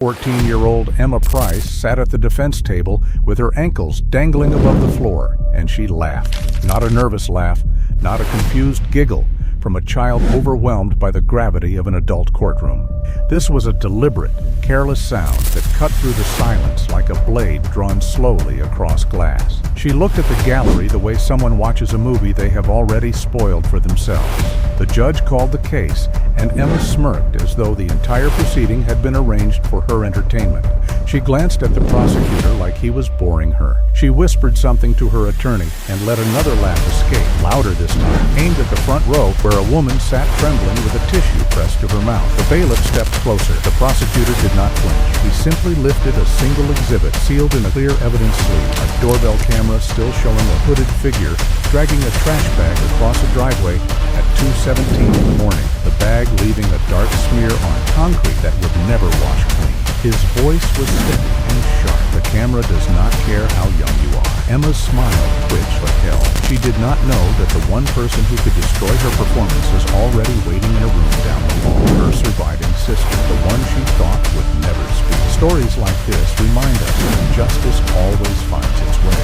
14-year-old Emma Price sat at the defense table with her ankles dangling above the floor, and she laughed. Not a nervous laugh, not a confused giggle from a child overwhelmed by the gravity of an adult courtroom. This was a deliberate, careless sound that cut through the silence like a blade drawn slowly across glass. She looked at the gallery the way someone watches a movie they have already spoiled for themselves. The judge called the case, and Emma smirked as though the entire proceeding had been arranged for her entertainment. She glanced at the prosecutor like he was boring her. She whispered something to her attorney and let another laugh escape, louder this time, aimed at the front row where a woman sat trembling with a tissue pressed to her mouth. The bailiff stepped closer. The prosecutor did not flinch. He simply lifted a single exhibit sealed in a clear evidence sleeve, a doorbell camera still showing a hooded figure dragging a trash bag across a driveway at 2:17 in the morning, the bag leaving a dark smear on concrete that would never wash clean. His voice was thick and sharp. The camera does not care how young you are. Emma's smile twitched but held. She did not know that the one person who could destroy her performance was already waiting in a room down the hall. Her surviving sister, the one she thought would never speak. Stories like this remind us that justice always finds its way.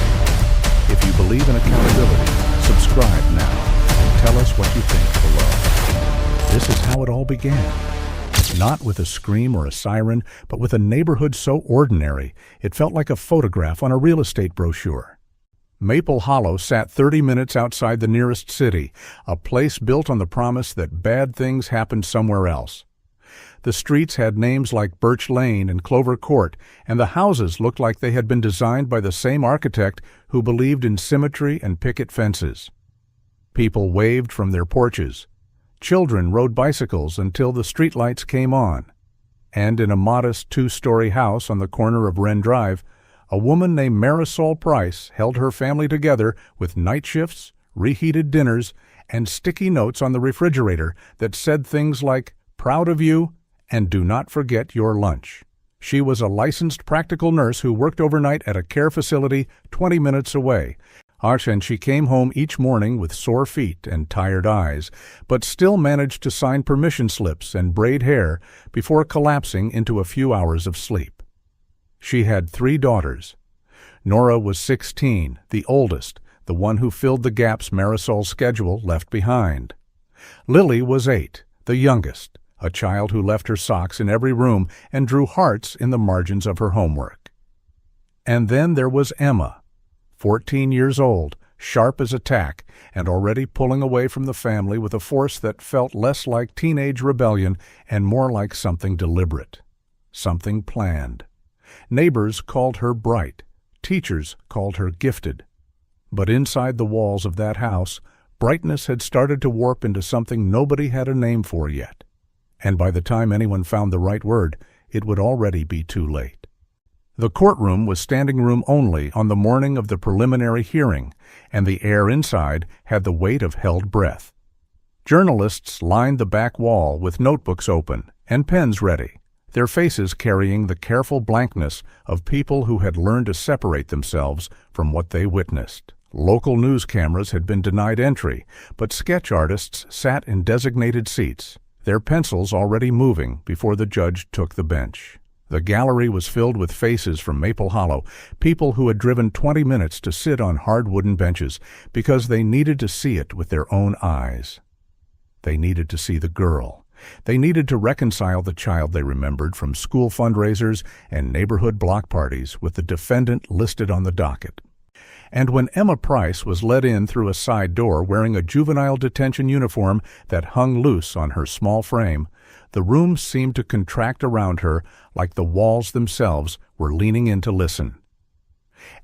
If you believe in accountability, subscribe now and tell us what you think below. This is how it all began. Not with a scream or a siren, but with a neighborhood so ordinary, it felt like a photograph on a real estate brochure. Maple Hollow sat 30 minutes outside the nearest city, a place built on the promise that bad things happened somewhere else. The streets had names like Birch Lane and Clover Court, and the houses looked like they had been designed by the same architect who believed in symmetry and picket fences. People waved from their porches. Children rode bicycles until the streetlights came on. And in a modest 2-story house on the corner of Wren Drive, a woman named Marisol Price held her family together with night shifts, reheated dinners, and sticky notes on the refrigerator that said things like, "Proud of you," and "Do not forget your lunch." She was a licensed practical nurse who worked overnight at a care facility 20 minutes away. And she came home each morning with sore feet and tired eyes, but still managed to sign permission slips and braid hair before collapsing into a few hours of sleep. She had 3 daughters. Nora was 16, the oldest, the one who filled the gaps Marisol's schedule left behind. Lily was 8, the youngest, a child who left her socks in every room and drew hearts in the margins of her homework. And then there was Emma, 14 years old, sharp as a tack, and already pulling away from the family with a force that felt less like teenage rebellion and more like something deliberate, something planned. Neighbors called her bright, teachers called her gifted. But inside the walls of that house, brightness had started to warp into something nobody had a name for yet. And by the time anyone found the right word, it would already be too late. The courtroom was standing room only on the morning of the preliminary hearing, and the air inside had the weight of held breath. Journalists lined the back wall with notebooks open and pens ready, their faces carrying the careful blankness of people who had learned to separate themselves from what they witnessed. Local news cameras had been denied entry, but sketch artists sat in designated seats, their pencils already moving before the judge took the bench. The gallery was filled with faces from Maple Hollow, people who had driven 20 minutes to sit on hard wooden benches because they needed to see it with their own eyes. They needed to see the girl. They needed to reconcile the child they remembered from school fundraisers and neighborhood block parties with the defendant listed on the docket. And when Emma Price was let in through a side door wearing a juvenile detention uniform that hung loose on her small frame, the room seemed to contract around her like the walls themselves were leaning in to listen.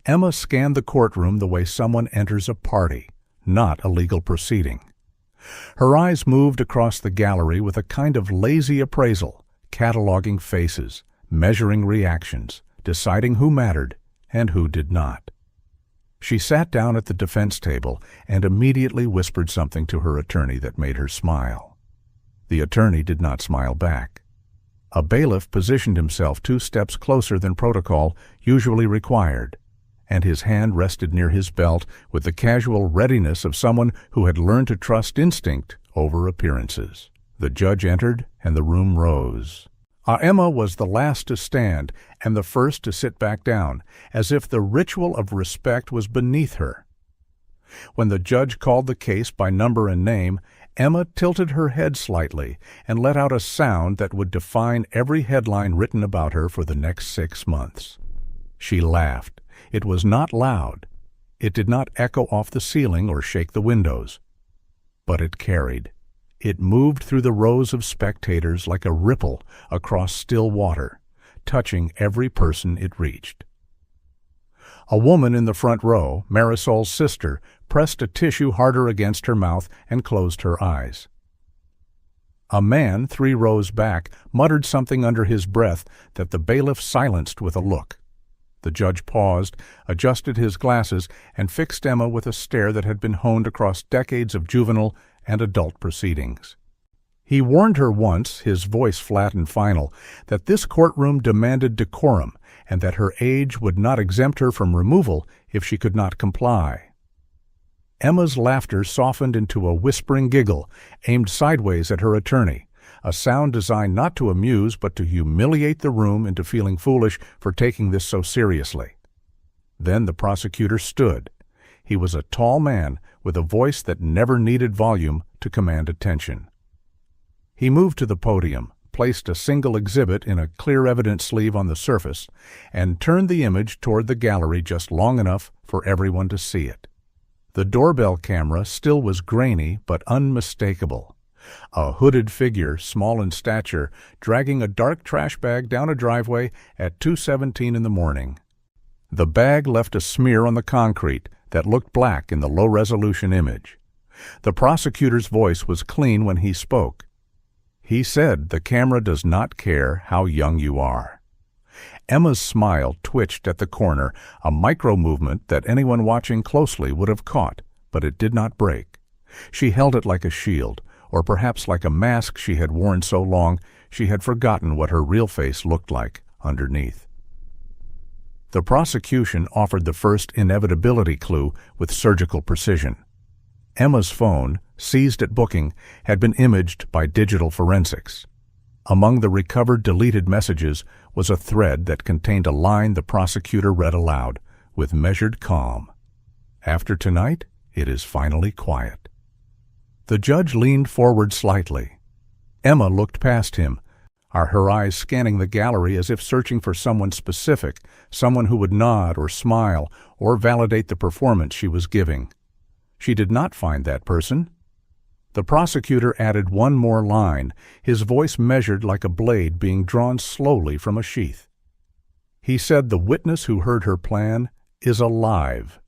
Emma scanned the courtroom the way someone enters a party, not a legal proceeding. Her eyes moved across the gallery with a kind of lazy appraisal, cataloging faces, measuring reactions, deciding who mattered and who did not. She sat down at the defense table and immediately whispered something to her attorney that made her smile. The attorney did not smile back. A bailiff positioned himself 2 steps closer than protocol usually required, and his hand rested near his belt with the casual readiness of someone who had learned to trust instinct over appearances. The judge entered, and the room rose. Emma was the last to stand and the first to sit back down, as if the ritual of respect was beneath her. When the judge called the case by number and name, Emma tilted her head slightly and let out a sound that would define every headline written about her for the next 6 months. She laughed. It was not loud. It did not echo off the ceiling or shake the windows. But it carried. It moved through the rows of spectators like a ripple across still water, touching every person it reached. A woman in the front row, Marisol's sister, pressed a tissue harder against her mouth and closed her eyes. A man 3 rows back muttered something under his breath that the bailiff silenced with a look. The judge paused, adjusted his glasses, and fixed Emma with a stare that had been honed across decades of juvenile and adult proceedings. He warned her once, his voice flat and final, that this courtroom demanded decorum and that her age would not exempt her from removal if she could not comply. Emma's laughter softened into a whispering giggle aimed sideways at her attorney, a sound designed not to amuse but to humiliate the room into feeling foolish for taking this so seriously. Then the prosecutor stood. He was a tall man with a voice that never needed volume to command attention. He moved to the podium, placed a single exhibit in a clear evidence sleeve on the surface, and turned the image toward the gallery just long enough for everyone to see it. The doorbell camera still was grainy but unmistakable. A hooded figure, small in stature, dragging a dark trash bag down a driveway at 2:17 in the morning. The bag left a smear on the concrete that looked black in the low-resolution image. The prosecutor's voice was clean when he spoke. He said the camera does not care how young you are. Emma's smile twitched at the corner, a micro-movement that anyone watching closely would have caught, but it did not break. She held it like a shield, or perhaps like a mask she had worn so long she had forgotten what her real face looked like underneath. The prosecution offered the first inevitability clue with surgical precision. Emma's phone, seized at booking, had been imaged by digital forensics. Among the recovered deleted messages was a thread that contained a line the prosecutor read aloud, with measured calm. "After tonight, it is finally quiet." The judge leaned forward slightly. Emma looked past him, her eyes scanning the gallery as if searching for someone specific, someone who would nod or smile or validate the performance she was giving. She did not find that person. The prosecutor added one more line, his voice measured like a blade being drawn slowly from a sheath. He said the witness who heard her plan is alive.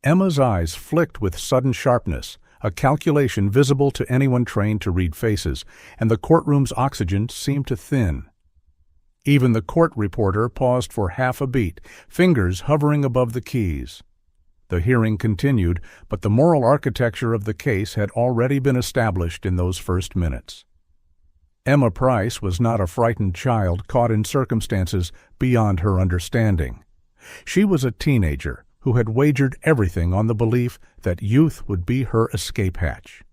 Emma's eyes flicked with sudden sharpness, a calculation visible to anyone trained to read faces, and the courtroom's oxygen seemed to thin. Even the court reporter paused for half a beat, fingers hovering above the keys. The hearing continued, but the moral architecture of the case had already been established in those first minutes. Emma Price was not a frightened child caught in circumstances beyond her understanding. She was a teenager who had wagered everything on the belief that youth would be her escape hatch,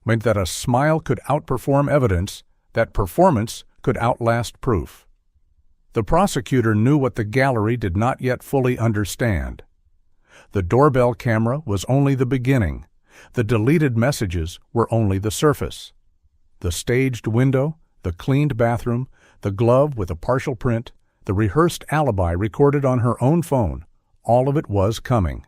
meant that a smile could outperform evidence, that performance could outlast proof. The prosecutor knew what the gallery did not yet fully understand. The doorbell camera was only the beginning. The deleted messages were only the surface. The staged window, the cleaned bathroom, the glove with a partial print, the rehearsed alibi recorded on her own phone, all of it was coming.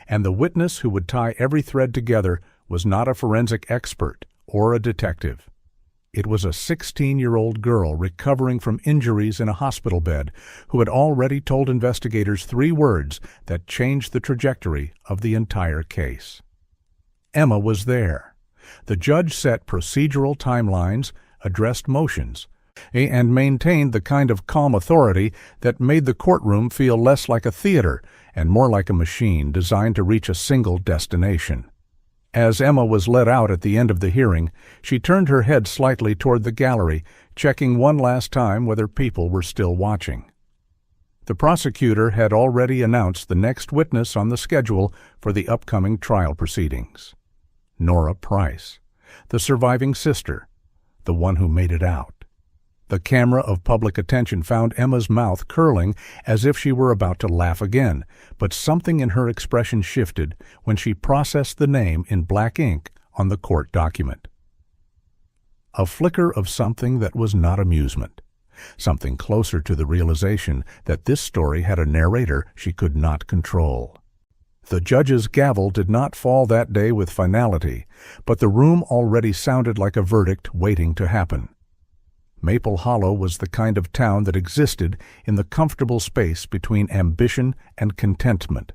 And the witness who would tie every thread together was not a forensic expert or a detective. It was a 16-year-old girl recovering from injuries in a hospital bed who had already told investigators 3 words that changed the trajectory of the entire case. Emma was there. The judge set procedural timelines, addressed motions, and maintained the kind of calm authority that made the courtroom feel less like a theater and more like a machine designed to reach a single destination. As Emma was let out at the end of the hearing, she turned her head slightly toward the gallery, checking one last time whether people were still watching. The prosecutor had already announced the next witness on the schedule for the upcoming trial proceedings. Nora Price, the surviving sister, the one who made it out. The camera of public attention found Emma's mouth curling as if she were about to laugh again, but something in her expression shifted when she processed the name in black ink on the court document. A flicker of something that was not amusement, something closer to the realization that this story had a narrator she could not control. The judge's gavel did not fall that day with finality, but the room already sounded like a verdict waiting to happen. Maple Hollow was the kind of town that existed in the comfortable space between ambition and contentment,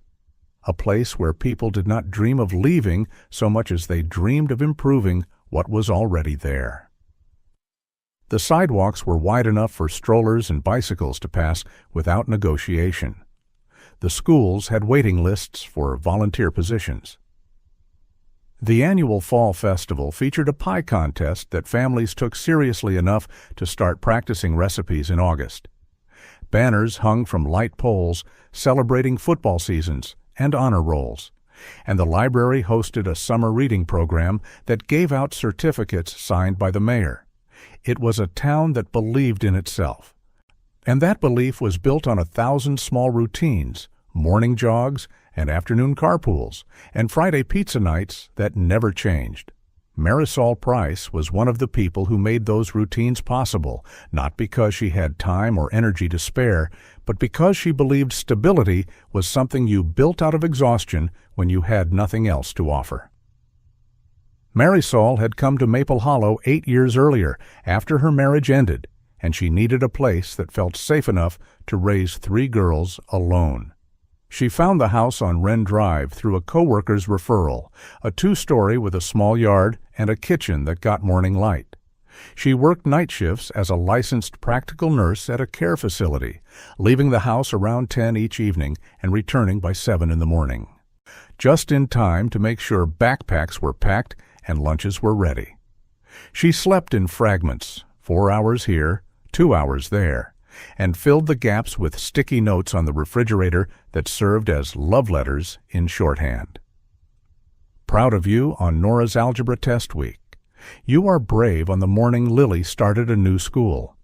a place where people did not dream of leaving so much as they dreamed of improving what was already there. The sidewalks were wide enough for strollers and bicycles to pass without negotiation. The schools had waiting lists for volunteer positions. The annual Fall Festival featured a pie contest that families took seriously enough to start practicing recipes in August. Banners hung from light poles celebrating football seasons and honor rolls, and the library hosted a summer reading program that gave out certificates signed by the mayor. It was a town that believed in itself, and that belief was built on 1,000 small routines, morning jogs and afternoon carpools, and Friday pizza nights that never changed. Marisol Price was one of the people who made those routines possible, not because she had time or energy to spare, but because she believed stability was something you built out of exhaustion when you had nothing else to offer. Marisol had come to Maple Hollow 8 years earlier, after her marriage ended, and she needed a place that felt safe enough to raise 3 girls alone. She found the house on Wren Drive through a coworker's referral, a 2-story with a small yard and a kitchen that got morning light. She worked night shifts as a licensed practical nurse at a care facility, leaving the house around 10 each evening and returning by 7 in the morning, just in time to make sure backpacks were packed and lunches were ready. She slept in fragments, 4 hours here, 2 hours there, and filled the gaps with sticky notes on the refrigerator that served as love letters in shorthand. Proud of you on Nora's algebra test week. You are brave on the morning Lily started a new school.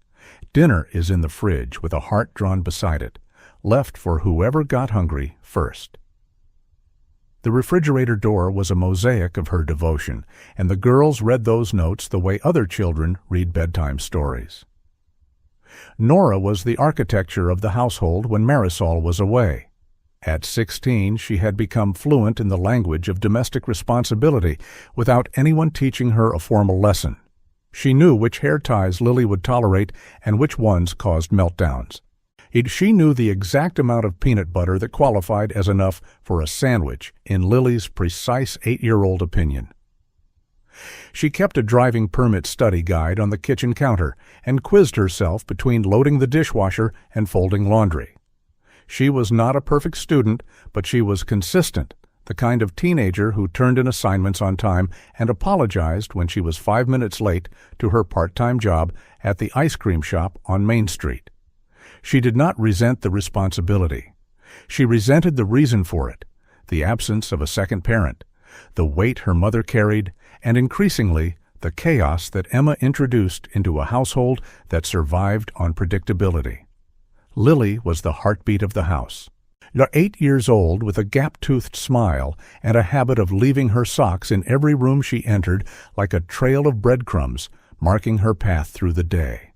Dinner is in the fridge with a heart drawn beside it, left for whoever got hungry first. The refrigerator door was a mosaic of her devotion, and the girls read those notes the way other children read bedtime stories. Nora was the architecture of the household when Marisol was away. At 16, she had become fluent in the language of domestic responsibility without anyone teaching her a formal lesson. She knew which hair ties Lily would tolerate and which ones caused meltdowns. She knew the exact amount of peanut butter that qualified as enough for a sandwich, in Lily's precise 8-year-old opinion. She kept a driving permit study guide on the kitchen counter and quizzed herself between loading the dishwasher and folding laundry. She was not a perfect student, but she was consistent, the kind of teenager who turned in assignments on time and apologized when she was 5 minutes late to her part-time job at the ice cream shop on Main Street. She did not resent the responsibility. She resented the reason for it, the absence of a second parent, the weight her mother carried, and increasingly, the chaos that Emma introduced into a household that survived on predictability. Lily was the heartbeat of the house. 8 years old, with a gap-toothed smile and a habit of leaving her socks in every room she entered like a trail of breadcrumbs, marking her path through the day.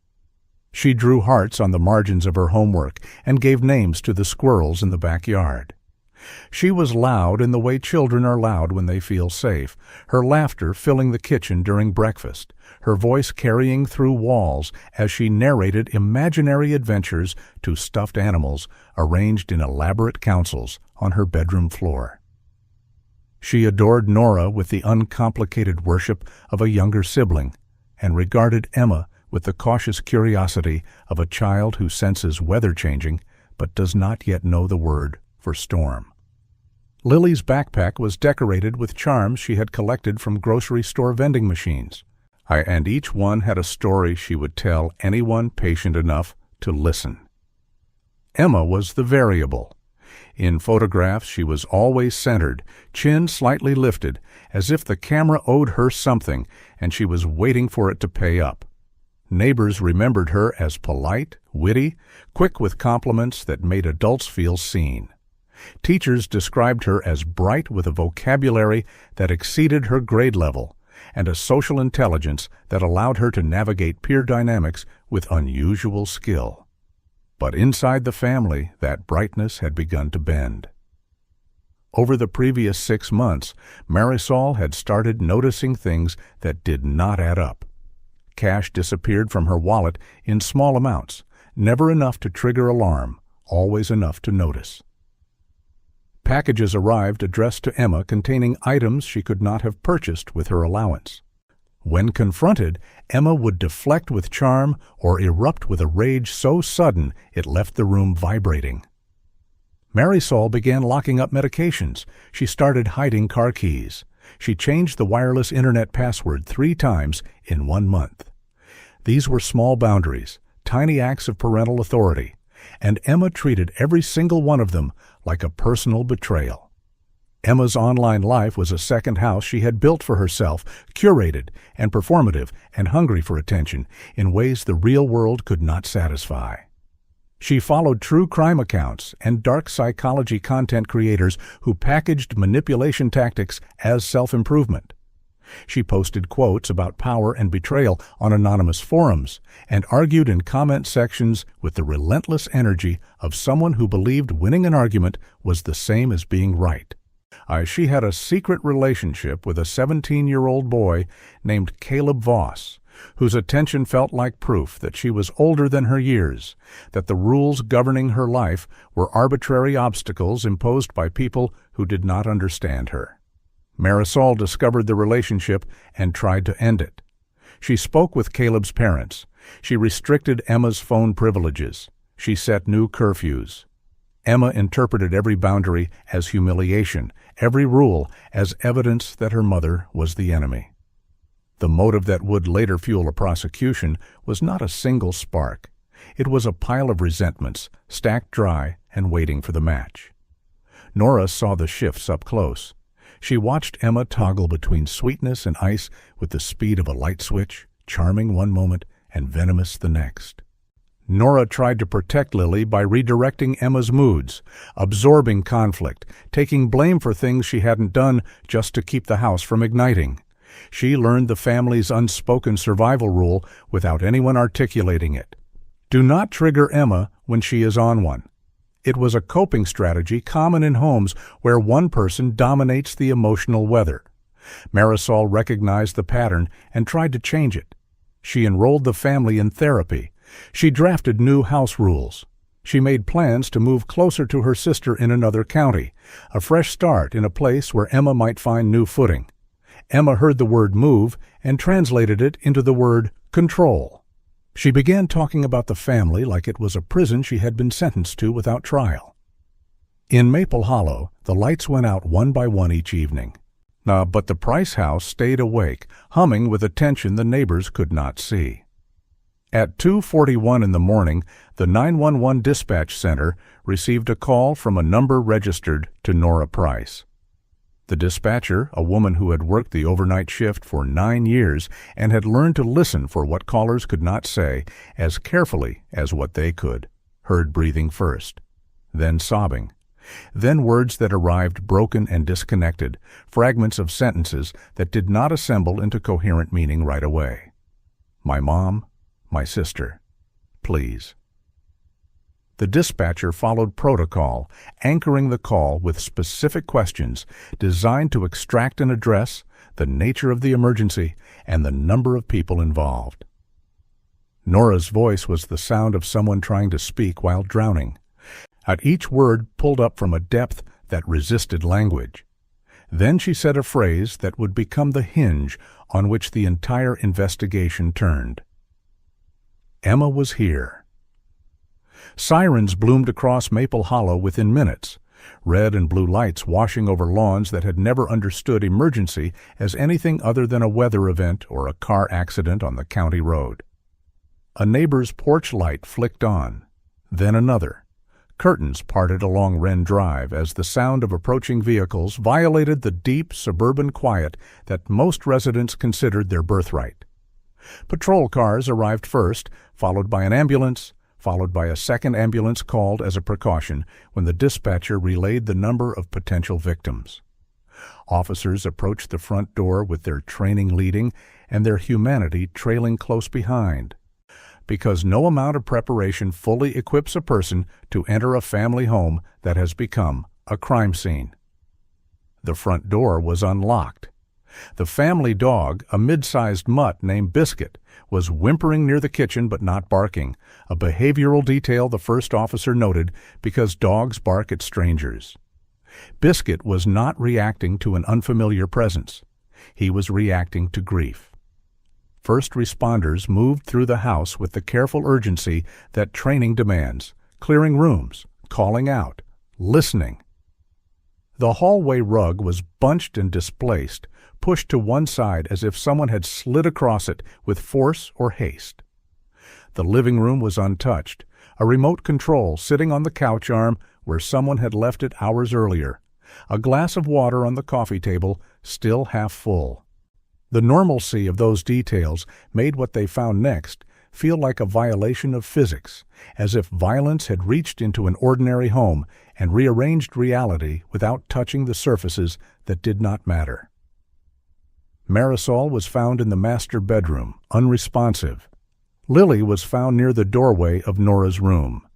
She drew hearts on the margins of her homework and gave names to the squirrels in the backyard. She was loud in the way children are loud when they feel safe, her laughter filling the kitchen during breakfast, her voice carrying through walls as she narrated imaginary adventures to stuffed animals arranged in elaborate councils on her bedroom floor. She adored Nora with the uncomplicated worship of a younger sibling and regarded Emma with the cautious curiosity of a child who senses weather changing but does not yet know the word for storm. Lily's backpack was decorated with charms she had collected from grocery store vending machines, and each one had a story she would tell anyone patient enough to listen. Emma was the variable. In photographs, she was always centered, chin slightly lifted, as if the camera owed her something and she was waiting for it to pay up. Neighbors remembered her as polite, witty, quick with compliments that made adults feel seen. Teachers described her as bright with a vocabulary that exceeded her grade level and a social intelligence that allowed her to navigate peer dynamics with unusual skill. But inside the family, that brightness had begun to bend. Over the previous 6 months, Marisol had started noticing things that did not add up. Cash disappeared from her wallet in small amounts, never enough to trigger alarm, always enough to notice. Packages arrived addressed to Emma containing items she could not have purchased with her allowance. When confronted, Emma would deflect with charm or erupt with a rage so sudden it left the room vibrating. Marisol began locking up medications. She started hiding car keys. She changed the wireless internet password 3 times in 1 month. These were small boundaries, tiny acts of parental authority, and Emma treated every single one of them like a personal betrayal. Emma's online life was a second house she had built for herself, curated and performative and hungry for attention in ways the real world could not satisfy. She followed true crime accounts and dark psychology content creators who packaged manipulation tactics as self-improvement. She posted quotes about power and betrayal on anonymous forums and argued in comment sections with the relentless energy of someone who believed winning an argument was the same as being right. She had a secret relationship with a 17-year-old boy named Caleb Voss, whose attention felt like proof that she was older than her years, that the rules governing her life were arbitrary obstacles imposed by people who did not understand her. Marisol discovered the relationship and tried to end it. She spoke with Caleb's parents. She restricted Emma's phone privileges. She set new curfews. Emma interpreted every boundary as humiliation, every rule as evidence that her mother was the enemy. The motive that would later fuel a prosecution was not a single spark. It was a pile of resentments, stacked dry and waiting for the match. Nora saw the shifts up close. She watched Emma toggle between sweetness and ice with the speed of a light switch, charming one moment and venomous the next. Nora tried to protect Lily by redirecting Emma's moods, absorbing conflict, taking blame for things she hadn't done just to keep the house from igniting. She learned the family's unspoken survival rule without anyone articulating it. Do not trigger Emma when she is on one. It was a coping strategy common in homes where one person dominates the emotional weather. Marisol recognized the pattern and tried to change it. She enrolled the family in therapy. She drafted new house rules. She made plans to move closer to her sister in another county, a fresh start in a place where Emma might find new footing. Emma heard the word move and translated it into the word control. She began talking about the family like it was a prison she had been sentenced to without trial. In Maple Hollow, the lights went out one by one each evening. But the Price house stayed awake, humming with a tension the neighbors could not see. At 2:41 in the morning, the 911 dispatch center received a call from a number registered to Nora Price. The dispatcher, a woman who had worked the overnight shift for 9 years and had learned to listen for what callers could not say as carefully as what they could, heard breathing first, then sobbing, then words that arrived broken and disconnected, fragments of sentences that did not assemble into coherent meaning right away. My mom, my sister, please. The dispatcher followed protocol, anchoring the call with specific questions designed to extract an address, the nature of the emergency, and the number of people involved. Nora's voice was the sound of someone trying to speak while drowning. At each word pulled up from a depth that resisted language. Then she said a phrase that would become the hinge on which the entire investigation turned. Emma was here. Sirens bloomed across Maple Hollow within minutes, red and blue lights washing over lawns that had never understood emergency as anything other than a weather event or a car accident on the county road. A neighbor's porch light flicked on, then another. Curtains parted along Wren Drive as the sound of approaching vehicles violated the deep suburban quiet that most residents considered their birthright. Patrol cars arrived first, followed by an ambulance, followed by a second ambulance called as a precaution when the dispatcher relayed the number of potential victims. Officers approached the front door with their training leading and their humanity trailing close behind, because no amount of preparation fully equips a person to enter a family home that has become a crime scene. The front door was unlocked. The family dog, a mid-sized mutt named Biscuit, was whimpering near the kitchen but not barking, a behavioral detail the first officer noted because dogs bark at strangers. Biscuit was not reacting to an unfamiliar presence. He was reacting to grief. First responders moved through the house with the careful urgency that training demands, clearing rooms, calling out, listening. The hallway rug was bunched and displaced, pushed to one side as if someone had slid across it with force or haste. The living room was untouched, a remote control sitting on the couch arm where someone had left it hours earlier, a glass of water on the coffee table still half full. The normalcy of those details made what they found next feel like a violation of physics, as if violence had reached into an ordinary home and rearranged reality without touching the surfaces that did not matter. Marisol was found in the master bedroom, unresponsive. Lily was found near the doorway of Nora's room.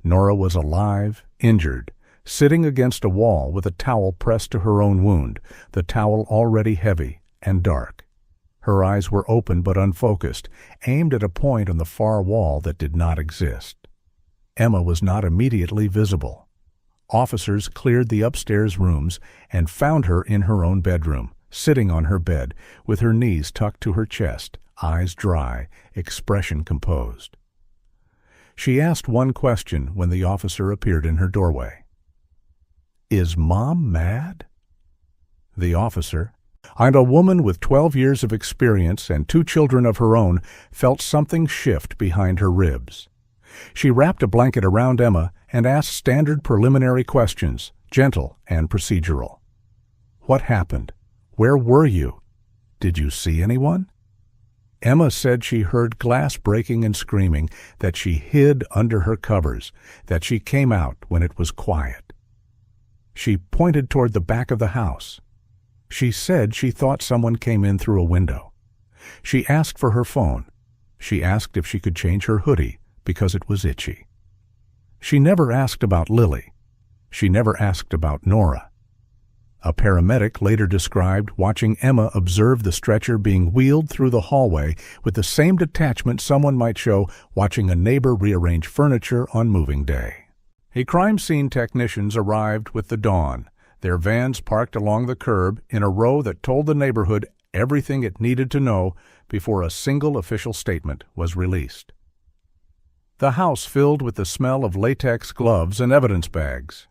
Nora was alive, injured, sitting against a wall with a towel pressed to her own wound, the towel already heavy and dark. Her eyes were open but unfocused, aimed at a point on the far wall that did not exist. Emma was not immediately visible. Officers cleared the upstairs rooms and found her in her own bedroom, sitting on her bed, with her knees tucked to her chest, eyes dry, expression composed. She asked one question when the officer appeared in her doorway. "Is Mom mad?" The officer, and a woman with 12 years of experience and 2 children of her own, felt something shift behind her ribs. She wrapped a blanket around Emma and asked standard preliminary questions, gentle and procedural. "What happened? Where were you? Did you see anyone?" Emma said she heard glass breaking and screaming, that she hid under her covers, that she came out when it was quiet. She pointed toward the back of the house. She said she thought someone came in through a window. She asked for her phone. She asked if she could change her hoodie because it was itchy. She never asked about Lily. She never asked about Nora. A paramedic later described watching Emma observe the stretcher being wheeled through the hallway with the same detachment someone might show watching a neighbor rearrange furniture on moving day. Crime scene technicians arrived with the dawn, their vans parked along the curb in a row that told the neighborhood everything it needed to know before a single official statement was released. The house filled with the smell of latex gloves and evidence bags.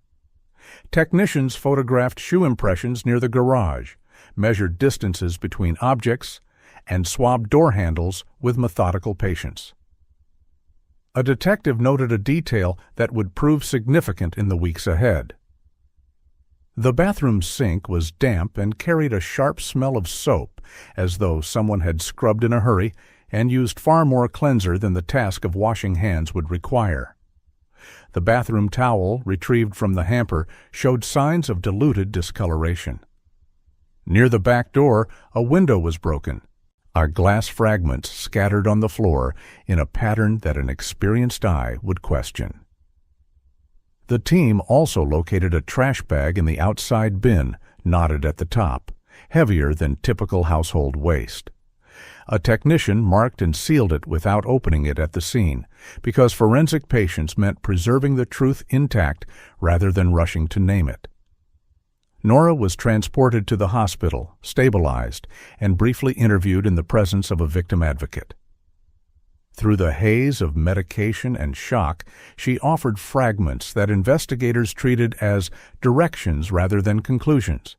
Technicians photographed shoe impressions near the garage, measured distances between objects, and swabbed door handles with methodical patience. A detective noted a detail that would prove significant in the weeks ahead. The bathroom sink was damp and carried a sharp smell of soap, as though someone had scrubbed in a hurry and used far more cleanser than the task of washing hands would require. The bathroom towel, retrieved from the hamper, showed signs of diluted discoloration. Near the back door, a window was broken, glass fragments scattered on the floor in a pattern that an experienced eye would question. The team also located a trash bag in the outside bin, knotted at the top, heavier than typical household waste. A technician marked and sealed it without opening it at the scene, because forensic patience meant preserving the truth intact rather than rushing to name it. Nora was transported to the hospital, stabilized, and briefly interviewed in the presence of a victim advocate. Through the haze of medication and shock, she offered fragments that investigators treated as directions rather than conclusions.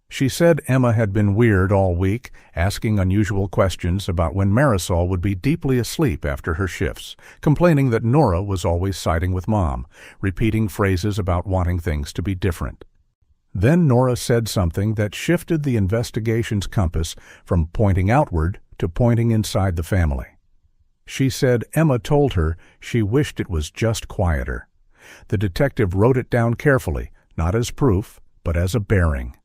She said Emma had been weird all week, asking unusual questions about when Marisol would be deeply asleep after her shifts, complaining that Nora was always siding with Mom, repeating phrases about wanting things to be different. Then Nora said something that shifted the investigation's compass from pointing outward to pointing inside the family. She said Emma told her she wished it was just quieter. The detective wrote it down carefully, not as proof, but as a bearing.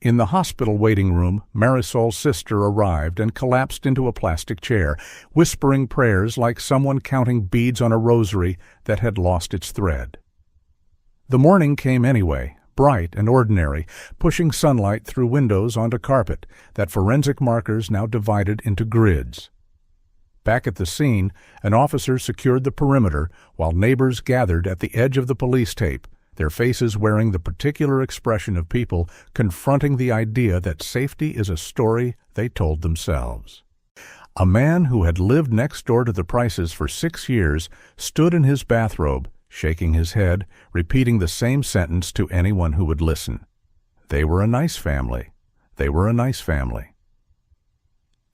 In the hospital waiting room, Marisol's sister arrived and collapsed into a plastic chair, whispering prayers like someone counting beads on a rosary that had lost its thread. The morning came anyway, bright and ordinary, pushing sunlight through windows onto carpet that forensic markers now divided into grids. Back at the scene, an officer secured the perimeter while neighbors gathered at the edge of the police tape, their faces wearing the particular expression of people confronting the idea that safety is a story they told themselves. A man who had lived next door to the Prices for 6 years stood in his bathrobe, shaking his head, repeating the same sentence to anyone who would listen. They were a nice family. They were a nice family.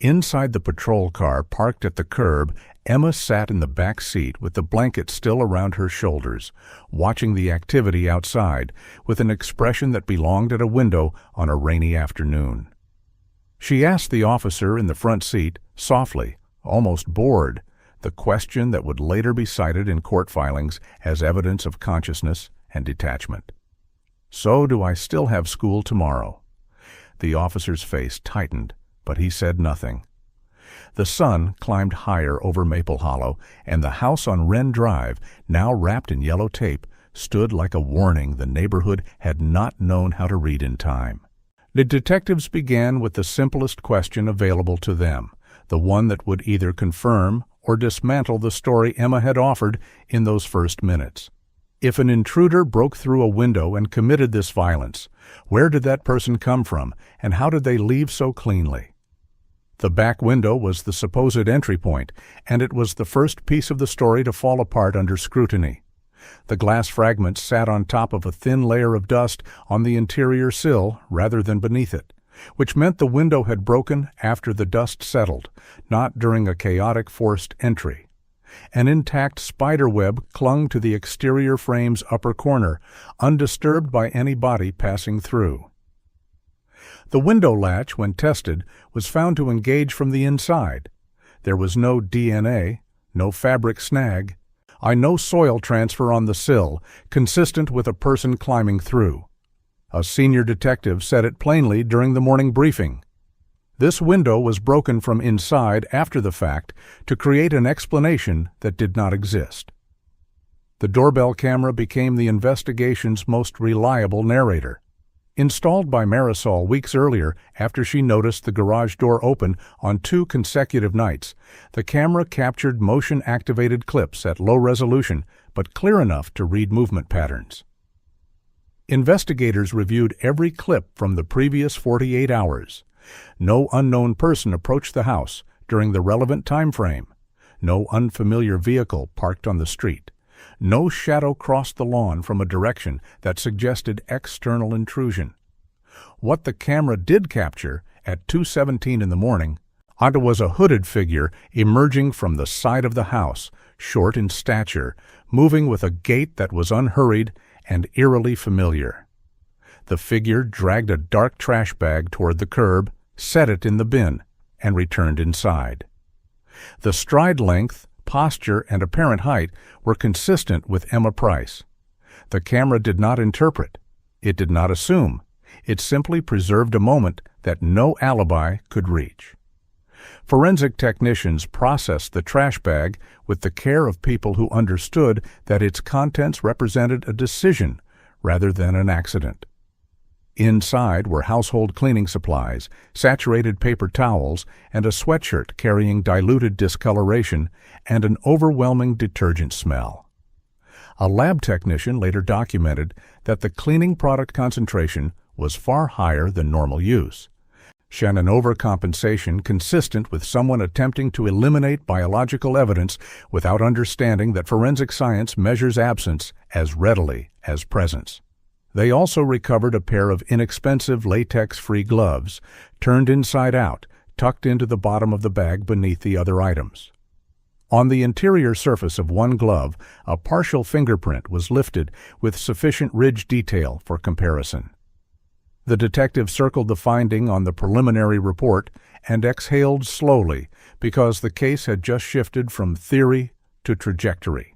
Inside the patrol car parked at the curb, Emma sat in the back seat with the blanket still around her shoulders, watching the activity outside with an expression that belonged at a window on a rainy afternoon. She asked the officer in the front seat, softly, almost bored, the question that would later be cited in court filings as evidence of consciousness and detachment. "So do I still have school tomorrow?" The officer's face tightened, but he said nothing. The sun climbed higher over Maple Hollow, and the house on Wren Drive, now wrapped in yellow tape, stood like a warning the neighborhood had not known how to read in time. The detectives began with the simplest question available to them, the one that would either confirm or dismantle the story Emma had offered in those first minutes. If an intruder broke through a window and committed this violence, where did that person come from, and how did they leave so cleanly? The back window was the supposed entry point, and it was the first piece of the story to fall apart under scrutiny. The glass fragments sat on top of a thin layer of dust on the interior sill rather than beneath it, which meant the window had broken after the dust settled, not during a chaotic forced entry. An intact spider web clung to the exterior frame's upper corner, undisturbed by any body passing through. The window latch, when tested, was found to engage from the inside. There was no DNA, no fabric snag, no soil transfer on the sill, consistent with a person climbing through. A senior detective said it plainly during the morning briefing. This window was broken from inside after the fact to create an explanation that did not exist. The doorbell camera became the investigation's most reliable narrator. Installed by Marisol weeks earlier after she noticed the garage door open on 2 consecutive nights, the camera captured motion-activated clips at low resolution, but clear enough to read movement patterns. Investigators reviewed every clip from the previous 48 hours. No unknown person approached the house during the relevant time frame. No unfamiliar vehicle parked on the street. No shadow crossed the lawn from a direction that suggested external intrusion. What the camera did capture at 2:17 in the morning was a hooded figure emerging from the side of the house, short in stature, moving with a gait that was unhurried and eerily familiar. The figure dragged a dark trash bag toward the curb, set it in the bin, and returned inside. The stride length, posture, and apparent height were consistent with Emma Price. The camera did not interpret. It did not assume. It simply preserved a moment that no alibi could reach. Forensic technicians processed the trash bag with the care of people who understood that its contents represented a decision rather than an accident. Inside were household cleaning supplies, saturated paper towels, and a sweatshirt carrying diluted discoloration and an overwhelming detergent smell. A lab technician later documented that the cleaning product concentration was far higher than normal use. An overcompensation consistent with someone attempting to eliminate biological evidence without understanding that forensic science measures absence as readily as presence. They also recovered a pair of inexpensive latex-free gloves, turned inside out, tucked into the bottom of the bag beneath the other items. On the interior surface of one glove, a partial fingerprint was lifted with sufficient ridge detail for comparison. The detective circled the finding on the preliminary report and exhaled slowly because the case had just shifted from theory to trajectory.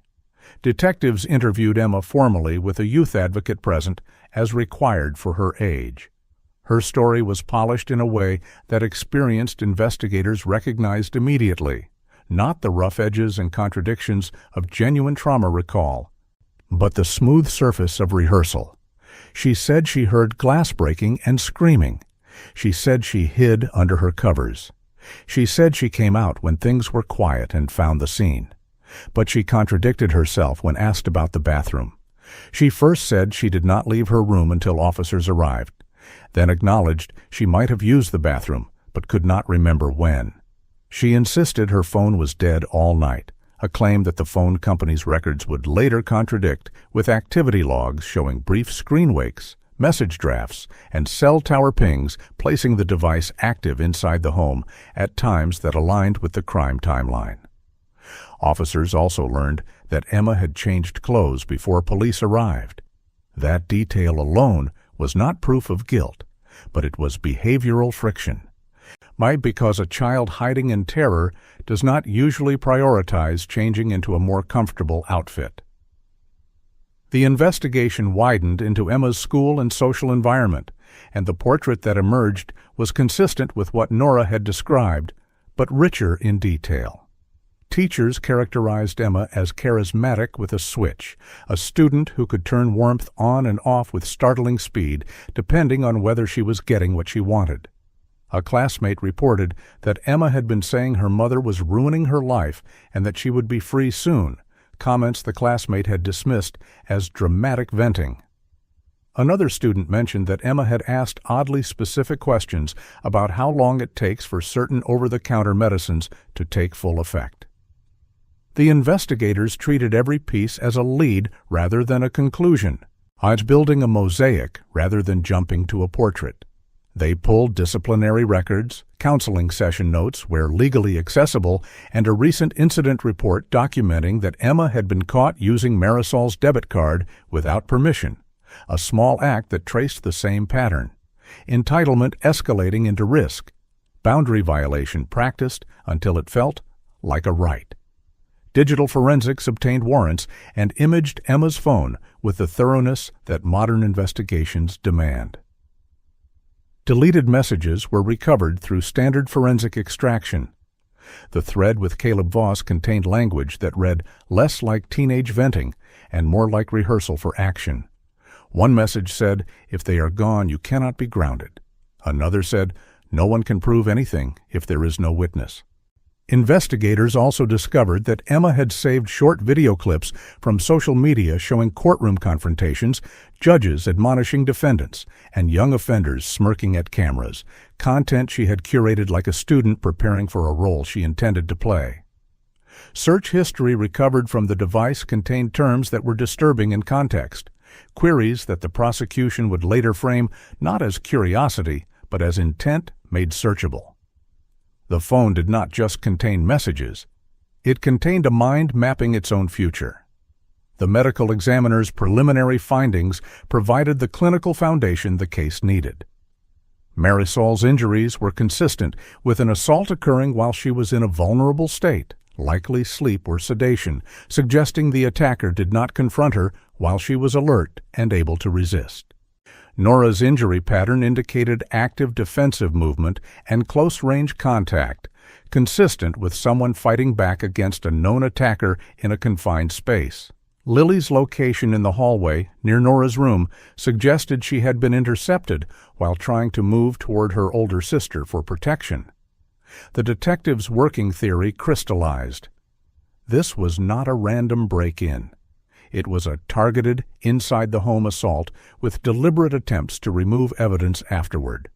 Detectives interviewed Emma formally with a youth advocate present, as required for her age. Her story was polished in a way that experienced investigators recognized immediately, not the rough edges and contradictions of genuine trauma recall, but the smooth surface of rehearsal. She said she heard glass breaking and screaming. She said she hid under her covers. She said she came out when things were quiet and found the scene. But she contradicted herself when asked about the bathroom. She first said she did not leave her room until officers arrived, then acknowledged she might have used the bathroom, but could not remember when. She insisted her phone was dead all night, a claim that the phone company's records would later contradict with activity logs showing brief screen wakes, message drafts, and cell tower pings, placing the device active inside the home at times that aligned with the crime timeline. Officers also learned that Emma had changed clothes before police arrived. That detail alone was not proof of guilt, but it was behavioral friction. Because a child hiding in terror does not usually prioritize changing into a more comfortable outfit. The investigation widened into Emma's school and social environment, and the portrait that emerged was consistent with what Nora had described, but richer in detail. Teachers characterized Emma as charismatic with a switch, a student who could turn warmth on and off with startling speed, depending on whether she was getting what she wanted. A classmate reported that Emma had been saying her mother was ruining her life and that she would be free soon, comments the classmate had dismissed as dramatic venting. Another student mentioned that Emma had asked oddly specific questions about how long it takes for certain over-the-counter medicines to take full effect. The investigators treated every piece as a lead rather than a conclusion, as building a mosaic rather than jumping to a portrait. They pulled disciplinary records, counseling session notes where legally accessible, and a recent incident report documenting that Emma had been caught using Marisol's debit card without permission, a small act that traced the same pattern. Entitlement escalating into risk, boundary violation practiced until it felt like a right. Digital forensics obtained warrants and imaged Emma's phone with the thoroughness that modern investigations demand. Deleted messages were recovered through standard forensic extraction. The thread with Caleb Voss contained language that read less like teenage venting and more like rehearsal for action. One message said, "If they are gone, you cannot be grounded." Another said, "No one can prove anything if there is no witness." Investigators also discovered that Emma had saved short video clips from social media showing courtroom confrontations, judges admonishing defendants, and young offenders smirking at cameras, content she had curated like a student preparing for a role she intended to play. Search history recovered from the device contained terms that were disturbing in context, queries that the prosecution would later frame not as curiosity, but as intent made searchable. The phone did not just contain messages. It contained a mind mapping its own future. The medical examiner's preliminary findings provided the clinical foundation the case needed. Marisol's injuries were consistent with an assault occurring while she was in a vulnerable state, likely sleep or sedation, suggesting the attacker did not confront her while she was alert and able to resist. Nora's injury pattern indicated active defensive movement and close-range contact, consistent with someone fighting back against a known attacker in a confined space. Lily's location in the hallway, near Nora's room, suggested she had been intercepted while trying to move toward her older sister for protection. The detective's working theory crystallized. This was not a random break-in. It was a targeted, inside-the-home assault with deliberate attempts to remove evidence afterward.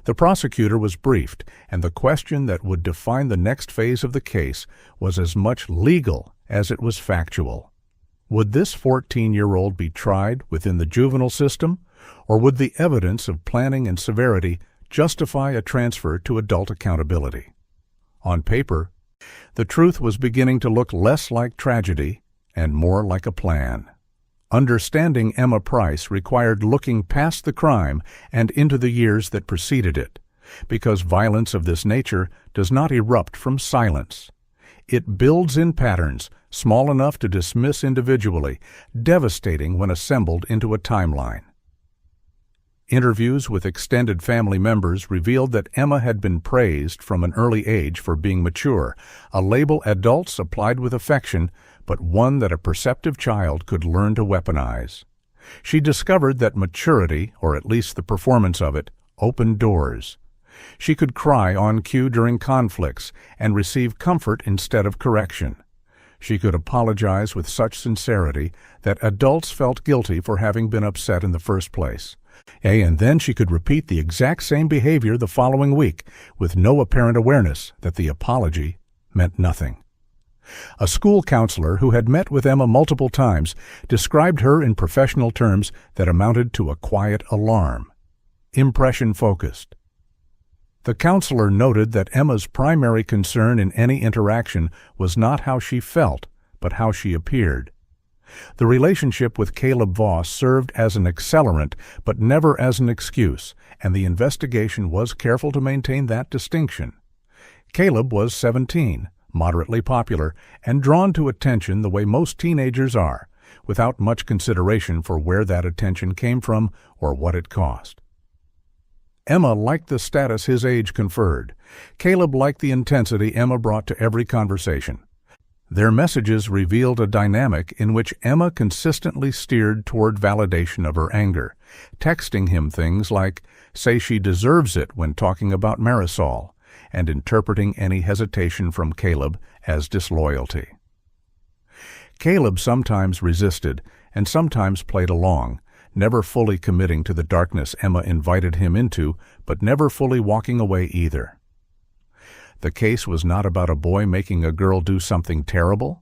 The prosecutor was briefed, and the question that would define the next phase of the case was as much legal as it was factual. Would this 14-year-old be tried within the juvenile system, or would the evidence of planning and severity justify a transfer to adult accountability? On paper, The truth was beginning to look less like tragedy and more like a plan. Understanding Emma Price required looking past the crime and into the years that preceded it, because violence of this nature does not erupt from silence. It builds in patterns, small enough to dismiss individually, devastating when assembled into a timeline. Interviews with extended family members revealed that Emma had been praised from an early age for being mature, a label adults applied with affection, but one that a perceptive child could learn to weaponize. She discovered that maturity, or at least the performance of it, opened doors. She could cry on cue during conflicts and receive comfort instead of correction. She could apologize with such sincerity that adults felt guilty for having been upset in the first place. And then she could repeat the exact same behavior the following week with no apparent awareness that the apology meant nothing. A school counselor who had met with Emma multiple times described her in professional terms that amounted to a quiet alarm. Impression-focused. The counselor noted that Emma's primary concern in any interaction was not how she felt, but how she appeared. The relationship with Caleb Voss served as an accelerant, but never as an excuse, and the investigation was careful to maintain that distinction. Caleb was 17, moderately popular, and drawn to attention the way most teenagers are, without much consideration for where that attention came from or what it cost. Emma liked the status his age conferred. Caleb liked the intensity Emma brought to every conversation. Their messages revealed a dynamic in which Emma consistently steered toward validation of her anger, texting him things like, "Say she deserves it" when talking about Marisol, and interpreting any hesitation from Caleb as disloyalty. Caleb sometimes resisted and sometimes played along, never fully committing to the darkness Emma invited him into, but never fully walking away either. The case was not about a boy making a girl do something terrible.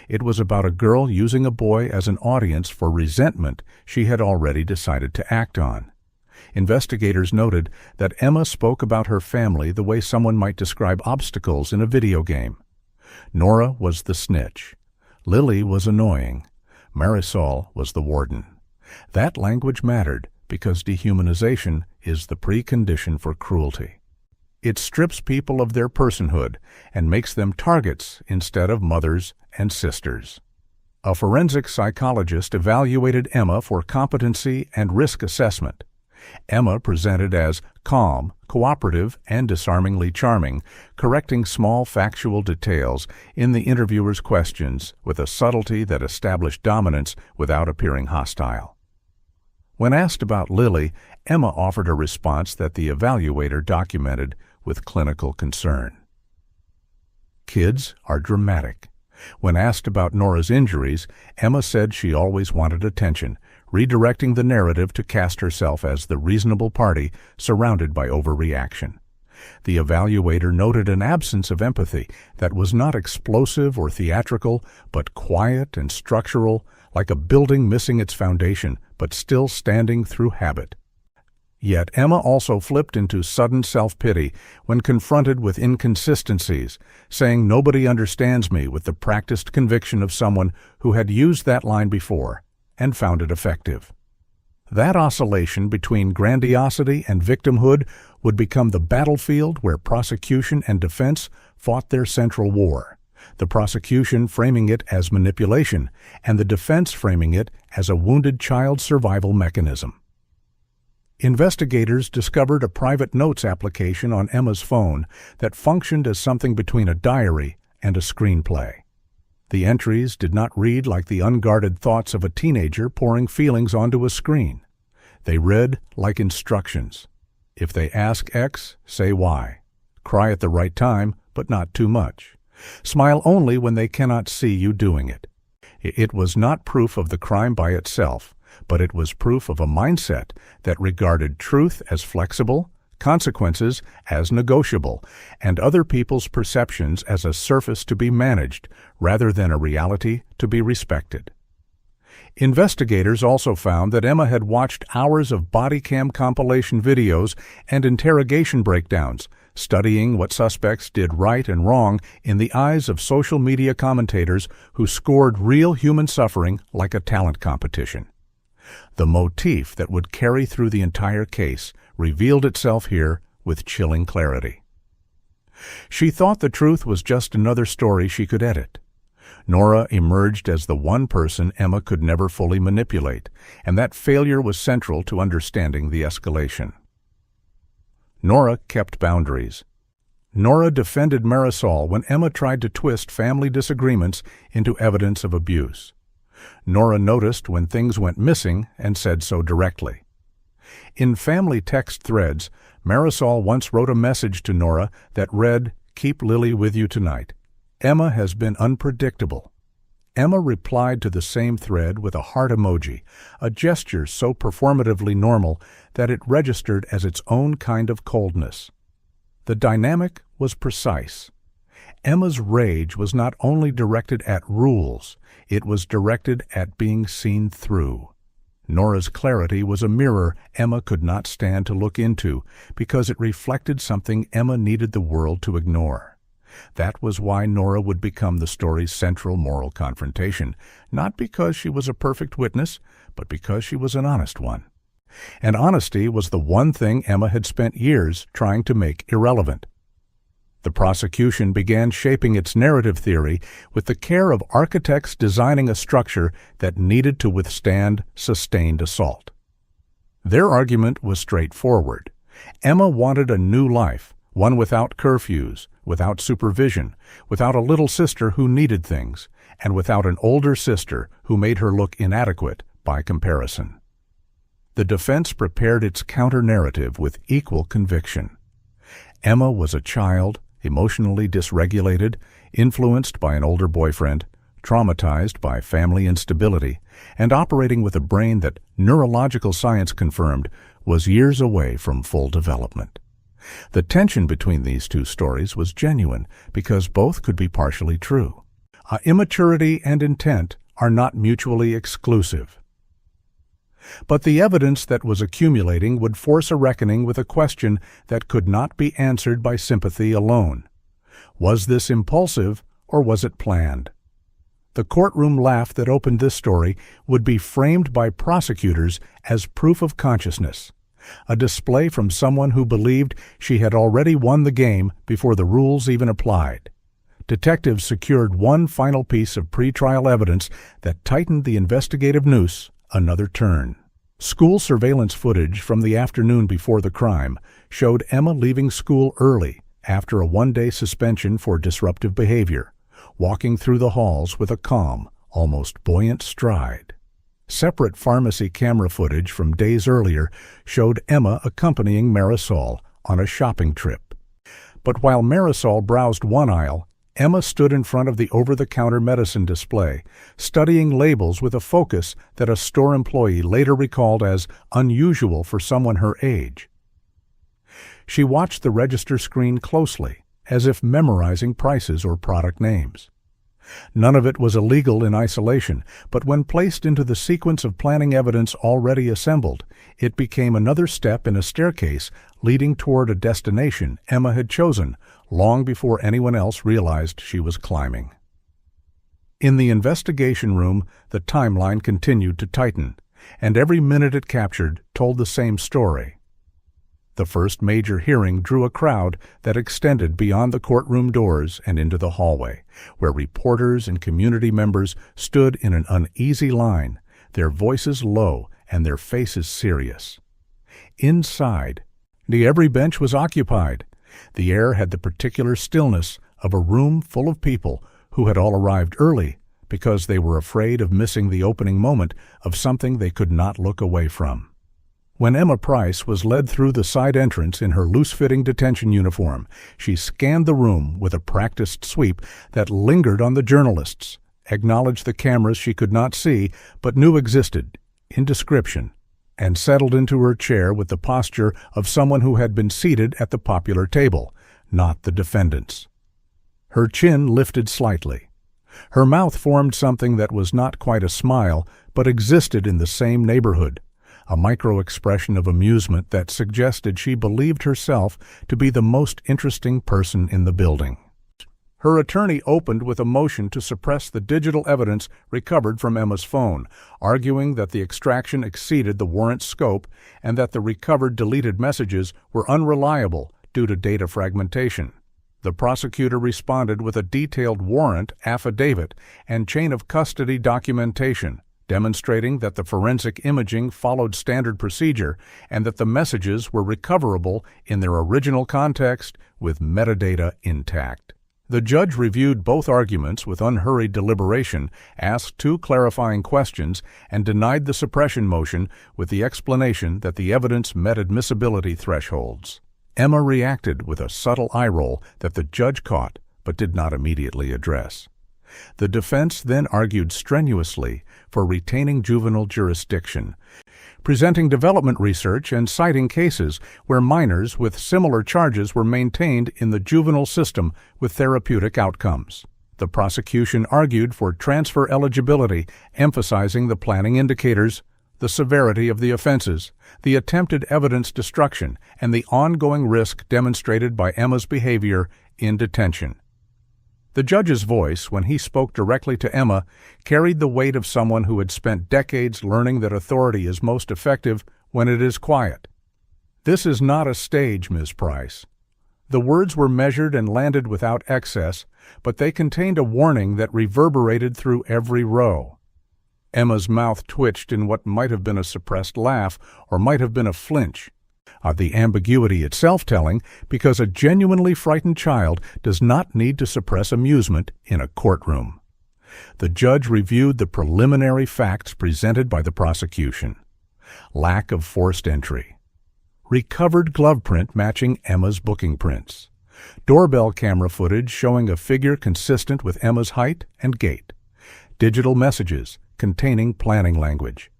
It was about a girl using a boy as an audience for resentment she had already decided to act on. Investigators noted that Emma spoke about her family the way someone might describe obstacles in a video game. Nora was the snitch. Lily was annoying. Marisol was the warden. That language mattered because dehumanization is the precondition for cruelty. It strips people of their personhood and makes them targets instead of mothers and sisters. A forensic psychologist evaluated Emma for competency and risk assessment. Emma presented as calm, cooperative, and disarmingly charming, correcting small factual details in the interviewer's questions with a subtlety that established dominance without appearing hostile. When asked about Lily, Emma offered a response that the evaluator documented with clinical concern. Kids are dramatic. When asked about Nora's injuries, Emma said she always wanted attention, redirecting the narrative to cast herself as the reasonable party surrounded by overreaction. The evaluator noted an absence of empathy that was not explosive or theatrical, but quiet and structural, like a building missing its foundation, but still standing through habit. Yet Emma also flipped into sudden self-pity when confronted with inconsistencies, saying "nobody understands me" with the practiced conviction of someone who had used that line before and found it effective. That oscillation between grandiosity and victimhood would become the battlefield where prosecution and defense fought their central war, the prosecution framing it as manipulation and the defense framing it as a wounded child's survival mechanism. Investigators discovered a private notes application on Emma's phone that functioned as something between a diary and a screenplay. The entries did not read like the unguarded thoughts of a teenager pouring feelings onto a screen. They read like instructions. If they ask X, say Y. Cry at the right time, but not too much. Smile only when they cannot see you doing it. It was not proof of the crime by itself, but it was proof of a mindset that regarded truth as flexible, consequences as negotiable, and other people's perceptions as a surface to be managed rather than a reality to be respected. Investigators also found that Emma had watched hours of body cam compilation videos and interrogation breakdowns, studying what suspects did right and wrong in the eyes of social media commentators who scored real human suffering like a talent competition. The motif that would carry through the entire case revealed itself here with chilling clarity. She thought the truth was just another story she could edit. Nora emerged as the one person Emma could never fully manipulate, and that failure was central to understanding the escalation. Nora kept boundaries. Nora defended Marisol when Emma tried to twist family disagreements into evidence of abuse. Nora noticed when things went missing and said so directly. In family text threads, Marisol once wrote a message to Nora that read, "Keep Lily with you tonight. Emma has been unpredictable." Emma replied to the same thread with a heart emoji, a gesture so performatively normal that it registered as its own kind of coldness. The dynamic was precise. Emma's rage was not only directed at rules, it was directed at being seen through. Nora's clarity was a mirror Emma could not stand to look into because it reflected something Emma needed the world to ignore. That was why Nora would become the story's central moral confrontation, not because she was a perfect witness, but because she was an honest one. And honesty was the one thing Emma had spent years trying to make irrelevant. The prosecution began shaping its narrative theory with the care of architects designing a structure that needed to withstand sustained assault. Their argument was straightforward. Emma wanted a new life, one without curfews, without supervision, without a little sister who needed things, and without an older sister who made her look inadequate by comparison. The defense prepared its counter-narrative with equal conviction. Emma was a child, emotionally dysregulated, influenced by an older boyfriend, traumatized by family instability, and operating with a brain that neurological science confirmed was years away from full development. The tension between these two stories was genuine because both could be partially true. Immaturity and intent are not mutually exclusive. But the evidence that was accumulating would force a reckoning with a question that could not be answered by sympathy alone. Was this impulsive, or was it planned? The courtroom laugh that opened this story would be framed by prosecutors as proof of consciousness, a display from someone who believed she had already won the game before the rules even applied. Detectives secured one final piece of pretrial evidence that tightened the investigative noose another turn. School surveillance footage from the afternoon before the crime showed Emma leaving school early after a one-day suspension for disruptive behavior, walking through the halls with a calm, almost buoyant stride. Separate pharmacy camera footage from days earlier showed Emma accompanying Marisol on a shopping trip. But while Marisol browsed one aisle, Emma stood in front of the over-the-counter medicine display, studying labels with a focus that a store employee later recalled as unusual for someone her age. She watched the register screen closely, as if memorizing prices or product names. None of it was illegal in isolation, but when placed into the sequence of planning evidence already assembled, it became another step in a staircase leading toward a destination Emma had chosen long before anyone else realized she was climbing. In the investigation room, the timeline continued to tighten, and every minute it captured told the same story. The first major hearing drew a crowd that extended beyond the courtroom doors and into the hallway, where reporters and community members stood in an uneasy line, their voices low and their faces serious. Inside, every bench was occupied. The air had the particular stillness of a room full of people who had all arrived early because they were afraid of missing the opening moment of something they could not look away from. When Emma Price was led through the side entrance in her loose-fitting detention uniform, she scanned the room with a practiced sweep that lingered on the journalists, acknowledged the cameras she could not see but knew existed, in description, and settled into her chair with the posture of someone who had been seated at the popular table, not the defendants. Her chin lifted slightly. Her mouth formed something that was not quite a smile, but existed in the same neighborhood, a micro-expression of amusement that suggested she believed herself to be the most interesting person in the building. Her attorney opened with a motion to suppress the digital evidence recovered from Emma's phone, arguing that the extraction exceeded the warrant's scope and that the recovered deleted messages were unreliable due to data fragmentation. The prosecutor responded with a detailed warrant affidavit and chain of custody documentation, demonstrating that the forensic imaging followed standard procedure and that the messages were recoverable in their original context with metadata intact. The judge reviewed both arguments with unhurried deliberation, asked 2 clarifying questions, and denied the suppression motion with the explanation that the evidence met admissibility thresholds. Emma reacted with a subtle eye roll that the judge caught but did not immediately address. The defense then argued strenuously for retaining juvenile jurisdiction, presenting development research and citing cases where minors with similar charges were maintained in the juvenile system with therapeutic outcomes. The prosecution argued for transfer eligibility, emphasizing the planning indicators, the severity of the offenses, the attempted evidence destruction, and the ongoing risk demonstrated by Emma's behavior in detention. The judge's voice, when he spoke directly to Emma, carried the weight of someone who had spent decades learning that authority is most effective when it is quiet. "This is not a stage, Ms. Price." The words were measured and landed without excess, but they contained a warning that reverberated through every row. Emma's mouth twitched in what might have been a suppressed laugh or might have been a flinch. The ambiguity itself telling, because a genuinely frightened child does not need to suppress amusement in a courtroom. The judge reviewed the preliminary facts presented by the prosecution. Lack of forced entry. Recovered glove print matching Emma's booking prints. Doorbell camera footage showing a figure consistent with Emma's height and gait. Digital messages containing planning language.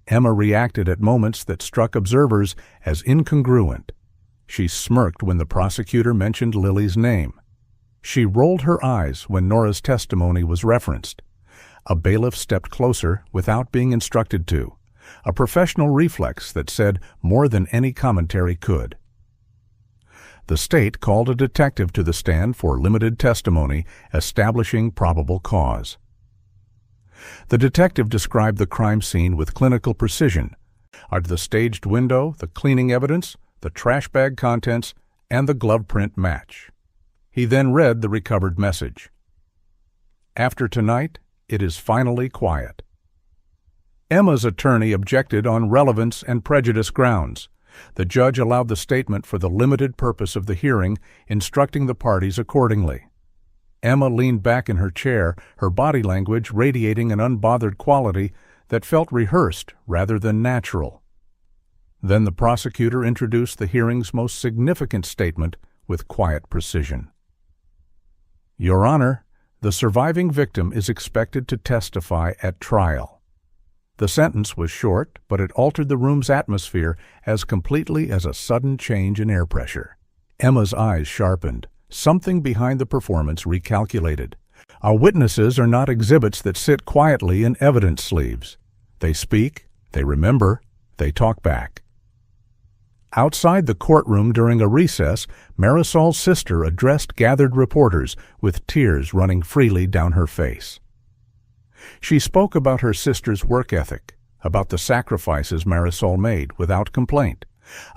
Emma reacted at moments that struck observers as incongruent. She smirked when the prosecutor mentioned Lily's name. She rolled her eyes when Nora's testimony was referenced. A bailiff stepped closer without being instructed to, a professional reflex that said more than any commentary could. The state called a detective to the stand for limited testimony, establishing probable cause. The detective described the crime scene with clinical precision. The staged window, the cleaning evidence, the trash bag contents, and the glove print match. He then read the recovered message. "After tonight, it is finally quiet." Emma's attorney objected on relevance and prejudice grounds. The judge allowed the statement for the limited purpose of the hearing, instructing the parties accordingly. Emma leaned back in her chair, her body language radiating an unbothered quality that felt rehearsed rather than natural. Then the prosecutor introduced the hearing's most significant statement with quiet precision. "Your Honor, the surviving victim is expected to testify at trial." The sentence was short, but it altered the room's atmosphere as completely as a sudden change in air pressure. Emma's eyes sharpened. Something behind the performance recalculated. Our witnesses are not exhibits that sit quietly in evidence sleeves. They speak, they remember, they talk back. Outside the courtroom during a recess, Marisol's sister addressed gathered reporters with tears running freely down her face. She spoke about her sister's work ethic, about the sacrifices Marisol made without complaint,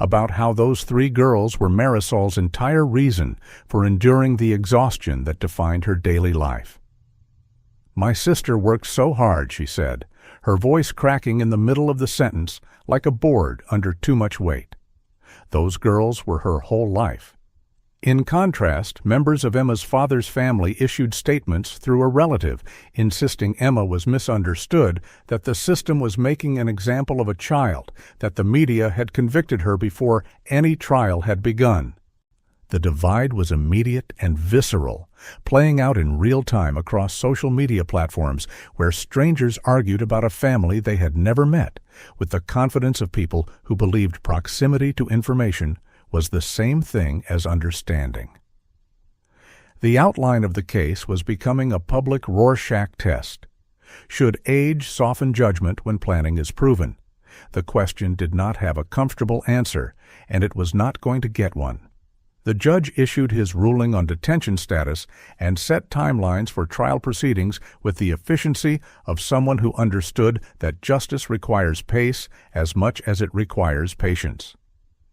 about how those 3 girls were Marisol's entire reason for enduring the exhaustion that defined her daily life. "My sister worked so hard," she said, her voice cracking in the middle of the sentence like a board under too much weight. Those girls were her whole life. In contrast, members of Emma's father's family issued statements through a relative, insisting Emma was misunderstood, that the system was making an example of a child, that the media had convicted her before any trial had begun. The divide was immediate and visceral, playing out in real time across social media platforms where strangers argued about a family they had never met, with the confidence of people who believed proximity to information was the same thing as understanding. The outline of the case was becoming a public Rorschach test. Should age soften judgment when planning is proven? The question did not have a comfortable answer, and it was not going to get one. The judge issued his ruling on detention status and set timelines for trial proceedings with the efficiency of someone who understood that justice requires pace as much as it requires patience.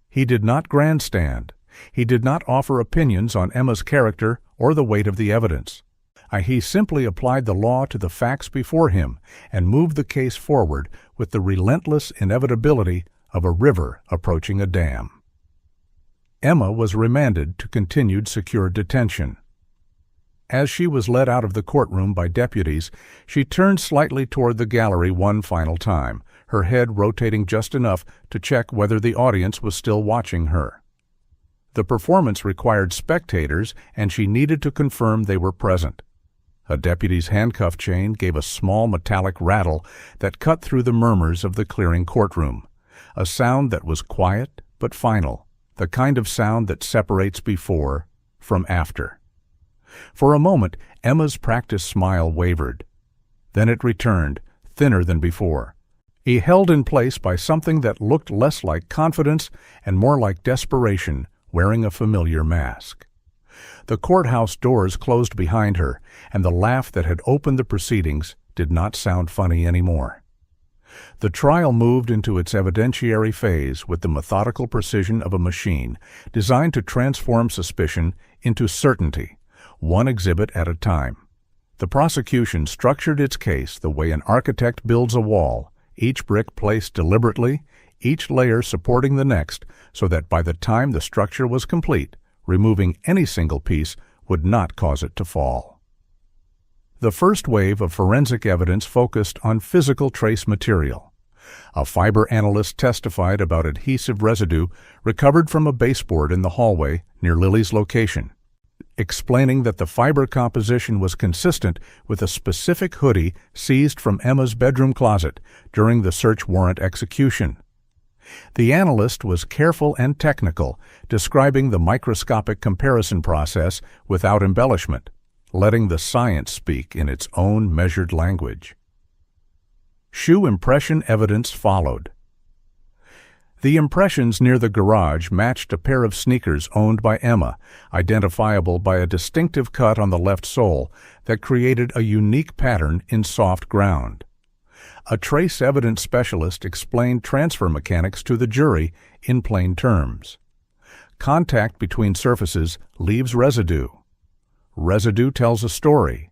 He did not grandstand. He did not offer opinions on Emma's character or the weight of the evidence. He simply applied the law to the facts before him and moved the case forward with the relentless inevitability of a river approaching a dam. Emma was remanded to continued secure detention. As she was led out of the courtroom by deputies, she turned slightly toward the gallery one final time, her head rotating just enough to check whether the audience was still watching her. The performance required spectators, and she needed to confirm they were present. A deputy's handcuff chain gave a small metallic rattle that cut through the murmurs of the clearing courtroom, a sound that was quiet but final, the kind of sound that separates before from after. For a moment, Emma's practiced smile wavered. Then it returned, thinner than before. Held in place by something that looked less like confidence and more like desperation, wearing a familiar mask. The courthouse doors closed behind her, and the laugh that had opened the proceedings did not sound funny anymore. The trial moved into its evidentiary phase with the methodical precision of a machine designed to transform suspicion into certainty, one exhibit at a time. The prosecution structured its case the way an architect builds a wall, each brick placed deliberately, each layer supporting the next, so that by the time the structure was complete, removing any single piece would not cause it to fall. The first wave of forensic evidence focused on physical trace material. A fiber analyst testified about adhesive residue recovered from a baseboard in the hallway near Lily's location, explaining that the fiber composition was consistent with a specific hoodie seized from Emma's bedroom closet during the search warrant execution. The analyst was careful and technical, describing the microscopic comparison process without embellishment, letting the science speak in its own measured language. Shoe impression evidence followed. The impressions near the garage matched a pair of sneakers owned by Emma, identifiable by a distinctive cut on the left sole that created a unique pattern in soft ground. A trace evidence specialist explained transfer mechanics to the jury in plain terms. Contact between surfaces leaves residue. Residue tells a story.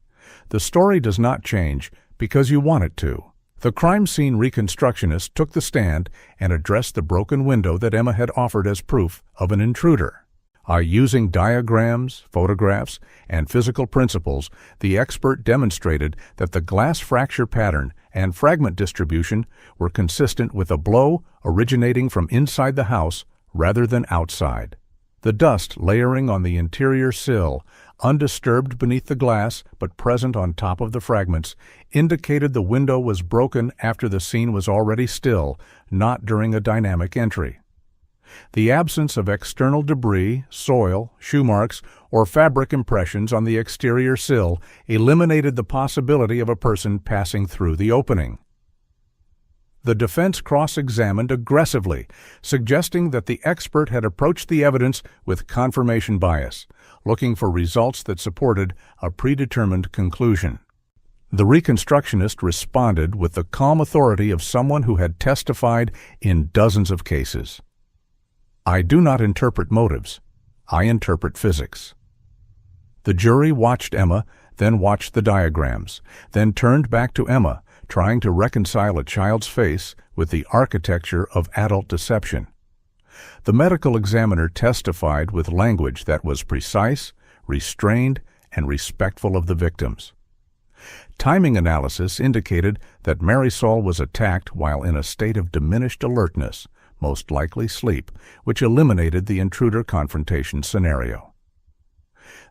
The story does not change because you want it to. The crime scene reconstructionist took the stand and addressed the broken window that Emma had offered as proof of an intruder. Using diagrams, photographs, and physical principles, the expert demonstrated that the glass fracture pattern and fragment distribution were consistent with a blow originating from inside the house rather than outside. The dust layering on the interior sill, undisturbed beneath the glass but present on top of the fragments, indicated the window was broken after the scene was already still, not during a dynamic entry. The absence of external debris, soil, shoe marks, or fabric impressions on the exterior sill eliminated the possibility of a person passing through the opening. The defense cross-examined aggressively, suggesting that the expert had approached the evidence with confirmation bias, looking for results that supported a predetermined conclusion. The reconstructionist responded with the calm authority of someone who had testified in dozens of cases. I do not interpret motives. I interpret physics. The jury watched Emma, then watched the diagrams, then turned back to Emma, trying to reconcile a child's face with the architecture of adult deception. The medical examiner testified with language that was precise, restrained, and respectful of the victims. Timing analysis indicated that Marisol was attacked while in a state of diminished alertness, most likely sleep, which eliminated the intruder confrontation scenario.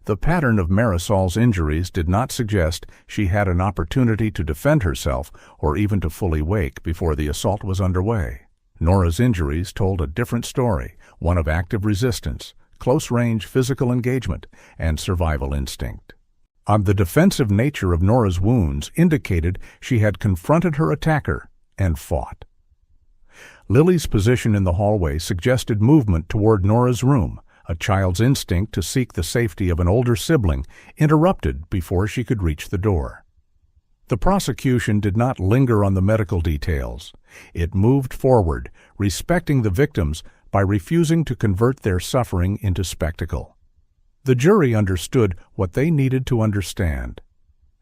The pattern of Marisol's injuries did not suggest she had an opportunity to defend herself or even to fully wake before the assault was underway. Nora's injuries told a different story, one of active resistance, close-range physical engagement, and survival instinct. The defensive nature of Nora's wounds indicated she had confronted her attacker and fought. Lily's position in the hallway suggested movement toward Nora's room, a child's instinct to seek the safety of an older sibling, interrupted before she could reach the door. The prosecution did not linger on the medical details. It moved forward, respecting the victims by refusing to convert their suffering into spectacle. The jury understood what they needed to understand.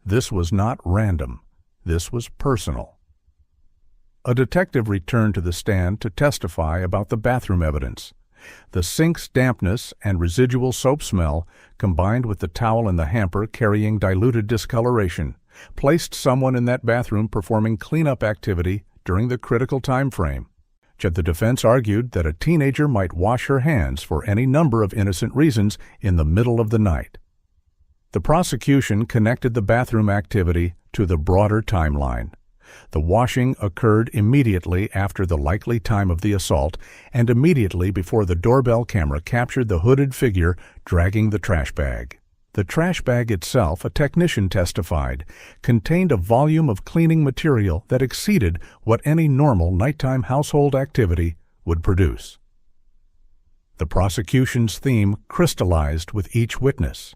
This was not random. This was personal. A detective returned to the stand to testify about the bathroom evidence. The sink's dampness and residual soap smell, combined with the towel in the hamper carrying diluted discoloration, placed someone in that bathroom performing cleanup activity during the critical time frame. Yet the defense argued that a teenager might wash her hands for any number of innocent reasons in the middle of the night. The prosecution connected the bathroom activity to the broader timeline. The washing occurred immediately after the likely time of the assault and immediately before the doorbell camera captured the hooded figure dragging the trash bag. The trash bag itself, a technician testified, contained a volume of cleaning material that exceeded what any normal nighttime household activity would produce. The prosecution's theme crystallized with each witness.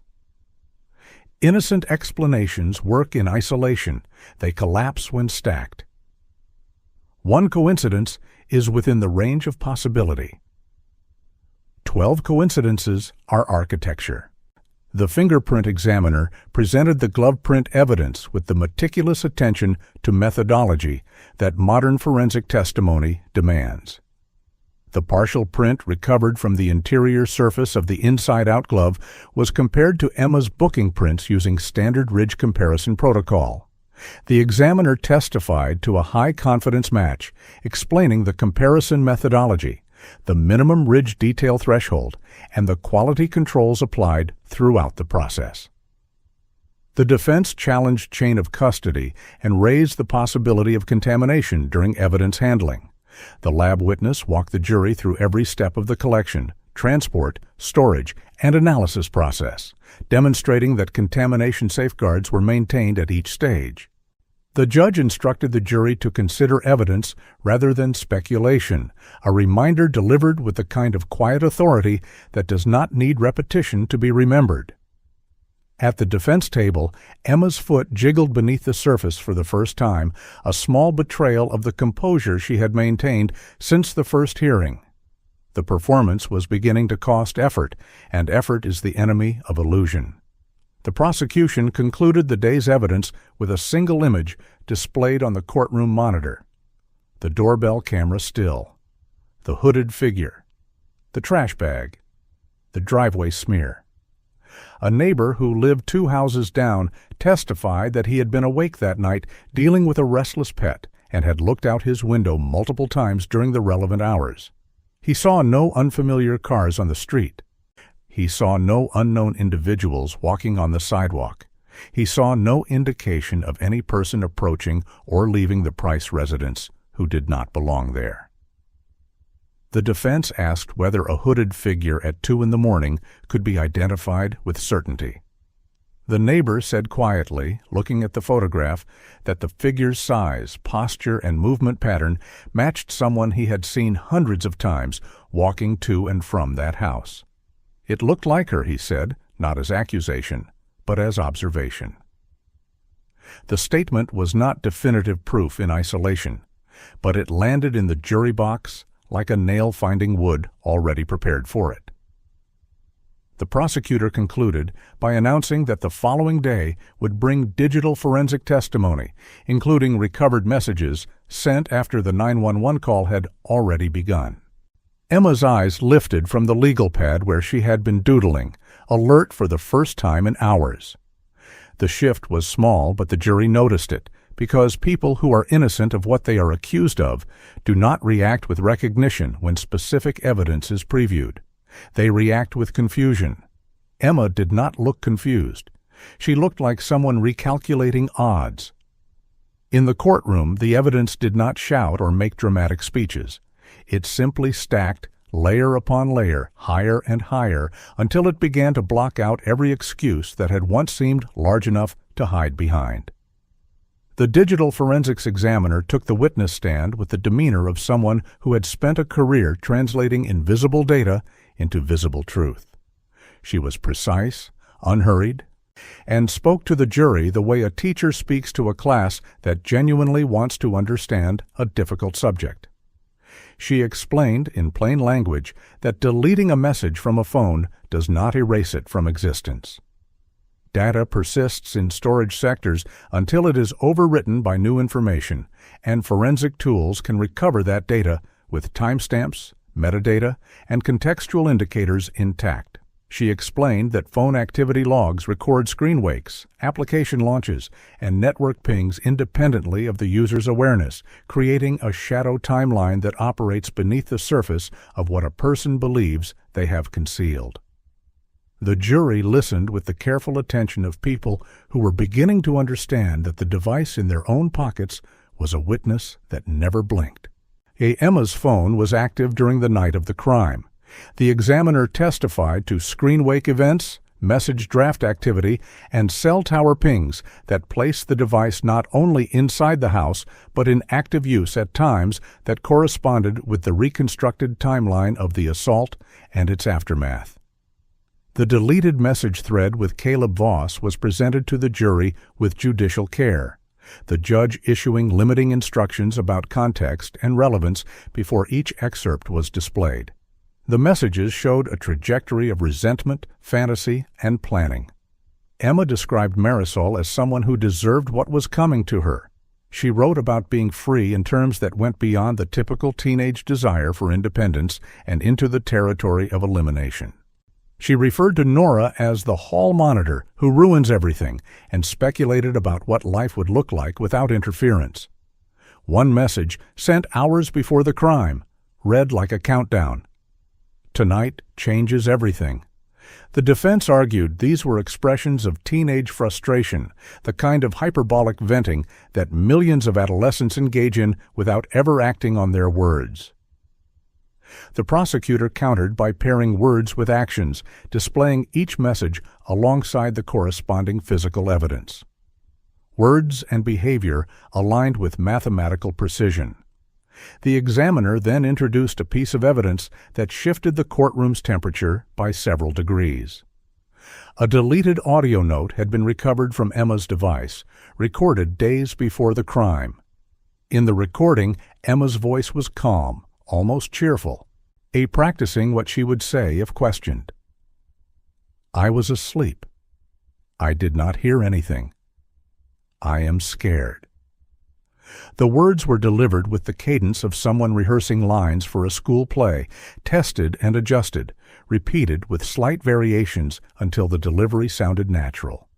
Innocent explanations work in isolation. They collapse when stacked. One coincidence is within the range of possibility. 12 coincidences are architecture. The fingerprint examiner presented the glove print evidence with the meticulous attention to methodology that modern forensic testimony demands. The partial print recovered from the interior surface of the inside-out glove was compared to Emma's booking prints using standard ridge comparison protocol. The examiner testified to a high-confidence match, explaining the comparison methodology, the minimum ridge detail threshold, and the quality controls applied throughout the process. The defense challenged chain of custody and raised the possibility of contamination during evidence handling. The lab witness walked the jury through every step of the collection, transport, storage, and analysis process, demonstrating that contamination safeguards were maintained at each stage. The judge instructed the jury to consider evidence rather than speculation, a reminder delivered with the kind of quiet authority that does not need repetition to be remembered. At the defense table, Emma's foot jiggled beneath the surface for the first time, a small betrayal of the composure she had maintained since the first hearing. The performance was beginning to cost effort, and effort is the enemy of illusion. The prosecution concluded the day's evidence with a single image displayed on the courtroom monitor. The doorbell camera still, the hooded figure, the trash bag, the driveway smear. A neighbor who lived 2 houses down testified that he had been awake that night dealing with a restless pet and had looked out his window multiple times during the relevant hours. He saw no unfamiliar cars on the street. He saw no unknown individuals walking on the sidewalk. He saw no indication of any person approaching or leaving the Price residence who did not belong there. The defense asked whether a hooded figure at 2 a.m. could be identified with certainty. The neighbor said quietly, looking at the photograph, that the figure's size, posture, and movement pattern matched someone he had seen hundreds of times walking to and from that house. It looked like her, he said, not as accusation, but as observation. The statement was not definitive proof in isolation, but it landed in the jury box like a nail finding wood already prepared for it. The prosecutor concluded by announcing that the following day would bring digital forensic testimony, including recovered messages sent after the 911 call had already begun. Emma's eyes lifted from the legal pad where she had been doodling, alert for the first time in hours. The shift was small, but the jury noticed it, because people who are innocent of what they are accused of do not react with recognition when specific evidence is previewed. They react with confusion. Emma did not look confused. She looked like someone recalculating odds. In the courtroom, the evidence did not shout or make dramatic speeches. It simply stacked layer upon layer, higher and higher, until it began to block out every excuse that had once seemed large enough to hide behind. The digital forensics examiner took the witness stand with the demeanor of someone who had spent a career translating invisible data into visible truth. She was precise, unhurried, and spoke to the jury the way a teacher speaks to a class that genuinely wants to understand a difficult subject. She explained in plain language that deleting a message from a phone does not erase it from existence. Data persists in storage sectors until it is overwritten by new information, and forensic tools can recover that data with timestamps, metadata, and contextual indicators intact. She explained that phone activity logs record screen wakes, application launches, and network pings independently of the user's awareness, creating a shadow timeline that operates beneath the surface of what a person believes they have concealed. The jury listened with the careful attention of people who were beginning to understand that the device in their own pockets was a witness that never blinked. Emma's phone was active during the night of the crime. The examiner testified to screen wake events, message draft activity, and cell tower pings that placed the device not only inside the house but in active use at times that corresponded with the reconstructed timeline of the assault and its aftermath. The deleted message thread with Caleb Voss was presented to the jury with judicial care, the judge issuing limiting instructions about context and relevance before each excerpt was displayed. The messages showed a trajectory of resentment, fantasy, and planning. Emma described Marisol as someone who deserved what was coming to her. She wrote about being free in terms that went beyond the typical teenage desire for independence and into the territory of elimination. She referred to Nora as the hall monitor who ruins everything and speculated about what life would look like without interference. One message, sent hours before the crime, read like a countdown. Tonight changes everything. The defense argued these were expressions of teenage frustration, the kind of hyperbolic venting that millions of adolescents engage in without ever acting on their words. The prosecutor countered by pairing words with actions, displaying each message alongside the corresponding physical evidence. Words and behavior aligned with mathematical precision. The examiner then introduced a piece of evidence that shifted the courtroom's temperature by several degrees. A deleted audio note had been recovered from Emma's device, recorded days before the crime. In the recording, Emma's voice was calm, almost cheerful, practicing what she would say if questioned. "I was asleep. I did not hear anything. I am scared." The words were delivered with the cadence of someone rehearsing lines for a school play, tested and adjusted, repeated with slight variations until the delivery sounded natural.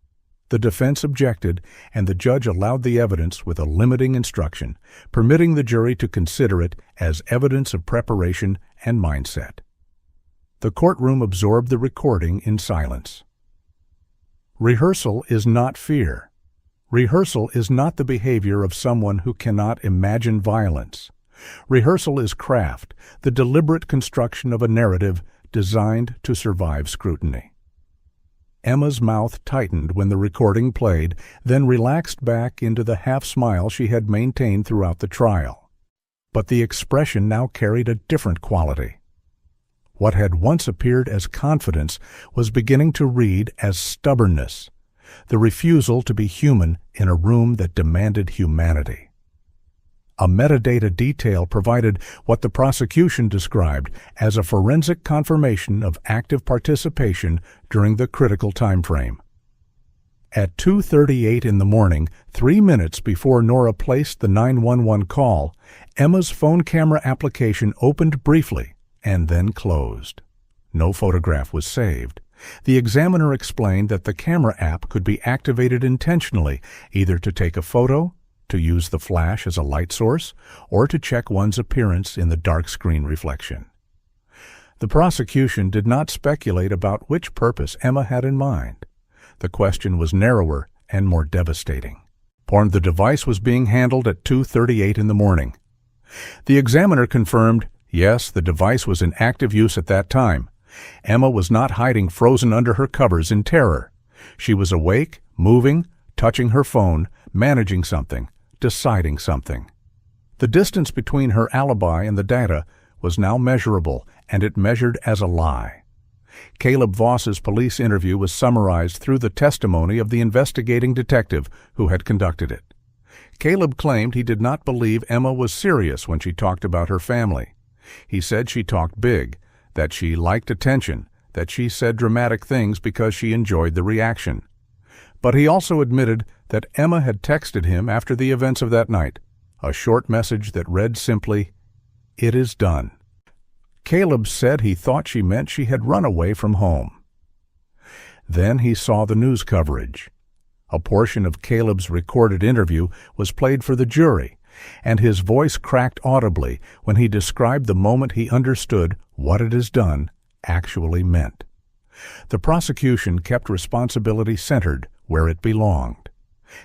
The defense objected, and the judge allowed the evidence with a limiting instruction, permitting the jury to consider it as evidence of preparation and mindset. The courtroom absorbed the recording in silence. Rehearsal is not fear. Rehearsal is not the behavior of someone who cannot imagine violence. Rehearsal is craft, the deliberate construction of a narrative designed to survive scrutiny. Emma's mouth tightened when the recording played, then relaxed back into the half-smile she had maintained throughout the trial. But the expression now carried a different quality. What had once appeared as confidence was beginning to read as stubbornness, the refusal to be human in a room that demanded humanity. A metadata detail provided what the prosecution described as a forensic confirmation of active participation during the critical time frame. At 2:38 in the morning, 3 minutes before Nora placed the 911 call, Emma's phone camera application opened briefly and then closed. No photograph was saved. The examiner explained that the camera app could be activated intentionally, either to take a photo, to use the flash as a light source, or to check one's appearance in the dark screen reflection. The prosecution did not speculate about which purpose Emma had in mind. The question was narrower and more devastating. The device was being handled at 2:38 in the morning. The examiner confirmed, yes, the device was in active use at that time. Emma was not hiding frozen under her covers in terror. She was awake, moving, touching her phone, managing something, deciding something. The distance between her alibi and the data was now measurable, and it measured as a lie. Caleb Voss's police interview was summarized through the testimony of the investigating detective who had conducted it. Caleb claimed he did not believe Emma was serious when she talked about her family. He said she talked big, that she liked attention, that she said dramatic things because she enjoyed the reaction. But he also admitted that Emma had texted him after the events of that night, a short message that read simply, "It is done." Caleb said he thought she meant she had run away from home. Then he saw the news coverage. A portion of Caleb's recorded interview was played for the jury, and his voice cracked audibly when he described the moment he understood what "it is done" actually meant. The prosecution kept responsibility centered where it belonged.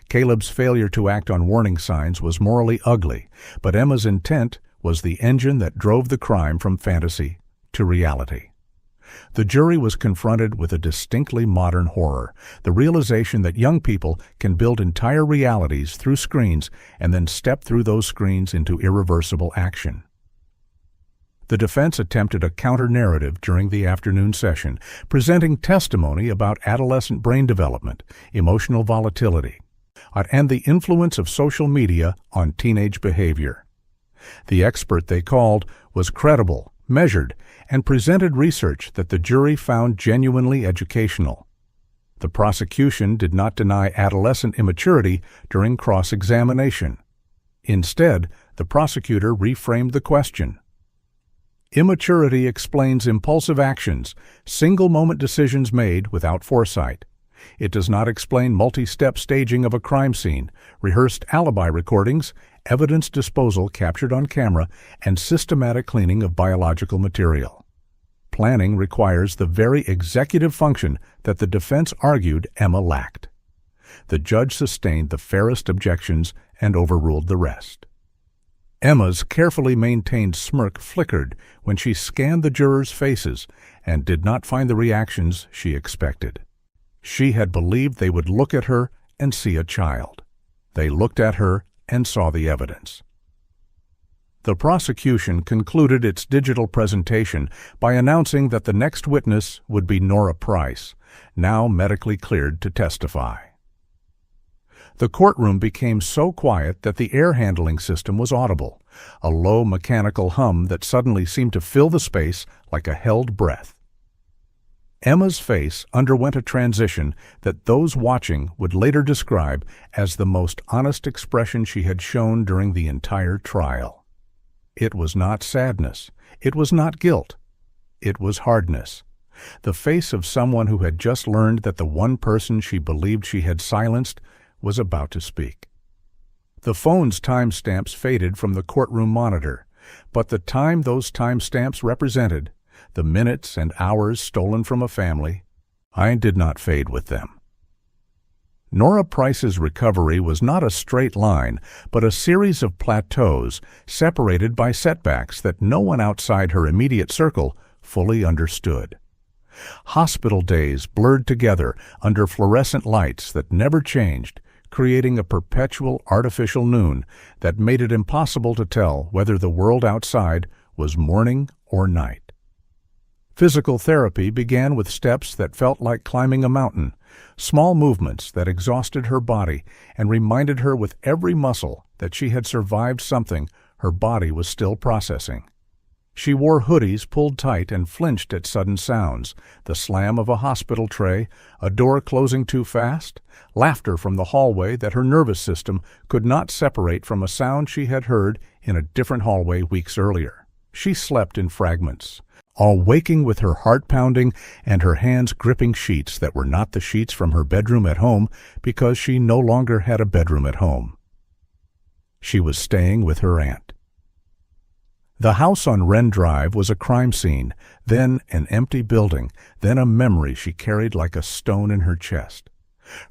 Caleb's failure to act on warning signs was morally ugly, but Emma's intent was the engine that drove the crime from fantasy to reality. The jury was confronted with a distinctly modern horror, the realization that young people can build entire realities through screens and then step through those screens into irreversible action. The defense attempted a counter-narrative during the afternoon session, presenting testimony about adolescent brain development, emotional volatility, and the influence of social media on teenage behavior. The expert they called was credible, measured, and presented research that the jury found genuinely educational. The prosecution did not deny adolescent immaturity during cross-examination. Instead, the prosecutor reframed the question. Immaturity explains impulsive actions, single-moment decisions made without foresight. It does not explain multi-step staging of a crime scene, rehearsed alibi recordings, evidence disposal captured on camera, and systematic cleaning of biological material. Planning requires the very executive function that the defense argued Emma lacked. The judge sustained the fairest objections and overruled the rest. Emma's carefully maintained smirk flickered when she scanned the jurors' faces and did not find the reactions she expected. She had believed they would look at her and see a child. They looked at her and saw the evidence. The prosecution concluded its digital presentation by announcing that the next witness would be Nora Price, now medically cleared to testify. The courtroom became so quiet that the air handling system was audible, a low mechanical hum that suddenly seemed to fill the space like a held breath. Emma's face underwent a transition that those watching would later describe as the most honest expression she had shown during the entire trial. It was not sadness. It was not guilt. It was hardness. The face of someone who had just learned that the one person she believed she had silenced was about to speak. The phone's timestamps faded from the courtroom monitor, but the time those timestamps represented, the minutes and hours stolen from a family, I did not fade with them. Nora Price's recovery was not a straight line, but a series of plateaus separated by setbacks that no one outside her immediate circle fully understood. Hospital days blurred together under fluorescent lights that never changed, creating a perpetual artificial noon that made it impossible to tell whether the world outside was morning or night. Physical therapy began with steps that felt like climbing a mountain, small movements that exhausted her body and reminded her with every muscle that she had survived something her body was still processing. She wore hoodies pulled tight and flinched at sudden sounds, the slam of a hospital tray, a door closing too fast, laughter from the hallway that her nervous system could not separate from a sound she had heard in a different hallway weeks earlier. She slept in fragments, all waking with her heart pounding and her hands gripping sheets that were not the sheets from her bedroom at home because she no longer had a bedroom at home. She was staying with her aunt. The house on Wren Drive was a crime scene, then an empty building, then a memory she carried like a stone in her chest.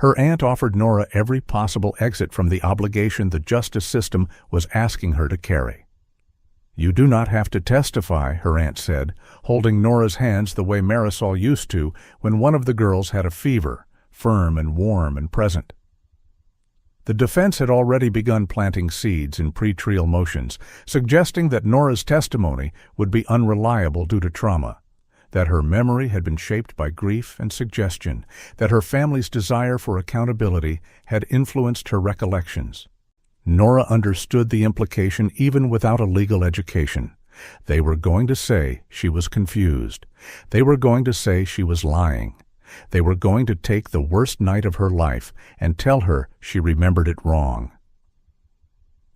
Her aunt offered Nora every possible exit from the obligation the justice system was asking her to carry. "You do not have to testify," her aunt said, holding Nora's hands the way Marisol used to when one of the girls had a fever, firm and warm and present. The defense had already begun planting seeds in pre-trial motions, suggesting that Nora's testimony would be unreliable due to trauma, that her memory had been shaped by grief and suggestion, that her family's desire for accountability had influenced her recollections. Nora understood the implication even without a legal education. They were going to say she was confused. They were going to say she was lying. They were going to take the worst night of her life and tell her she remembered it wrong.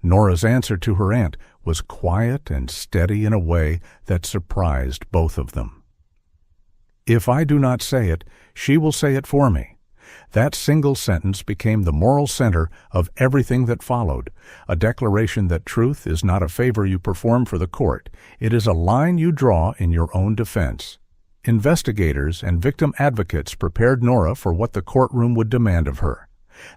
Nora's answer to her aunt was quiet and steady in a way that surprised both of them. "If I do not say it, she will say it for me." That single sentence became the moral center of everything that followed, a declaration that truth is not a favor you perform for the court. It is a line you draw in your own defense. Investigators and victim advocates prepared Nora for what the courtroom would demand of her.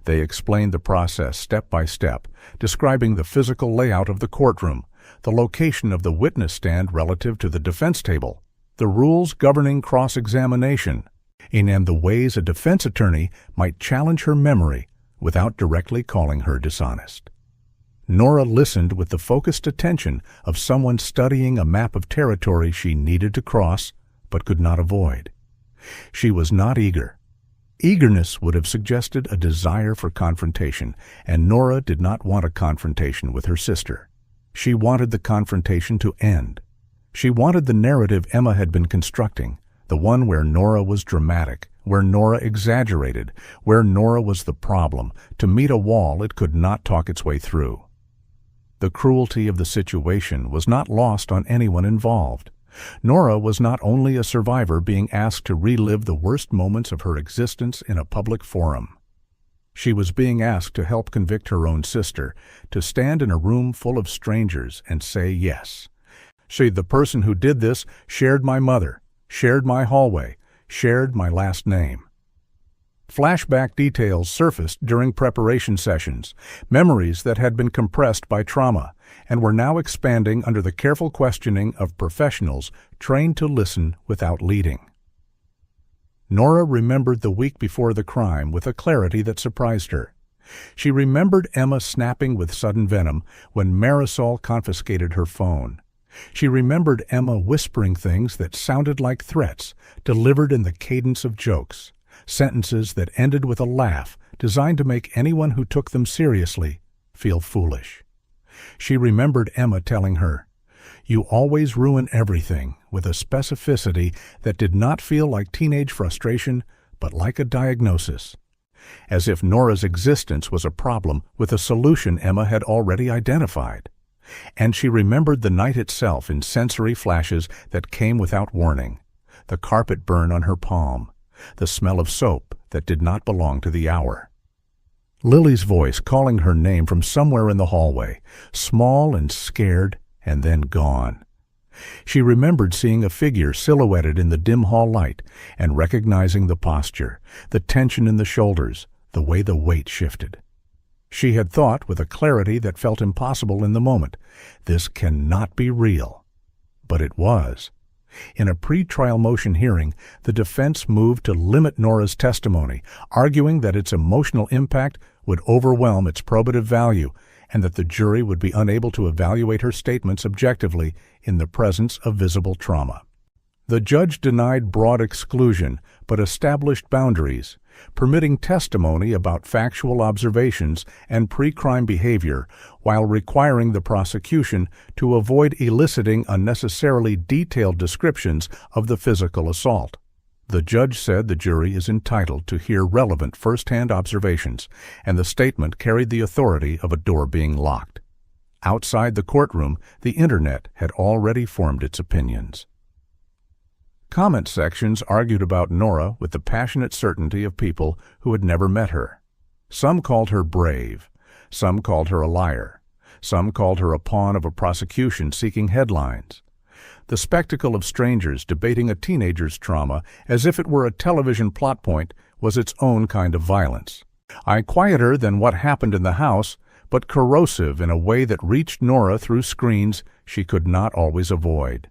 They explained the process step by step, describing the physical layout of the courtroom, the location of the witness stand relative to the defense table, the rules governing cross-examination, and the ways a defense attorney might challenge her memory without directly calling her dishonest. Nora listened with the focused attention of someone studying a map of territory she needed to cross but could not avoid. She was not eager. Eagerness would have suggested a desire for confrontation, and Nora did not want a confrontation with her sister. She wanted the confrontation to end. She wanted the narrative Emma had been constructing, the one where Nora was dramatic, where Nora exaggerated, where Nora was the problem, to meet a wall it could not talk its way through. The cruelty of the situation was not lost on anyone involved. Nora was not only a survivor being asked to relive the worst moments of her existence in a public forum. She was being asked to help convict her own sister, to stand in a room full of strangers and say yes. The person who did this shared my mother, shared my hallway, shared my last name. Flashback details surfaced during preparation sessions, memories that had been compressed by trauma, and were now expanding under the careful questioning of professionals trained to listen without leading. Nora remembered the week before the crime with a clarity that surprised her. She remembered Emma snapping with sudden venom when Marisol confiscated her phone. She remembered Emma whispering things that sounded like threats, delivered in the cadence of jokes, sentences that ended with a laugh designed to make anyone who took them seriously feel foolish. She remembered Emma telling her, "You always ruin everything," with a specificity that did not feel like teenage frustration, but like a diagnosis. As if Nora's existence was a problem with a solution Emma had already identified. And she remembered the night itself in sensory flashes that came without warning. The carpet burn on her palm, the smell of soap that did not belong to the hour. Lily's voice calling her name from somewhere in the hallway, small and scared, and then gone. She remembered seeing a figure silhouetted in the dim hall light and recognizing the posture, the tension in the shoulders, the way the weight shifted. She had thought with a clarity that felt impossible in the moment, "This cannot be real." But it was. In a pre-trial motion hearing, the defense moved to limit Nora's testimony, arguing that its emotional impact would overwhelm its probative value and that the jury would be unable to evaluate her statements objectively in the presence of visible trauma. The judge denied broad exclusion but established boundaries, permitting testimony about factual observations and pre-crime behavior while requiring the prosecution to avoid eliciting unnecessarily detailed descriptions of the physical assault. The judge said the jury is entitled to hear relevant first-hand observations, and the statement carried the authority of a door being locked. Outside the courtroom, the internet had already formed its opinions. Comment sections argued about Nora with the passionate certainty of people who had never met her. Some called her brave. Some called her a liar. Some called her a pawn of a prosecution seeking headlines. The spectacle of strangers debating a teenager's trauma as if it were a television plot point was its own kind of violence. Quieter than what happened in the house, but corrosive in a way that reached Nora through screens she could not always avoid.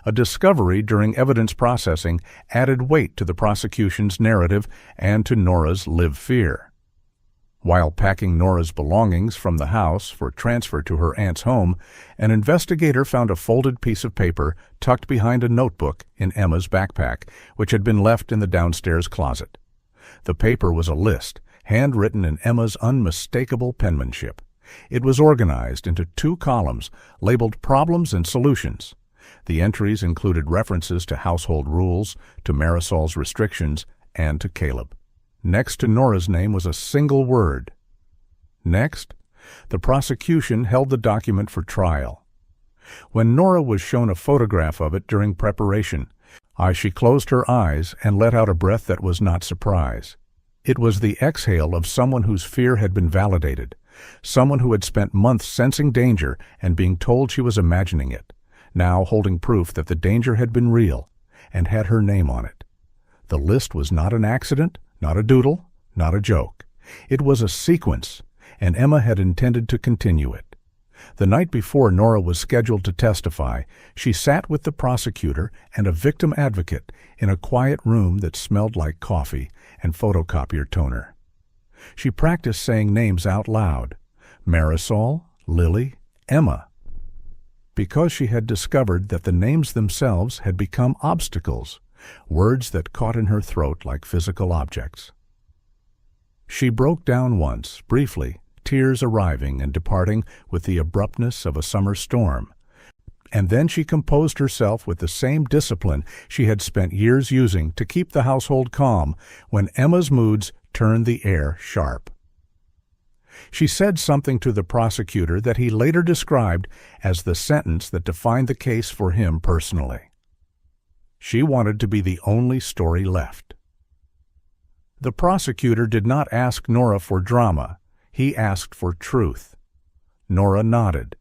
A discovery during evidence processing added weight to the prosecution's narrative and to Nora's lived fear. While packing Nora's belongings from the house for transfer to her aunt's home, an investigator found a folded piece of paper tucked behind a notebook in Emma's backpack, which had been left in the downstairs closet. The paper was a list, handwritten in Emma's unmistakable penmanship. It was organized into 2 columns, labeled Problems and Solutions. The entries included references to household rules, to Marisol's restrictions, and to Caleb. Next to Nora's name was a single word. Next, the prosecution held the document for trial. When Nora was shown a photograph of it during preparation, she closed her eyes and let out a breath that was not surprise. It was the exhale of someone whose fear had been validated, someone who had spent months sensing danger and being told she was imagining it, now holding proof that the danger had been real and had her name on it. The list was not an accident, not a doodle, not a joke. It was a sequence, and Emma had intended to continue it. The night before Nora was scheduled to testify, she sat with the prosecutor and a victim advocate in a quiet room that smelled like coffee and photocopier toner. She practiced saying names out loud: Marisol, Lily, Emma. Because she had discovered that the names themselves had become obstacles, words that caught in her throat like physical objects. She broke down once, briefly, tears arriving and departing with the abruptness of a summer storm. And then she composed herself with the same discipline she had spent years using to keep the household calm when Emma's moods turned the air sharp. She said something to the prosecutor that he later described as the sentence that defined the case for him personally. She wanted to be the only story left. The prosecutor did not ask Nora for drama. He asked for truth. Nora nodded.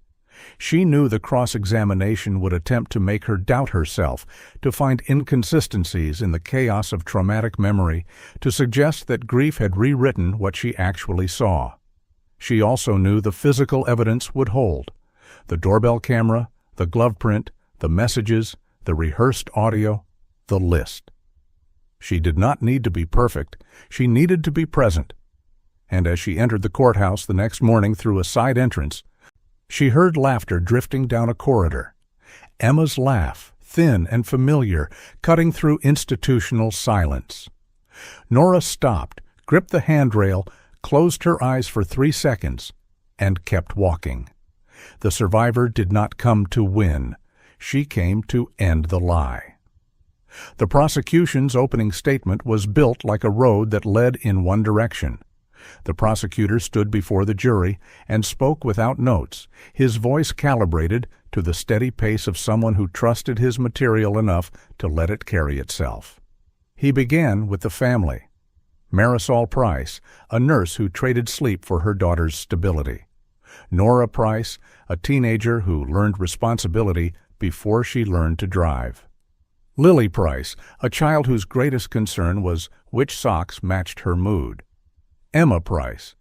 She knew the cross-examination would attempt to make her doubt herself, to find inconsistencies in the chaos of traumatic memory, to suggest that grief had rewritten what she actually saw. She also knew the physical evidence would hold: the doorbell camera, the glove print, the messages, the rehearsed audio, the list. She did not need to be perfect. She needed to be present. And as she entered the courthouse the next morning through a side entrance, she heard laughter drifting down a corridor. Emma's laugh, thin and familiar, cutting through institutional silence. Nora stopped, gripped the handrail, closed her eyes for 3 seconds, and kept walking. The survivor did not come to win. She came to end the lie. The prosecution's opening statement was built like a road that led in one direction. The prosecutor stood before the jury and spoke without notes, his voice calibrated to the steady pace of someone who trusted his material enough to let it carry itself. He began with the family. Marisol Price, a nurse who traded sleep for her daughter's stability. Nora Price, a teenager who learned responsibility before she learned to drive. Lily Price, a child whose greatest concern was which socks matched her mood. Emma Price,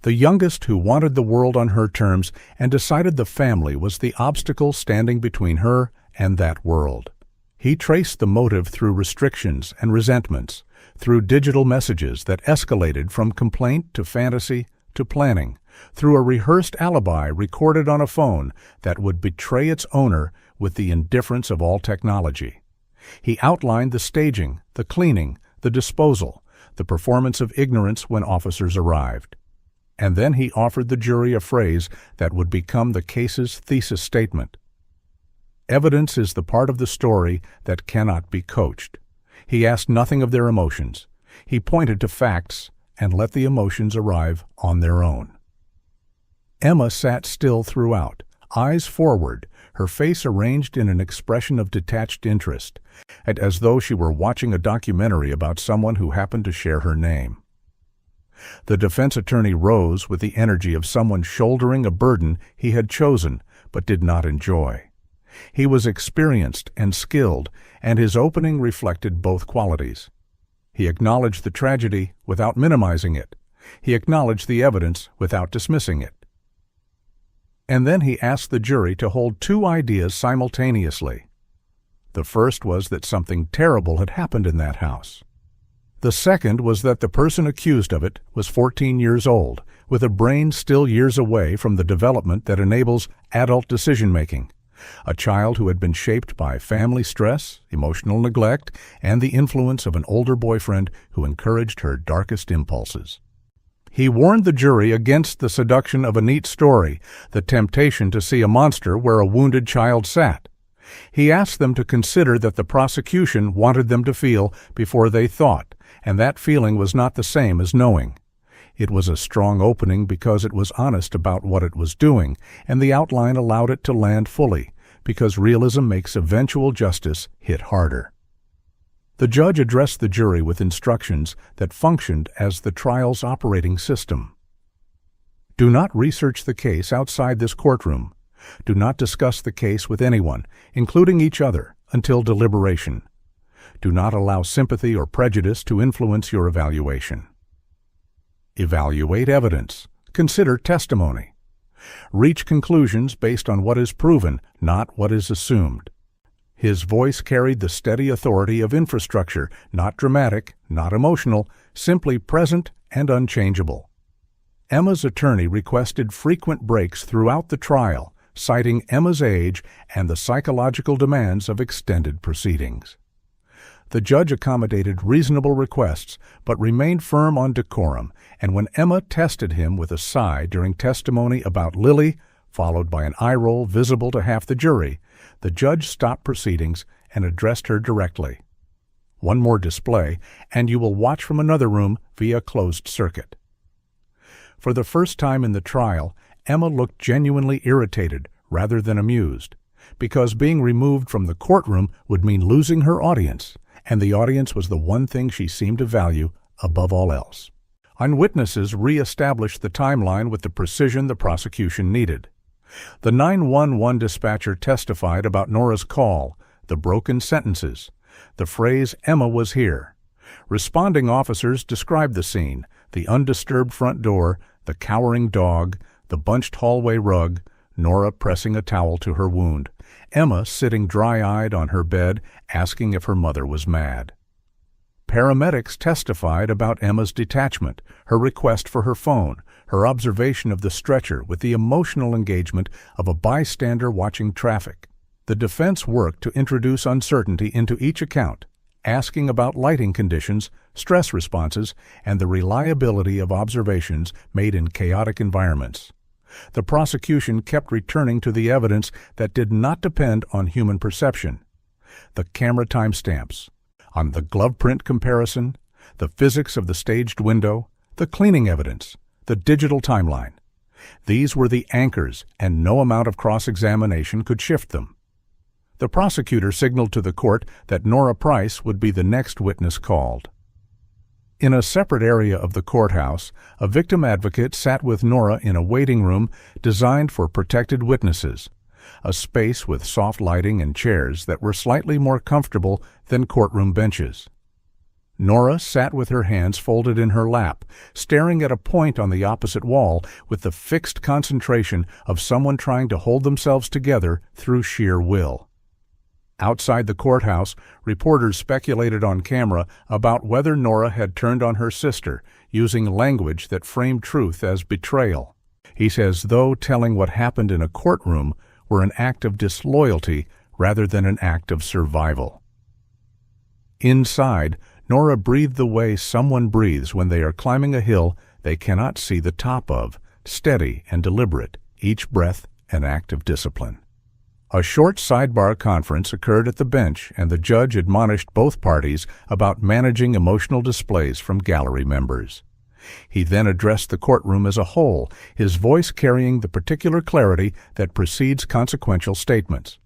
the youngest who wanted the world on her terms and decided the family was the obstacle standing between her and that world. He traced the motive through restrictions and resentments, through digital messages that escalated from complaint to fantasy to planning, through a rehearsed alibi recorded on a phone that would betray its owner with the indifference of all technology. He outlined the staging, the cleaning, the disposal, the performance of ignorance when officers arrived. And then he offered the jury a phrase that would become the case's thesis statement. Evidence is the part of the story that cannot be coached. He asked nothing of their emotions. He pointed to facts and let the emotions arrive on their own. Emma sat still throughout, eyes forward, her face arranged in an expression of detached interest, as though she were watching a documentary about someone who happened to share her name. The defense attorney rose with the energy of someone shouldering a burden he had chosen but did not enjoy. He was experienced and skilled, and his opening reflected both qualities. He acknowledged the tragedy without minimizing it. He acknowledged the evidence without dismissing it. And then he asked the jury to hold 2 ideas simultaneously. The first was that something terrible had happened in that house. The second was that the person accused of it was 14 years old, with a brain still years away from the development that enables adult decision-making. A child who had been shaped by family stress, emotional neglect, and the influence of an older boyfriend who encouraged her darkest impulses. He warned the jury against the seduction of a neat story, the temptation to see a monster where a wounded child sat. He asked them to consider that the prosecution wanted them to feel before they thought, and that feeling was not the same as knowing. It was a strong opening because it was honest about what it was doing, and the outline allowed it to land fully, because realism makes eventual justice hit harder. The judge addressed the jury with instructions that functioned as the trial's operating system. Do not research the case outside this courtroom. Do not discuss the case with anyone, including each other, until deliberation. Do not allow sympathy or prejudice to influence your evaluation. Evaluate evidence. Consider testimony. Reach conclusions based on what is proven, not what is assumed. His voice carried the steady authority of infrastructure, not dramatic, not emotional, simply present and unchangeable. Emma's attorney requested frequent breaks throughout the trial, citing Emma's age and the psychological demands of extended proceedings. The judge accommodated reasonable requests, but remained firm on decorum, and when Emma tested him with a sigh during testimony about Lily, followed by an eye roll visible to half the jury, the judge stopped proceedings and addressed her directly. One more display, and you will watch from another room via closed circuit. For the first time in the trial, Emma looked genuinely irritated rather than amused, because being removed from the courtroom would mean losing her audience, and the audience was the one thing she seemed to value above all else. Eyewitnesses re-established the timeline with the precision the prosecution needed. The 911 dispatcher testified about Nora's call, the broken sentences, the phrase, "Emma was here." Responding officers described the scene, the undisturbed front door, the cowering dog, the bunched hallway rug, Nora pressing a towel to her wound, Emma sitting dry-eyed on her bed, asking if her mother was mad. Paramedics testified about Emma's detachment, her request for her phone, her observation of the stretcher with the emotional engagement of a bystander watching traffic. The defense worked to introduce uncertainty into each account, asking about lighting conditions, stress responses, and the reliability of observations made in chaotic environments. The prosecution kept returning to the evidence that did not depend on human perception. The camera timestamps, on the glove print comparison, the physics of the staged window, the cleaning evidence, the digital timeline. These were the anchors, and no amount of cross-examination could shift them. The prosecutor signaled to the court that Nora Price would be the next witness called. In a separate area of the courthouse, a victim advocate sat with Nora in a waiting room designed for protected witnesses, a space with soft lighting and chairs that were slightly more comfortable than courtroom benches. Nora sat with her hands folded in her lap, staring at a point on the opposite wall with the fixed concentration of someone trying to hold themselves together through sheer will. Outside the courthouse, reporters speculated on camera about whether Nora had turned on her sister, using language that framed truth as betrayal. He says, though telling what happened in a courtroom were an act of disloyalty rather than an act of survival. Inside, Nora breathed the way someone breathes when they are climbing a hill they cannot see the top of, steady and deliberate, each breath an act of discipline. A short sidebar conference occurred at the bench, and the judge admonished both parties about managing emotional displays from gallery members. He then addressed the courtroom as a whole, his voice carrying the particular clarity that precedes consequential statements.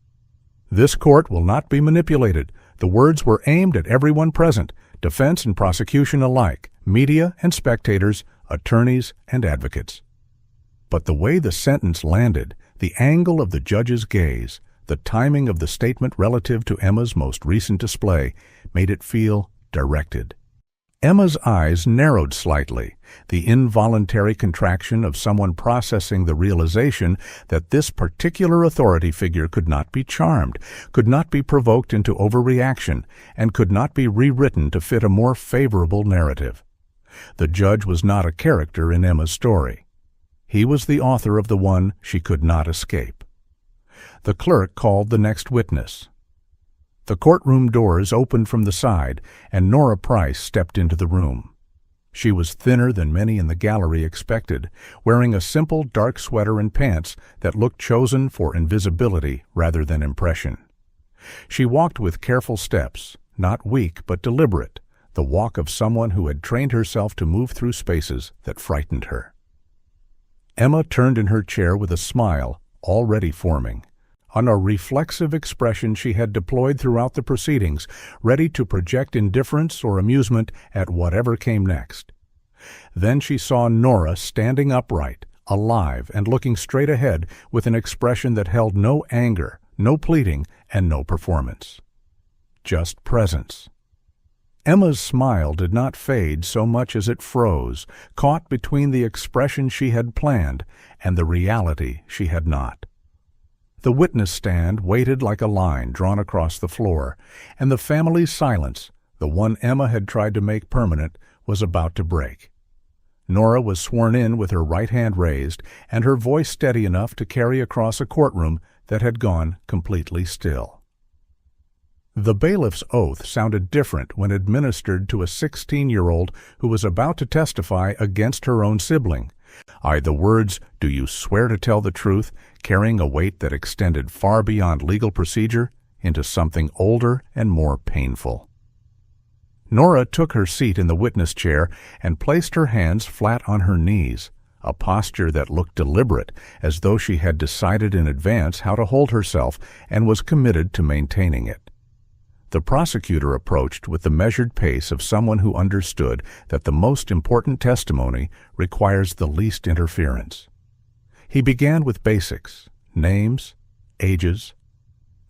This court will not be manipulated. The words were aimed at everyone present, defense and prosecution alike, media and spectators, attorneys and advocates. But the way the sentence landed, the angle of the judge's gaze, the timing of the statement relative to Emma's most recent display, made it feel directed. Emma's eyes narrowed slightly, the involuntary contraction of someone processing the realization that this particular authority figure could not be charmed, could not be provoked into overreaction, and could not be rewritten to fit a more favorable narrative. The judge was not a character in Emma's story. He was the author of the one she could not escape. The clerk called the next witness. The courtroom doors opened from the side, and Nora Price stepped into the room. She was thinner than many in the gallery expected, wearing a simple dark sweater and pants that looked chosen for invisibility rather than impression. She walked with careful steps, not weak but deliberate, the walk of someone who had trained herself to move through spaces that frightened her. Emma turned in her chair with a smile already forming, on a reflexive expression she had deployed throughout the proceedings, ready to project indifference or amusement at whatever came next. Then she saw Nora standing upright, alive and looking straight ahead with an expression that held no anger, no pleading, and no performance. Just presence. Emma's smile did not fade so much as it froze, caught between the expression she had planned and the reality she had not. The witness stand waited like a line drawn across the floor, and the family's silence, the one Emma had tried to make permanent, was about to break. Nora was sworn in with her right hand raised and her voice steady enough to carry across a courtroom that had gone completely still. The bailiff's oath sounded different when administered to a 16-year-old who was about to testify against her own sibling. The words, "Do you swear to tell the truth?" carrying a weight that extended far beyond legal procedure into something older and more painful. Nora took her seat in the witness chair and placed her hands flat on her knees, a posture that looked deliberate, as though she had decided in advance how to hold herself and was committed to maintaining it. The prosecutor approached with the measured pace of someone who understood that the most important testimony requires the least interference. He began with basics: names, ages,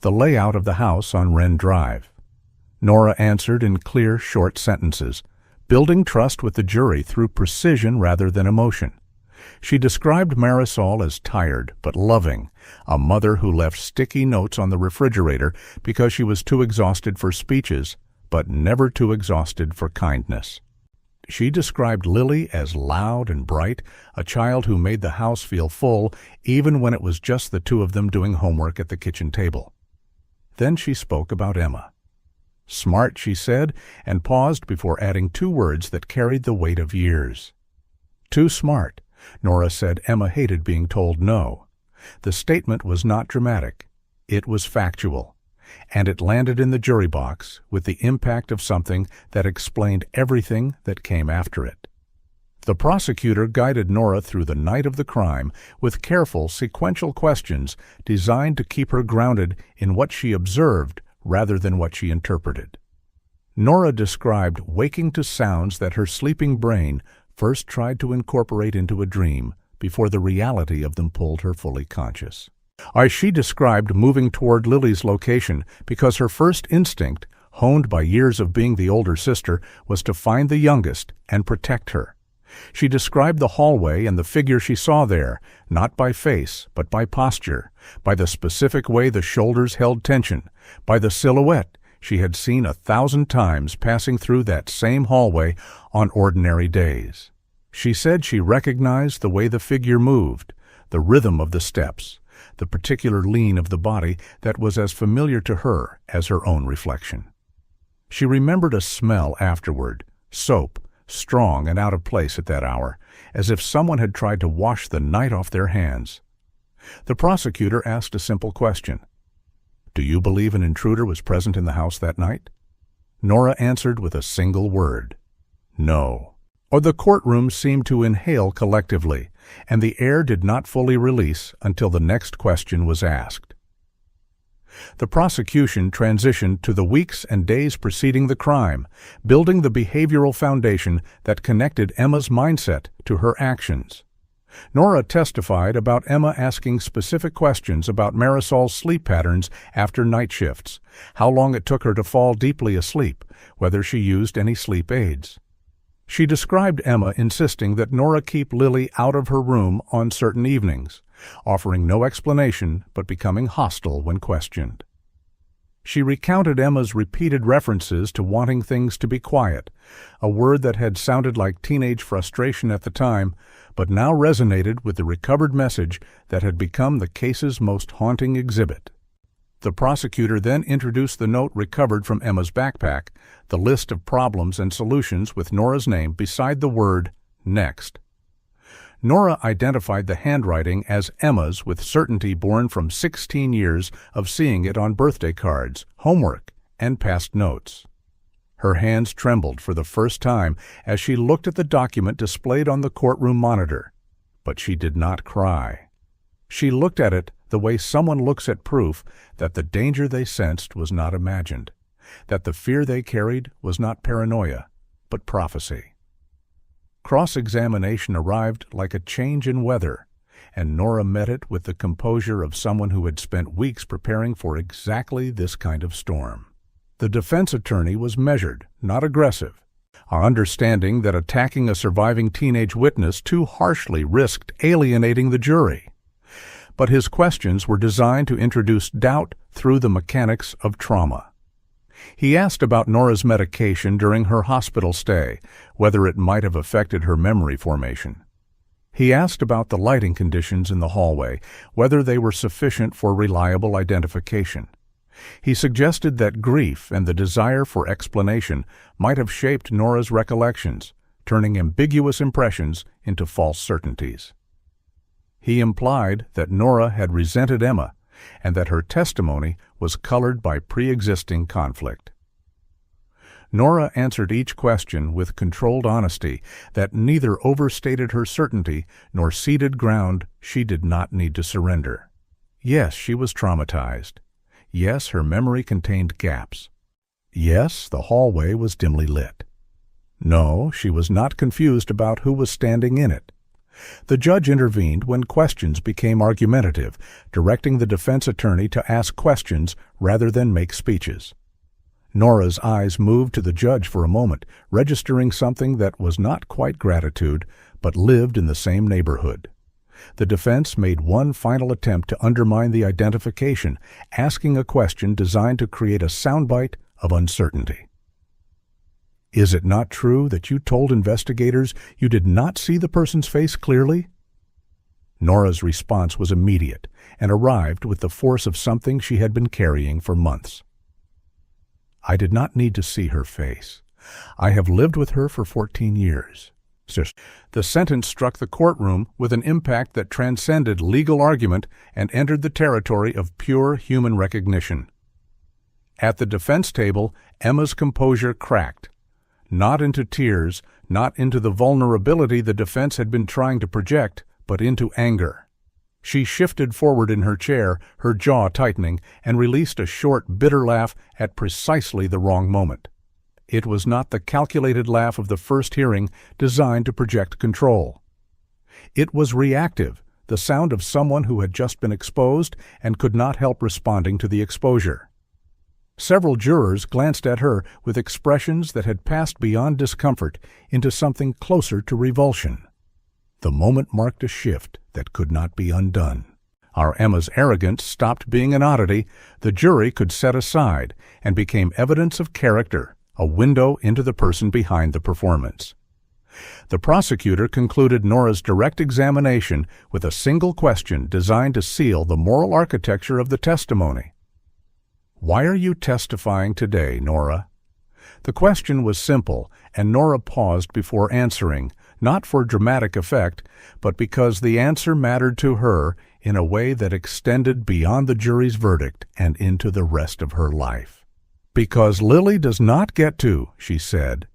the layout of the house on Wren Drive. Nora answered in clear, short sentences, building trust with the jury through precision rather than emotion. She described Marisol as tired but loving, a mother who left sticky notes on the refrigerator because she was too exhausted for speeches, but never too exhausted for kindness. She described Lily as loud and bright, a child who made the house feel full even when it was just the two of them doing homework at the kitchen table. Then she spoke about Emma. Smart, she said, and paused before adding two words that carried the weight of years. Too smart. Nora said Emma hated being told no. The statement was not dramatic. It was factual. And it landed in the jury box with the impact of something that explained everything that came after it. The prosecutor guided Nora through the night of the crime with careful, sequential questions designed to keep her grounded in what she observed rather than what she interpreted. Nora described waking to sounds that her sleeping brain first tried to incorporate into a dream before the reality of them pulled her fully conscious. She described moving toward Lily's location because her first instinct, honed by years of being the older sister, was to find the youngest and protect her. She described the hallway and the figure she saw there, not by face, but by posture, by the specific way the shoulders held tension, by the silhouette she had seen 1,000 times passing through that same hallway on ordinary days. She said she recognized the way the figure moved, the rhythm of the steps, the particular lean of the body that was as familiar to her as her own reflection. She remembered a smell afterward, soap, strong and out of place at that hour, as if someone had tried to wash the night off their hands. The prosecutor asked a simple question. "Do you believe an intruder was present in the house that night?" Nora answered with a single word. No. Or the courtroom seemed to inhale collectively, and the air did not fully release until the next question was asked. The prosecution transitioned to the weeks and days preceding the crime, building the behavioral foundation that connected Emma's mindset to her actions. Nora testified about Emma asking specific questions about Marisol's sleep patterns after night shifts, how long it took her to fall deeply asleep, whether she used any sleep aids. She described Emma insisting that Nora keep Lily out of her room on certain evenings, offering no explanation but becoming hostile when questioned. She recounted Emma's repeated references to wanting things to be quiet, a word that had sounded like teenage frustration at the time, but now resonated with the recovered message that had become the case's most haunting exhibit. The prosecutor then introduced the note recovered from Emma's backpack, the list of problems and solutions with Nora's name beside the word "next." Nora identified the handwriting as Emma's with certainty born from 16 years of seeing it on birthday cards, homework, and past notes. Her hands trembled for the first time as she looked at the document displayed on the courtroom monitor, but she did not cry. She looked at it the way someone looks at proof that the danger they sensed was not imagined, that the fear they carried was not paranoia, but prophecy. Cross-examination arrived like a change in weather, and Nora met it with the composure of someone who had spent weeks preparing for exactly this kind of storm. The defense attorney was measured, not aggressive, our understanding that attacking a surviving teenage witness too harshly risked alienating the jury. But his questions were designed to introduce doubt through the mechanics of trauma. He asked about Nora's medication during her hospital stay, whether it might have affected her memory formation. He asked about the lighting conditions in the hallway, whether they were sufficient for reliable identification. He suggested that grief and the desire for explanation might have shaped Nora's recollections, turning ambiguous impressions into false certainties. He implied that Nora had resented Emma, and that her testimony was colored by pre-existing conflict. Nora answered each question with controlled honesty that neither overstated her certainty nor ceded ground she did not need to surrender. Yes, she was traumatized. Yes, her memory contained gaps. Yes, the hallway was dimly lit. No, she was not confused about who was standing in it. The judge intervened when questions became argumentative, directing the defense attorney to ask questions rather than make speeches. Nora's eyes moved to the judge for a moment, registering something that was not quite gratitude, but lived in the same neighborhood. The defense made one final attempt to undermine the identification, asking a question designed to create a soundbite of uncertainty. Is it not true that you told investigators you did not see the person's face clearly? Nora's response was immediate and arrived with the force of something she had been carrying for months. I did not need to see her face. I have lived with her for 14 years. The sentence struck the courtroom with an impact that transcended legal argument and entered the territory of pure human recognition. At the defense table, Emma's composure cracked. Not into tears, not into the vulnerability the defense had been trying to project, but into anger. She shifted forward in her chair, her jaw tightening, and released a short, bitter laugh at precisely the wrong moment. It was not the calculated laugh of the first hearing designed to project control. It was reactive, the sound of someone who had just been exposed and could not help responding to the exposure. Several jurors glanced at her with expressions that had passed beyond discomfort into something closer to revulsion. The moment marked a shift that could not be undone. Our Emma's arrogance stopped being an oddity the jury could set aside and became evidence of character, a window into the person behind the performance. The prosecutor concluded Nora's direct examination with a single question designed to seal the moral architecture of the testimony. Why are you testifying today, Nora? The question was simple, and Nora paused before answering, not for dramatic effect, but because the answer mattered to her in a way that extended beyond the jury's verdict and into the rest of her life. Because Lily does not get to, she said.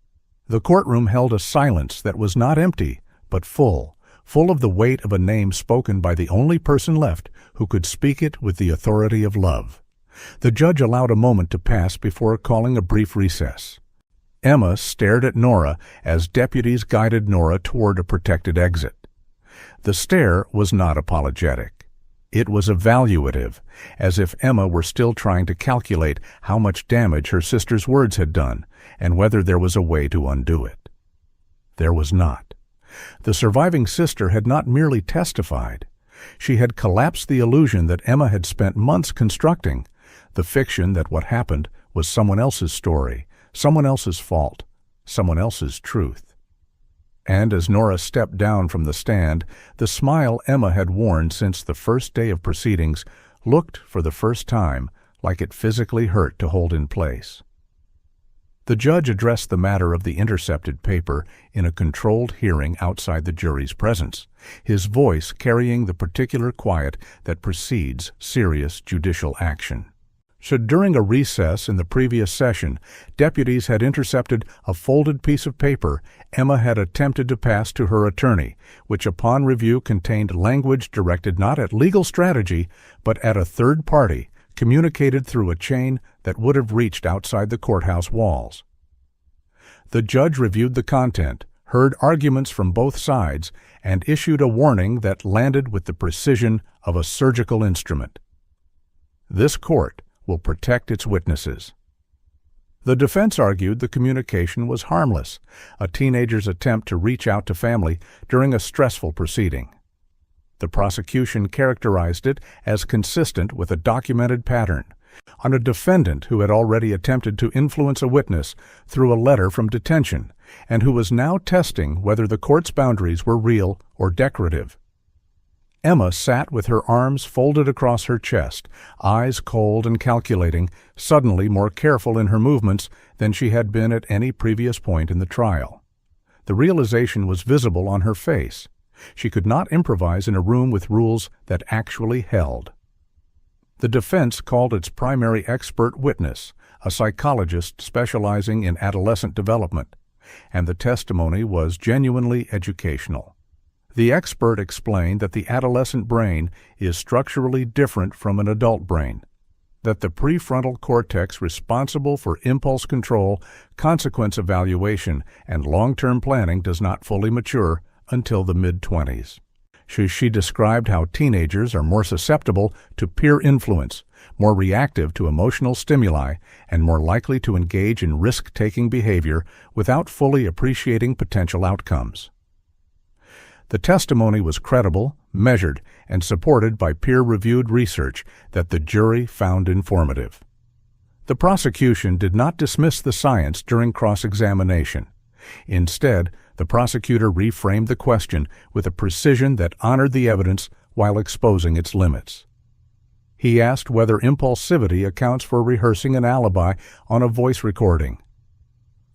The courtroom held a silence that was not empty, but full of the weight of a name spoken by the only person left who could speak it with the authority of love. The judge allowed a moment to pass before calling a brief recess. Emma stared at Nora as deputies guided Nora toward a protected exit. The stare was not apologetic. It was evaluative, as if Emma were still trying to calculate how much damage her sister's words had done and whether there was a way to undo it. There was not. The surviving sister had not merely testified. She had collapsed the illusion that Emma had spent months constructing, the fiction that what happened was someone else's story, someone else's fault, someone else's truth. And as Nora stepped down from the stand, the smile Emma had worn since the first day of proceedings looked, for the first time, like it physically hurt to hold in place. The judge addressed the matter of the intercepted paper in a controlled hearing outside the jury's presence, his voice carrying the particular quiet that precedes serious judicial action. Should during a recess in the previous session, deputies had intercepted a folded piece of paper Emma had attempted to pass to her attorney, which upon review contained language directed not at legal strategy, but at a third party, communicated through a chain that would have reached outside the courthouse walls. The judge reviewed the content, heard arguments from both sides, and issued a warning that landed with the precision of a surgical instrument. This court will protect its witnesses. The defense argued the communication was harmless, a teenager's attempt to reach out to family during a stressful proceeding. The prosecution characterized it as consistent with a documented pattern on a defendant who had already attempted to influence a witness through a letter from detention and who was now testing whether the court's boundaries were real or decorative. Emma sat with her arms folded across her chest, eyes cold and calculating, suddenly more careful in her movements than she had been at any previous point in the trial. The realization was visible on her face. She could not improvise in a room with rules that actually held. The defense called its primary expert witness, a psychologist specializing in adolescent development, and the testimony was genuinely educational. The expert explained that the adolescent brain is structurally different from an adult brain, that the prefrontal cortex responsible for impulse control, consequence evaluation, and long-term planning does not fully mature until the mid-20s. She described how teenagers are more susceptible to peer influence, more reactive to emotional stimuli, and more likely to engage in risk-taking behavior without fully appreciating potential outcomes. The testimony was credible, measured, and supported by peer-reviewed research that the jury found informative. The prosecution did not dismiss the science during cross-examination. Instead, the prosecutor reframed the question with a precision that honored the evidence while exposing its limits. He asked whether impulsivity accounts for rehearsing an alibi on a voice recording,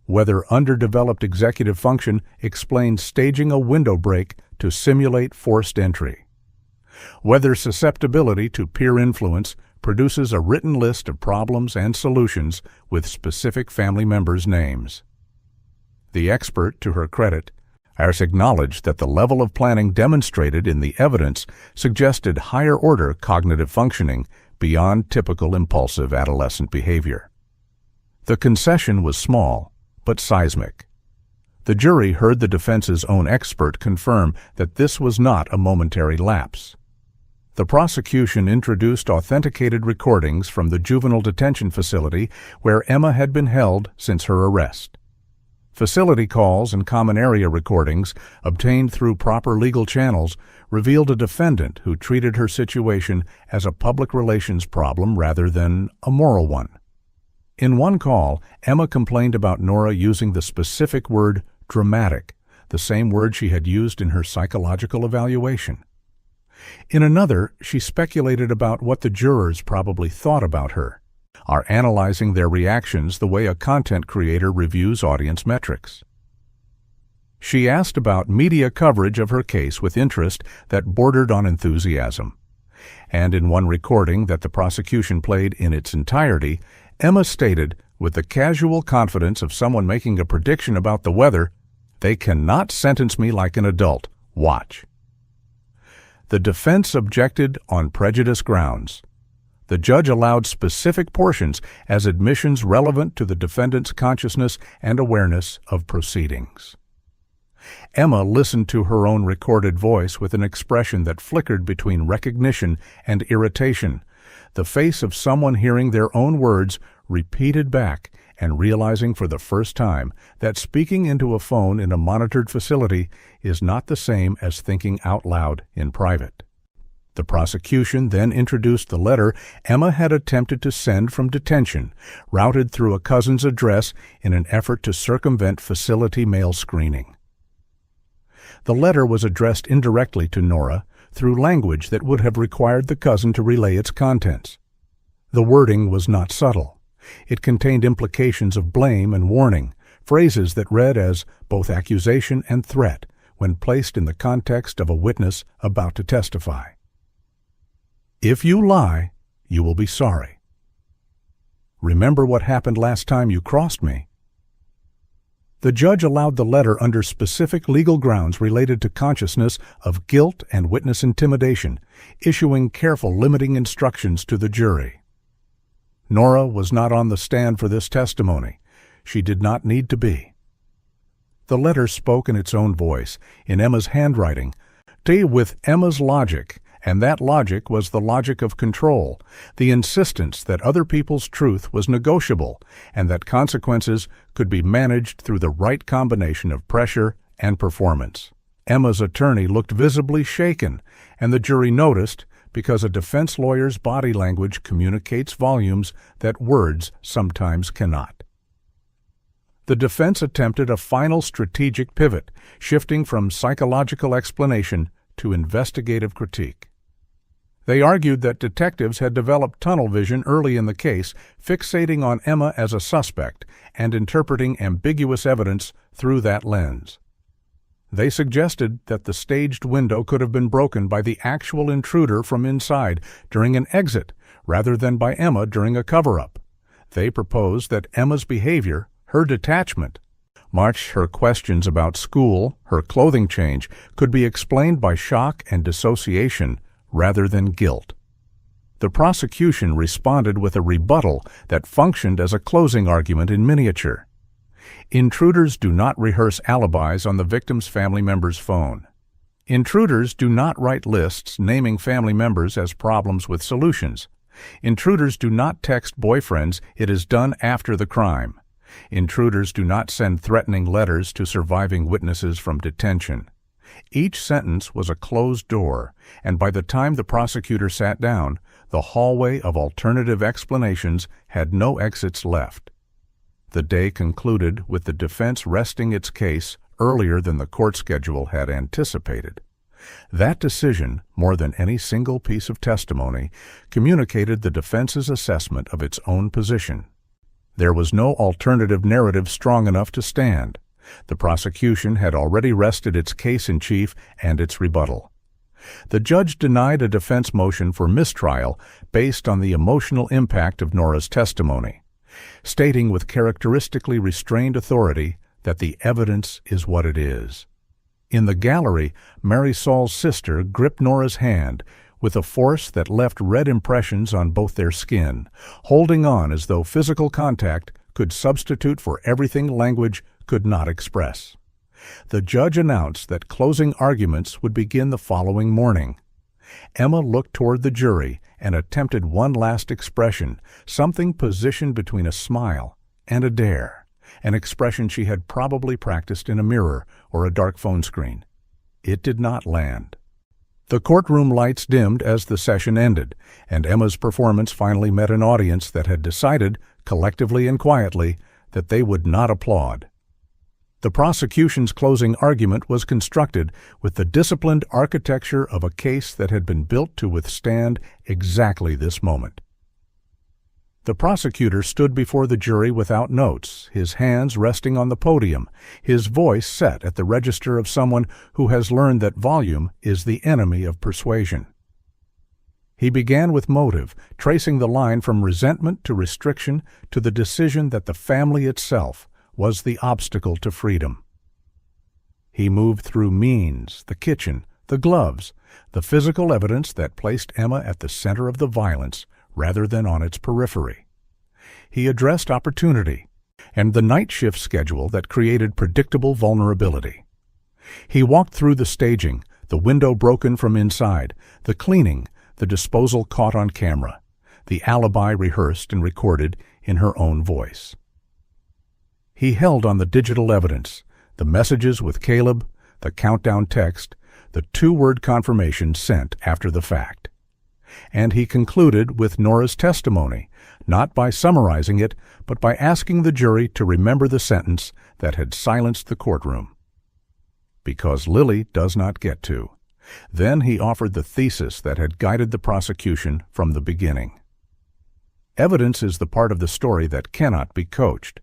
whether underdeveloped executive function explains staging a window break to simulate forced entry, whether susceptibility to peer influence produces a written list of problems and solutions with specific family members' names. The expert, to her credit, has acknowledged that the level of planning demonstrated in the evidence suggested higher-order cognitive functioning beyond typical impulsive adolescent behavior. The concession was small, but seismic. The jury heard the defense's own expert confirm that this was not a momentary lapse. The prosecution introduced authenticated recordings from the juvenile detention facility where Emma had been held since her arrest. Facility calls and common area recordings, obtained through proper legal channels, revealed a defendant who treated her situation as a public relations problem rather than a moral one. In one call, Emma complained about Nora using the specific word dramatic, the same word she had used in her psychological evaluation. In another, she speculated about what the jurors probably thought about her, are analyzing their reactions the way a content creator reviews audience metrics. She asked about media coverage of her case with interest that bordered on enthusiasm. And in one recording that the prosecution played in its entirety, Emma stated, with the casual confidence of someone making a prediction about the weather, "They cannot sentence me like an adult. Watch." The defense objected on prejudice grounds. The judge allowed specific portions as admissions relevant to the defendant's consciousness and awareness of proceedings. Emma listened to her own recorded voice with an expression that flickered between recognition and irritation, the face of someone hearing their own words repeated back and realizing for the first time that speaking into a phone in a monitored facility is not the same as thinking out loud in private. The prosecution then introduced the letter Emma had attempted to send from detention, routed through a cousin's address in an effort to circumvent facility mail screening. The letter was addressed indirectly to Nora through language that would have required the cousin to relay its contents. The wording was not subtle. It contained implications of blame and warning, phrases that read as both accusation and threat when placed in the context of a witness about to testify. If you lie, you will be sorry. Remember what happened last time you crossed me. The judge allowed the letter under specific legal grounds related to consciousness of guilt and witness intimidation, issuing careful limiting instructions to the jury. Nora was not on the stand for this testimony. She did not need to be. The letter spoke in its own voice, in Emma's handwriting, with Emma's logic, and that logic was the logic of control, the insistence that other people's truth was negotiable, and that consequences could be managed through the right combination of pressure and performance. Emma's attorney looked visibly shaken, and the jury noticed, because a defense lawyer's body language communicates volumes that words sometimes cannot. The defense attempted a final strategic pivot, shifting from psychological explanation to investigative critique. They argued that detectives had developed tunnel vision early in the case, fixating on Emma as a suspect and interpreting ambiguous evidence through that lens. They suggested that the staged window could have been broken by the actual intruder from inside during an exit, rather than by Emma during a cover-up. They proposed that Emma's behavior, her detachment, her questions about school, her clothing change, could be explained by shock and dissociation rather than guilt. The prosecution responded with a rebuttal that functioned as a closing argument in miniature. Intruders do not rehearse alibis on the victim's family member's phone. Intruders do not write lists naming family members as problems with solutions. Intruders do not text boyfriends it is done after the crime. Intruders do not send threatening letters to surviving witnesses from detention. Each sentence was a closed door, and by the time the prosecutor sat down, the hallway of alternative explanations had no exits left. The day concluded with the defense resting its case earlier than the court schedule had anticipated. That decision, more than any single piece of testimony, communicated the defense's assessment of its own position. There was no alternative narrative strong enough to stand. The prosecution had already rested its case in chief and its rebuttal. The judge denied a defense motion for mistrial based on the emotional impact of Nora's testimony, stating with characteristically restrained authority that the evidence is what it is. In the gallery, Marisol's sister gripped Nora's hand with a force that left red impressions on both their skin, holding on as though physical contact could substitute for everything language could not express. The judge announced that closing arguments would begin the following morning. Emma looked toward the jury and attempted one last expression, something positioned between a smile and a dare, an expression she had probably practiced in a mirror or a dark phone screen. It did not land. The courtroom lights dimmed as the session ended, and Emma's performance finally met an audience that had decided, collectively and quietly, that they would not applaud. The prosecution's closing argument was constructed with the disciplined architecture of a case that had been built to withstand exactly this moment. The prosecutor stood before the jury without notes, his hands resting on the podium, his voice set at the register of someone who has learned that volume is the enemy of persuasion. He began with motive, tracing the line from resentment to restriction to the decision that the family itself was the obstacle to freedom. He moved through means, the kitchen, the gloves, the physical evidence that placed Emma at the center of the violence rather than on its periphery. He addressed opportunity and the night shift schedule that created predictable vulnerability. He walked through the staging, the window broken from inside, the cleaning, the disposal caught on camera, the alibi rehearsed and recorded in her own voice. He held on the digital evidence, the messages with Caleb, the countdown text, the two-word confirmation sent after the fact. And he concluded with Nora's testimony, not by summarizing it, but by asking the jury to remember the sentence that had silenced the courtroom. Because Lily does not get to. Then he offered the thesis that had guided the prosecution from the beginning. Evidence is the part of the story that cannot be coached.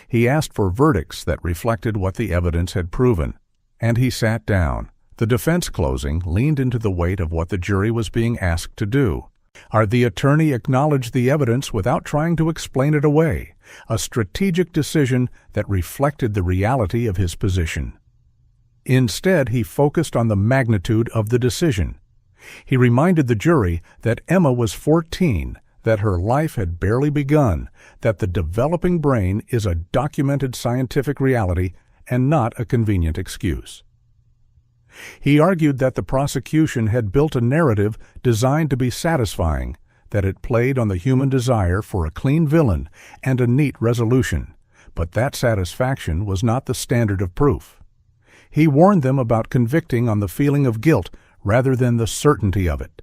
He asked for verdicts that reflected what the evidence had proven, and he sat down. The defense closing leaned into the weight of what the jury was being asked to do. The attorney acknowledged the evidence without trying to explain it away, a strategic decision that reflected the reality of his position. Instead, he focused on the magnitude of the decision. He reminded the jury that Emma was 14, that her life had barely begun, that the developing brain is a documented scientific reality and not a convenient excuse. He argued that the prosecution had built a narrative designed to be satisfying, that it played on the human desire for a clean villain and a neat resolution, but that satisfaction was not the standard of proof. He warned them about convicting on the feeling of guilt rather than the certainty of it.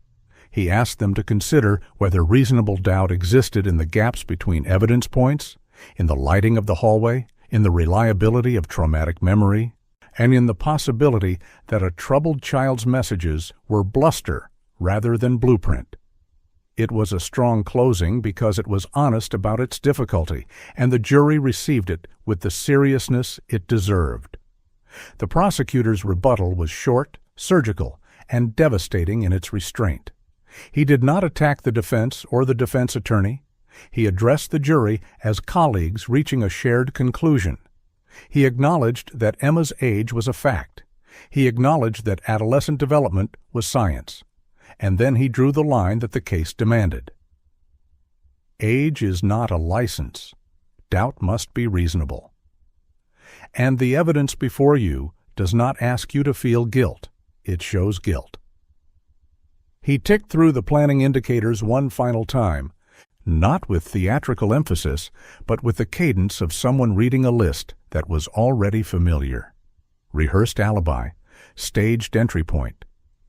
He asked them to consider whether reasonable doubt existed in the gaps between evidence points, in the lighting of the hallway, in the reliability of traumatic memory, and in the possibility that a troubled child's messages were bluster rather than blueprint. It was a strong closing because it was honest about its difficulty, and the jury received it with the seriousness it deserved. The prosecutor's rebuttal was short, surgical, and devastating in its restraint. He did not attack the defense or the defense attorney. He addressed the jury as colleagues reaching a shared conclusion. He acknowledged that Emma's age was a fact. He acknowledged that adolescent development was science. And then he drew the line that the case demanded. Age is not a license. Doubt must be reasonable. And the evidence before you does not ask you to feel guilt. It shows guilt. He ticked through the planning indicators one final time, not with theatrical emphasis, but with the cadence of someone reading a list that was already familiar. Rehearsed alibi, staged entry point,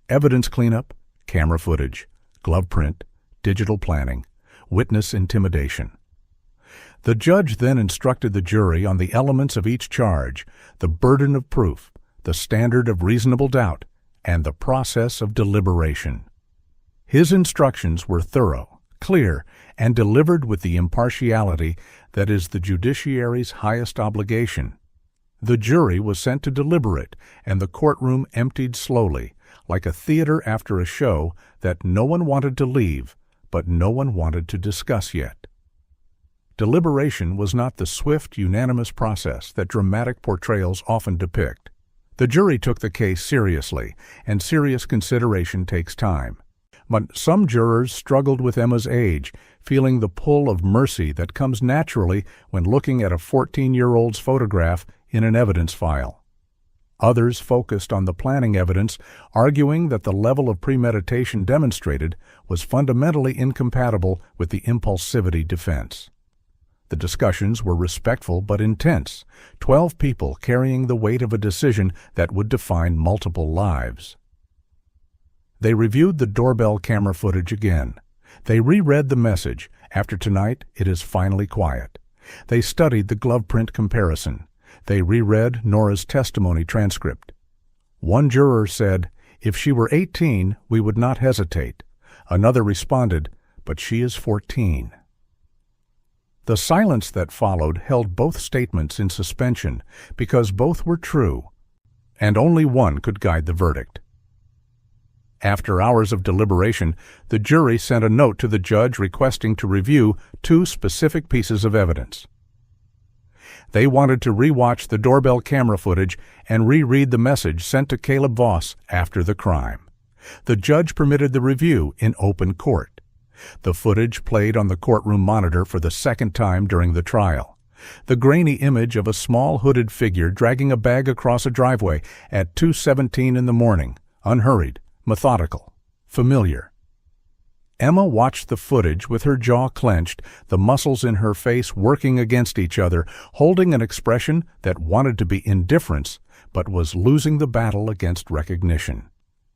evidence cleanup, camera footage, glove print, digital planning, witness intimidation. The judge then instructed the jury on the elements of each charge, the burden of proof, the standard of reasonable doubt, and the process of deliberation. His instructions were thorough, clear, and delivered with the impartiality that is the judiciary's highest obligation. The jury was sent to deliberate, and the courtroom emptied slowly, like a theater after a show that no one wanted to leave, but no one wanted to discuss yet. Deliberation was not the swift, unanimous process that dramatic portrayals often depict. The jury took the case seriously, and serious consideration takes time. But some jurors struggled with Emma's age, feeling the pull of mercy that comes naturally when looking at a 14-year-old's photograph in an evidence file. Others focused on the planning evidence, arguing that the level of premeditation demonstrated was fundamentally incompatible with the impulsivity defense. The discussions were respectful but intense, 12 people carrying the weight of a decision that would define multiple lives. They reviewed the doorbell camera footage again. They reread the message, "After tonight, it is finally quiet." They studied the glove print comparison. They reread Nora's testimony transcript. One juror said, "If she were 18, we would not hesitate." Another responded, "But she is 14." The silence that followed held both statements in suspension because both were true, and only one could guide the verdict. After hours of deliberation, the jury sent a note to the judge requesting to review 2 specific pieces of evidence. They wanted to re-watch the doorbell camera footage and reread the message sent to Caleb Voss after the crime. The judge permitted the review in open court. The footage played on the courtroom monitor for the second time during the trial. The grainy image of a small hooded figure dragging a bag across a driveway at 2:17 in the morning, unhurried, methodical, familiar. Emma watched the footage with her jaw clenched, the muscles in her face working against each other, holding an expression that wanted to be indifference, but was losing the battle against recognition.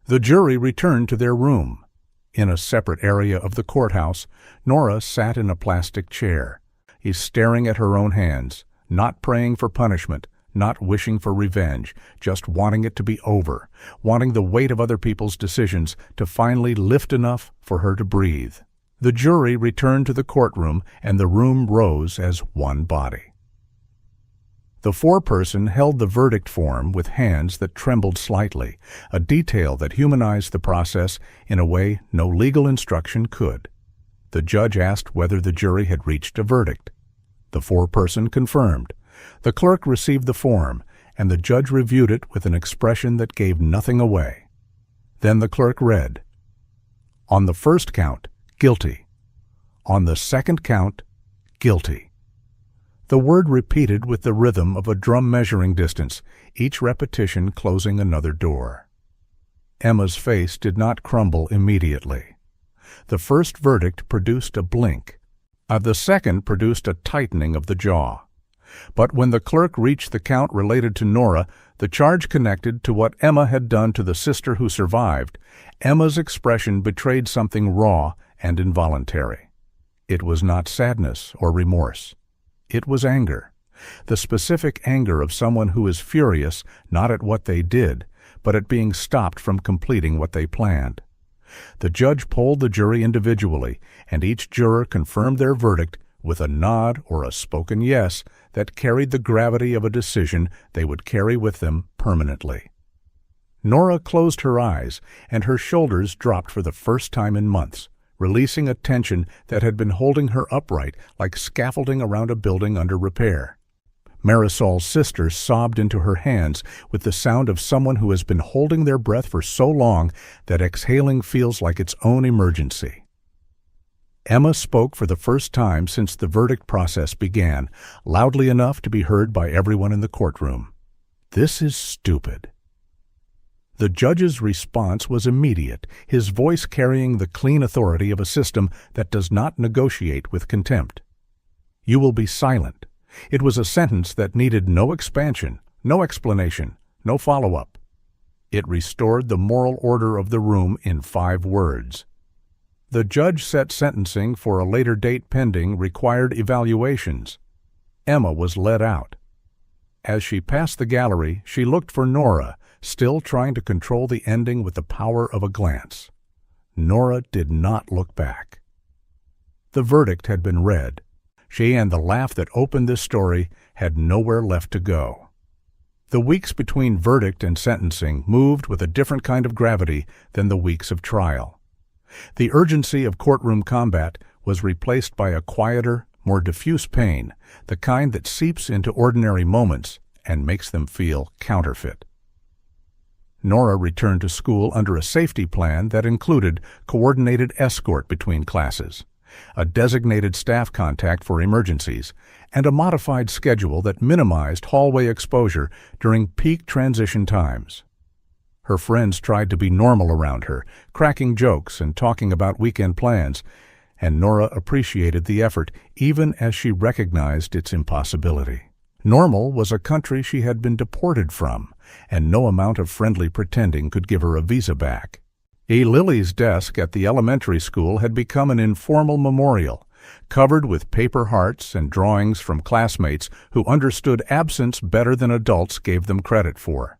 The jury returned to their room. In a separate area of the courthouse, Nora sat in a plastic chair. She's staring at her own hands, not praying for punishment, not wishing for revenge, just wanting it to be over, wanting the weight of other people's decisions to finally lift enough for her to breathe. The jury returned to the courtroom, and the room rose as one body. The foreperson held the verdict form with hands that trembled slightly, a detail that humanized the process in a way no legal instruction could. The judge asked whether the jury had reached a verdict. The foreperson confirmed. The clerk received the form, and the judge reviewed it with an expression that gave nothing away. Then the clerk read, "On the first count, guilty. On the second count, guilty." The word repeated with the rhythm of a drum measuring distance, each repetition closing another door. Emma's face did not crumble immediately. The first verdict produced a blink. The second produced a tightening of the jaw. But when the clerk reached the count related to Nora, the charge connected to what Emma had done to the sister who survived, Emma's expression betrayed something raw and involuntary. It was not sadness or remorse. It was anger. The specific anger of someone who is furious not at what they did, but at being stopped from completing what they planned. The judge polled the jury individually, and each juror confirmed their verdict with a nod or a spoken yes that carried the gravity of a decision they would carry with them permanently. Nora closed her eyes, and her shoulders dropped for the first time in months, releasing a tension that had been holding her upright like scaffolding around a building under repair. Marisol's sister sobbed into her hands with the sound of someone who has been holding their breath for so long that exhaling feels like its own emergency. Emma spoke for the first time since the verdict process began, loudly enough to be heard by everyone in the courtroom. "This is stupid." The judge's response was immediate, his voice carrying the clean authority of a system that does not negotiate with contempt. "You will be silent." It was a sentence that needed no expansion, no explanation, no follow-up. It restored the moral order of the room in 5 words. The judge set sentencing for a later date pending required evaluations. Emma was led out. As she passed the gallery, she looked for Nora, still trying to control the ending with the power of a glance. Nora did not look back. The verdict had been read. She and the laugh that opened this story had nowhere left to go. The weeks between verdict and sentencing moved with a different kind of gravity than the weeks of trial. The urgency of courtroom combat was replaced by a quieter, more diffuse pain, the kind that seeps into ordinary moments and makes them feel counterfeit. Nora returned to school under a safety plan that included coordinated escort between classes, a designated staff contact for emergencies, and a modified schedule that minimized hallway exposure during peak transition times. Her friends tried to be normal around her, cracking jokes and talking about weekend plans, and Nora appreciated the effort even as she recognized its impossibility. Normal was a country she had been deported from, and no amount of friendly pretending could give her a visa back. Lily's desk at the elementary school had become an informal memorial, covered with paper hearts and drawings from classmates who understood absence better than adults gave them credit for.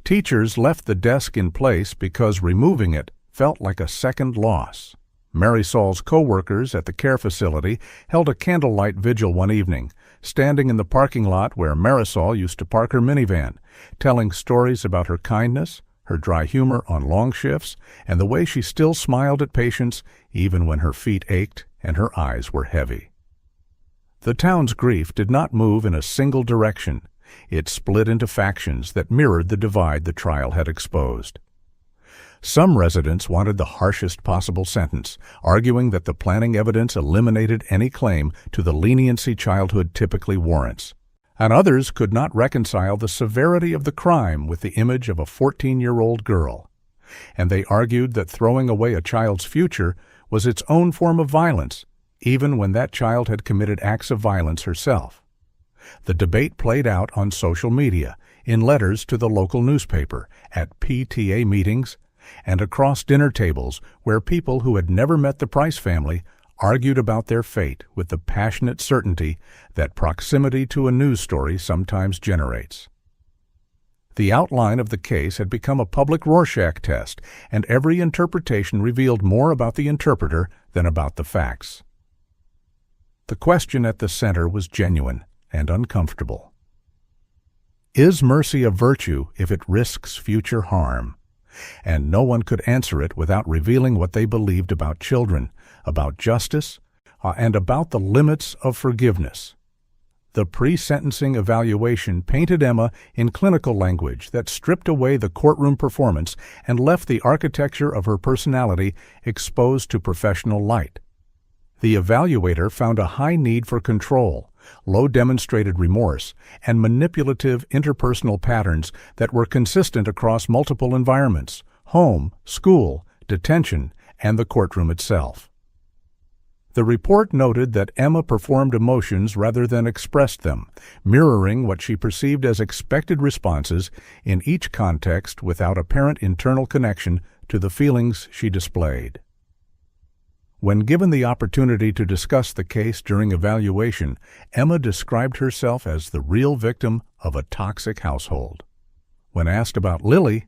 Teachers left the desk in place because removing it felt like a second loss. Marisol's co-workers at the care facility held a candlelight vigil one evening, standing in the parking lot where Marisol used to park her minivan, telling stories about her kindness, her dry humor on long shifts, and the way she still smiled at patients even when her feet ached and her eyes were heavy. The town's grief did not move in a single direction. It split into factions that mirrored the divide the trial had exposed. Some residents wanted the harshest possible sentence, arguing that the planning evidence eliminated any claim to the leniency childhood typically warrants. And others could not reconcile the severity of the crime with the image of a 14-year-old girl. And they argued that throwing away a child's future was its own form of violence, even when that child had committed acts of violence herself. The debate played out on social media, in letters to the local newspaper, at PTA meetings, and across dinner tables where people who had never met the Price family argued about their fate with the passionate certainty that proximity to a news story sometimes generates. The outline of the case had become a public Rorschach test, and every interpretation revealed more about the interpreter than about the facts. The question at the center was genuine and uncomfortable. Is mercy a virtue if it risks future harm? And no one could answer it without revealing what they believed about children, about justice, and about the limits of forgiveness. The pre-sentencing evaluation painted Emma in clinical language that stripped away the courtroom performance and left the architecture of her personality exposed to professional light. The evaluator found a high need for control, low demonstrated remorse, and manipulative interpersonal patterns that were consistent across multiple environments: home, school, detention, and the courtroom itself. The report noted that Emma performed emotions rather than expressed them, mirroring what she perceived as expected responses in each context without apparent internal connection to the feelings she displayed. When given the opportunity to discuss the case during evaluation, Emma described herself as the real victim of a toxic household. When asked about Lily,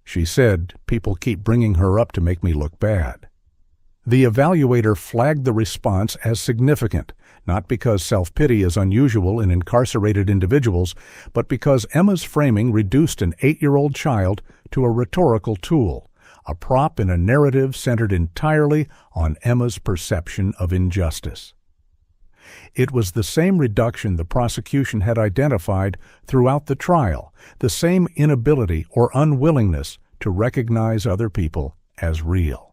she said, "People keep bringing her up to make me look bad." The evaluator flagged the response as significant, not because self-pity is unusual in incarcerated individuals, but because Emma's framing reduced an 8-year-old child to a rhetorical tool, a prop in a narrative centered entirely on Emma's perception of injustice. It was the same reduction the prosecution had identified throughout the trial, the same inability or unwillingness to recognize other people as real.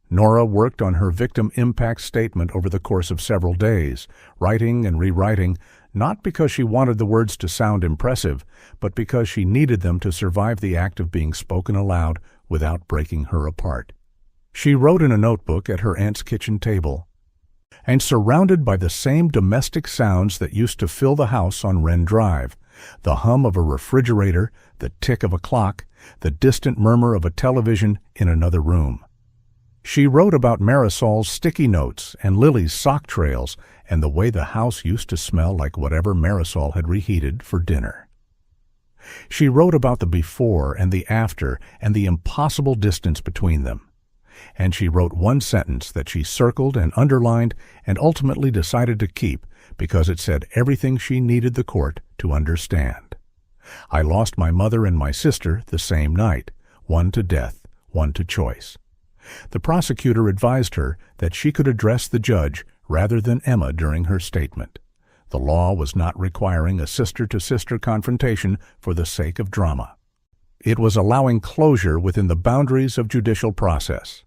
Nora worked on her victim impact statement over the course of several days, writing and rewriting, not because she wanted the words to sound impressive, but because she needed them to survive the act of being spoken aloud without breaking her apart. She wrote in a notebook at her aunt's kitchen table, and surrounded by the same domestic sounds that used to fill the house on Wren Drive, the hum of a refrigerator, the tick of a clock, the distant murmur of a television in another room. She wrote about Marisol's sticky notes and Lily's sock trails and the way the house used to smell like whatever Marisol had reheated for dinner. She wrote about the before and the after and the impossible distance between them. And she wrote one sentence that she circled and underlined and ultimately decided to keep because it said everything she needed the court to understand. "I lost my mother and my sister the same night, one to death, one to choice." The prosecutor advised her that she could address the judge rather than Emma during her statement. The law was not requiring a sister-to-sister confrontation for the sake of drama. It was allowing closure within the boundaries of judicial process.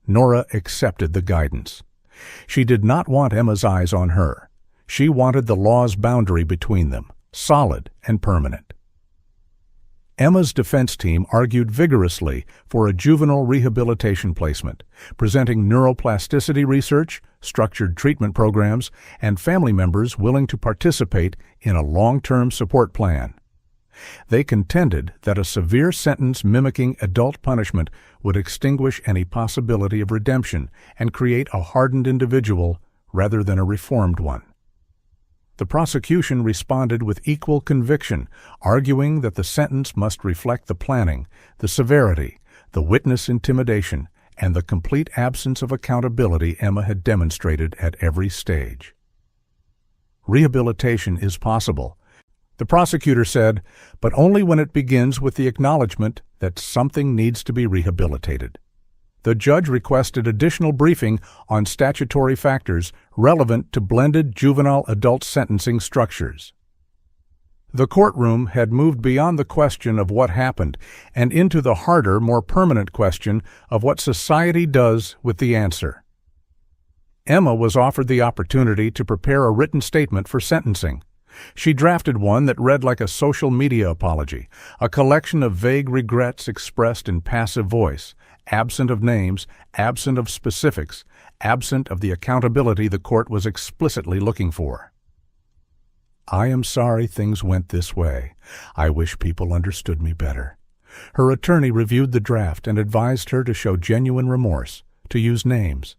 Nora accepted the guidance. She did not want Emma's eyes on her. She wanted the law's boundary between them, solid and permanent. Emma's defense team argued vigorously for a juvenile rehabilitation placement, presenting neuroplasticity research, structured treatment programs, and family members willing to participate in a long-term support plan. They contended that a severe sentence mimicking adult punishment would extinguish any possibility of redemption and create a hardened individual rather than a reformed one. The prosecution responded with equal conviction, arguing that the sentence must reflect the planning, the severity, the witness intimidation, and the complete absence of accountability Emma had demonstrated at every stage. Rehabilitation is possible, the prosecutor said, but only when it begins with the acknowledgement that something needs to be rehabilitated. The judge requested additional briefing on statutory factors relevant to blended juvenile-adult sentencing structures. The courtroom had moved beyond the question of what happened and into the harder, more permanent question of what society does with the answer. Emma was offered the opportunity to prepare a written statement for sentencing. She drafted one that read like a social media apology, a collection of vague regrets expressed in passive voice, absent of names, absent of specifics, absent of the accountability the court was explicitly looking for. "I am sorry things went this way. I wish people understood me better." Her attorney reviewed the draft and advised her to show genuine remorse, to use names,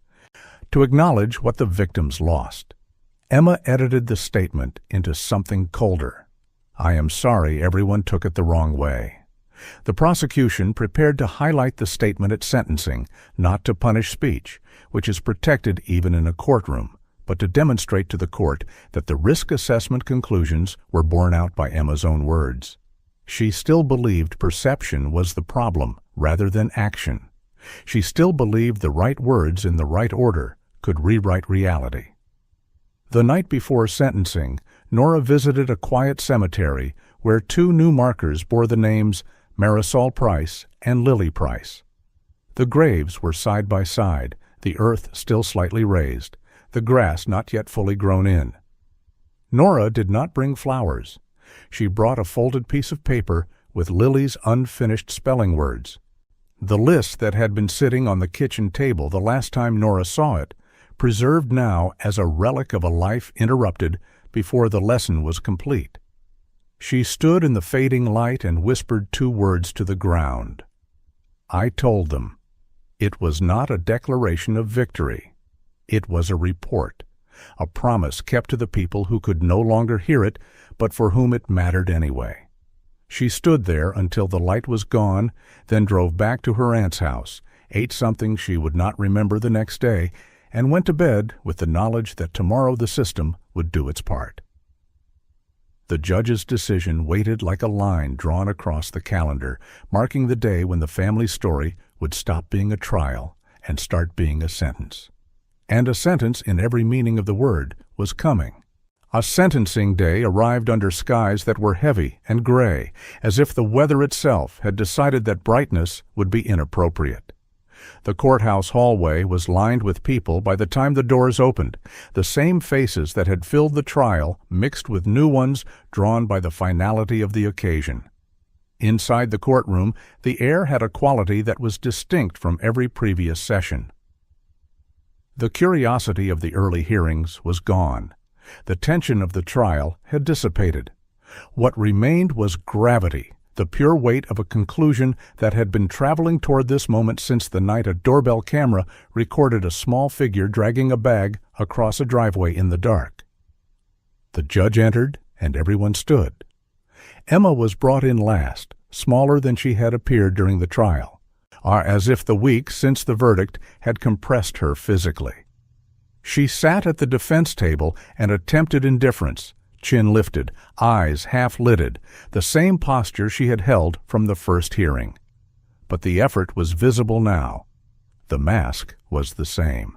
to acknowledge what the victims lost. Emma edited the statement into something colder. "I am sorry everyone took it the wrong way." The prosecution prepared to highlight the statement at sentencing, not to punish speech, which is protected even in a courtroom, but to demonstrate to the court that the risk assessment conclusions were borne out by Emma's own words. She still believed perception was the problem rather than action. She still believed the right words in the right order could rewrite reality. The night before sentencing, Nora visited a quiet cemetery where 2 new markers bore the names Marisol Price and Lily Price. The graves were side by side, the earth still slightly raised, the grass not yet fully grown in. Nora did not bring flowers. She brought a folded piece of paper with Lily's unfinished spelling words. The list that had been sitting on the kitchen table the last time Nora saw it, preserved now as a relic of a life interrupted before the lesson was complete. She stood in the fading light and whispered 2 words to the ground. "I told them." It was not a declaration of victory. It was a report, a promise kept to the people who could no longer hear it, but for whom it mattered anyway. She stood there until the light was gone, then drove back to her aunt's house, ate something she would not remember the next day, and went to bed with the knowledge that tomorrow the system would do its part. The judge's decision waited like a line drawn across the calendar, marking the day when the family story would stop being a trial and start being a sentence. And a sentence in every meaning of the word was coming. A sentencing day arrived under skies that were heavy and gray, as if the weather itself had decided that brightness would be inappropriate. The courthouse hallway was lined with people by the time the doors opened, the same faces that had filled the trial mixed with new ones drawn by the finality of the occasion. Inside the courtroom, the air had a quality that was distinct from every previous session. The curiosity of the early hearings was gone. The tension of the trial had dissipated. What remained was gravity, the pure weight of a conclusion that had been traveling toward this moment since the night a doorbell camera recorded a small figure dragging a bag across a driveway in the dark. The judge entered, and everyone stood. Emma was brought in last, smaller than she had appeared during the trial, as if the weeks since the verdict had compressed her physically. She sat at the defense table and attempted indifference, chin lifted, eyes half-lidded, the same posture she had held from the first hearing. But the effort was visible now. The mask was the same.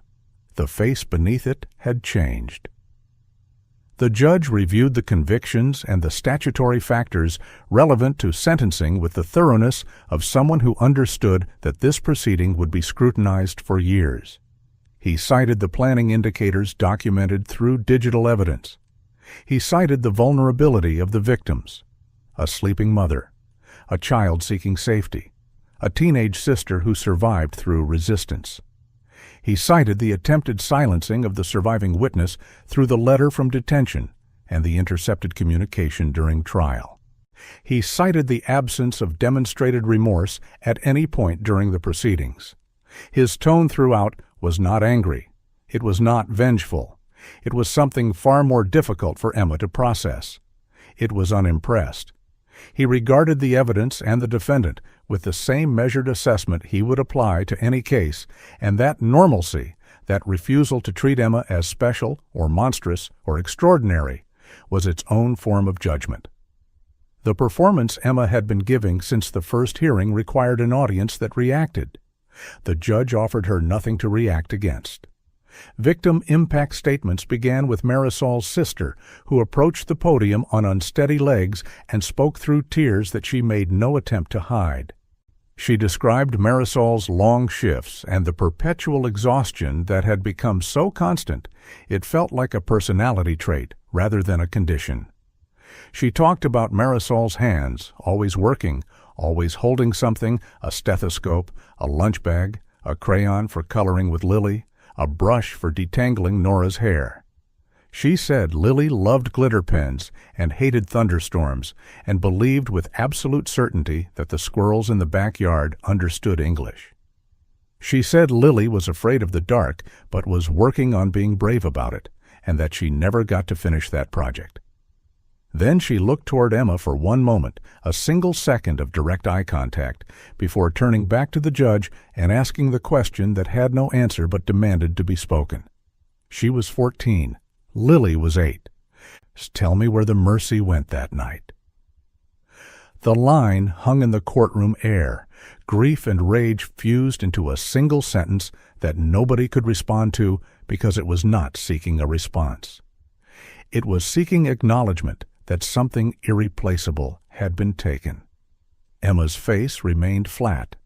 The face beneath it had changed. The judge reviewed the convictions and the statutory factors relevant to sentencing with the thoroughness of someone who understood that this proceeding would be scrutinized for years. He cited the planning indicators documented through digital evidence. He cited the vulnerability of the victims: a sleeping mother, a child seeking safety, a teenage sister who survived through resistance. He cited the attempted silencing of the surviving witness through the letter from detention and the intercepted communication during trial. He cited the absence of demonstrated remorse at any point during the proceedings. His tone throughout was not angry. It was not vengeful. It was something far more difficult for Emma to process. It was unimpressed. He regarded the evidence and the defendant with the same measured assessment he would apply to any case, and that normalcy, that refusal to treat Emma as special or monstrous or extraordinary, was its own form of judgment. The performance Emma had been giving since the first hearing required an audience that reacted. The judge offered her nothing to react against. Victim impact statements began with Marisol's sister, who approached the podium on unsteady legs and spoke through tears that she made no attempt to hide. She described Marisol's long shifts and the perpetual exhaustion that had become so constant it felt like a personality trait rather than a condition. She talked about Marisol's hands, always working, always holding something, a stethoscope, a lunch bag, a crayon for coloring with Lily, a brush for detangling Nora's hair. She said Lily loved glitter pens and hated thunderstorms and believed with absolute certainty that the squirrels in the backyard understood English. She said Lily was afraid of the dark but was working on being brave about it, and that she never got to finish that project. Then she looked toward Emma for one moment, a single second of direct eye contact, before turning back to the judge and asking the question that had no answer but demanded to be spoken. She was 14. Lily was 8. Tell me where the mercy went that night. The line hung in the courtroom air. Grief and rage fused into a single sentence that nobody could respond to because it was not seeking a response. It was seeking acknowledgement that something irreplaceable had been taken. Emma's face remained flat.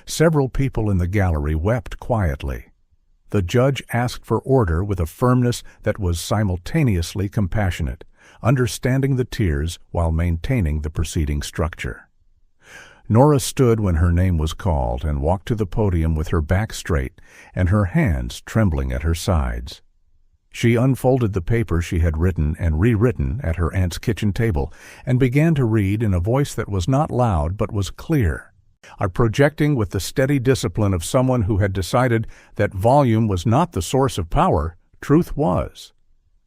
Several people in the gallery wept quietly. The judge asked for order with a firmness that was simultaneously compassionate, understanding the tears while maintaining the proceeding structure. Nora stood when her name was called and walked to the podium with her back straight and her hands trembling at her sides. She unfolded the paper she had written and rewritten at her aunt's kitchen table and began to read in a voice that was not loud but was clear, projecting with the steady discipline of someone who had decided that volume was not the source of power, truth was.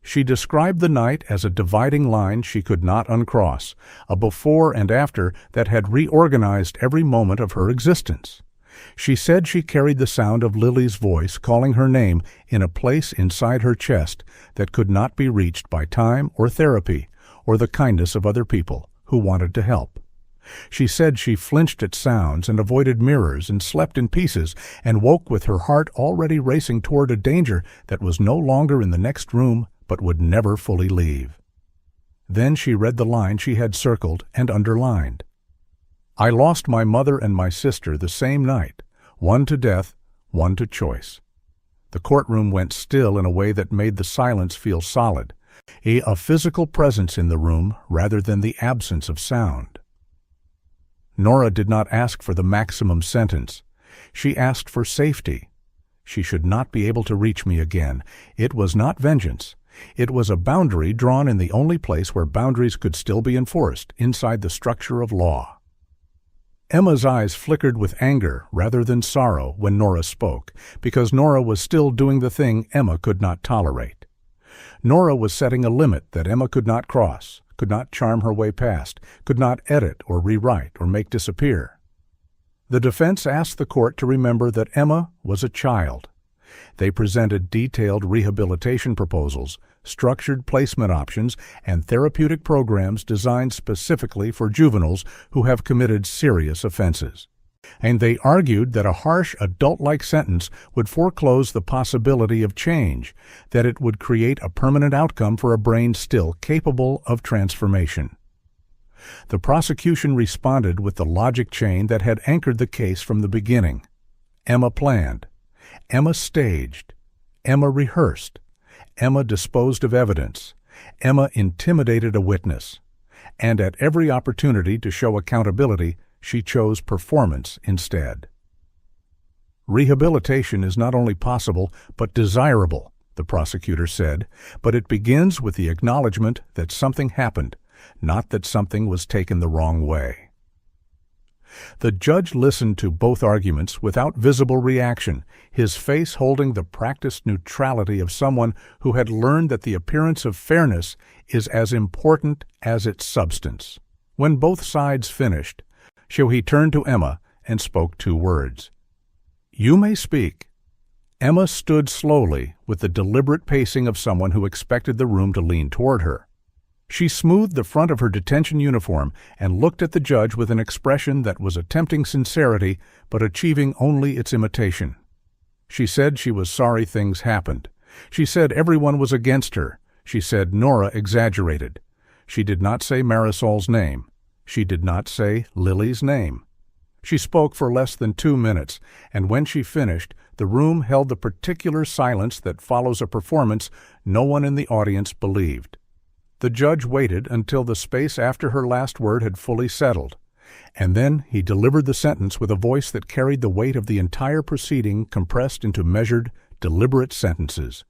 She described the night as a dividing line she could not uncross, a before and after that had reorganized every moment of her existence. She said she carried the sound of Lily's voice calling her name in a place inside her chest that could not be reached by time or therapy or the kindness of other people who wanted to help. She said she flinched at sounds and avoided mirrors and slept in pieces and woke with her heart already racing toward a danger that was no longer in the next room but would never fully leave. Then she read the line she had circled and underlined. I lost my mother and my sister the same night, one to death, one to choice. The courtroom went still in a way that made the silence feel solid, a physical presence in the room rather than the absence of sound. Nora did not ask for the maximum sentence. She asked for safety. She should not be able to reach me again. It was not vengeance. It was a boundary drawn in the only place where boundaries could still be enforced, inside the structure of law. Emma's eyes flickered with anger rather than sorrow when Nora spoke, because Nora was still doing the thing Emma could not tolerate. Nora was setting a limit that Emma could not cross, could not charm her way past, could not edit or rewrite or make disappear. The defense asked the court to remember that Emma was a child. They presented detailed rehabilitation proposals, structured placement options, and therapeutic programs designed specifically for juveniles who have committed serious offenses. And they argued that a harsh, adult-like sentence would foreclose the possibility of change, that it would create a permanent outcome for a brain still capable of transformation. The prosecution responded with the logic chain that had anchored the case from the beginning. Emma planned. Emma staged. Emma rehearsed. Emma disposed of evidence. Emma intimidated a witness. And at every opportunity to show accountability, she chose performance instead. Rehabilitation is not only possible, but desirable, the prosecutor said, but it begins with the acknowledgement that something happened, not that something was taken the wrong way. The judge listened to both arguments without visible reaction, his face holding the practiced neutrality of someone who had learned that the appearance of fairness is as important as its substance. When both sides finished, he turned to Emma and spoke 2 words. You may speak. Emma stood slowly with the deliberate pacing of someone who expected the room to lean toward her. She smoothed the front of her detention uniform and looked at the judge with an expression that was attempting sincerity but achieving only its imitation. She said she was sorry things happened. She said everyone was against her. She said Nora exaggerated. She did not say Marisol's name. She did not say Lily's name. She spoke for less than 2 minutes, and when she finished, the room held the particular silence that follows a performance no one in the audience believed. The judge waited until the space after her last word had fully settled. And then he delivered the sentence with a voice that carried the weight of the entire proceeding compressed into measured, deliberate sentences.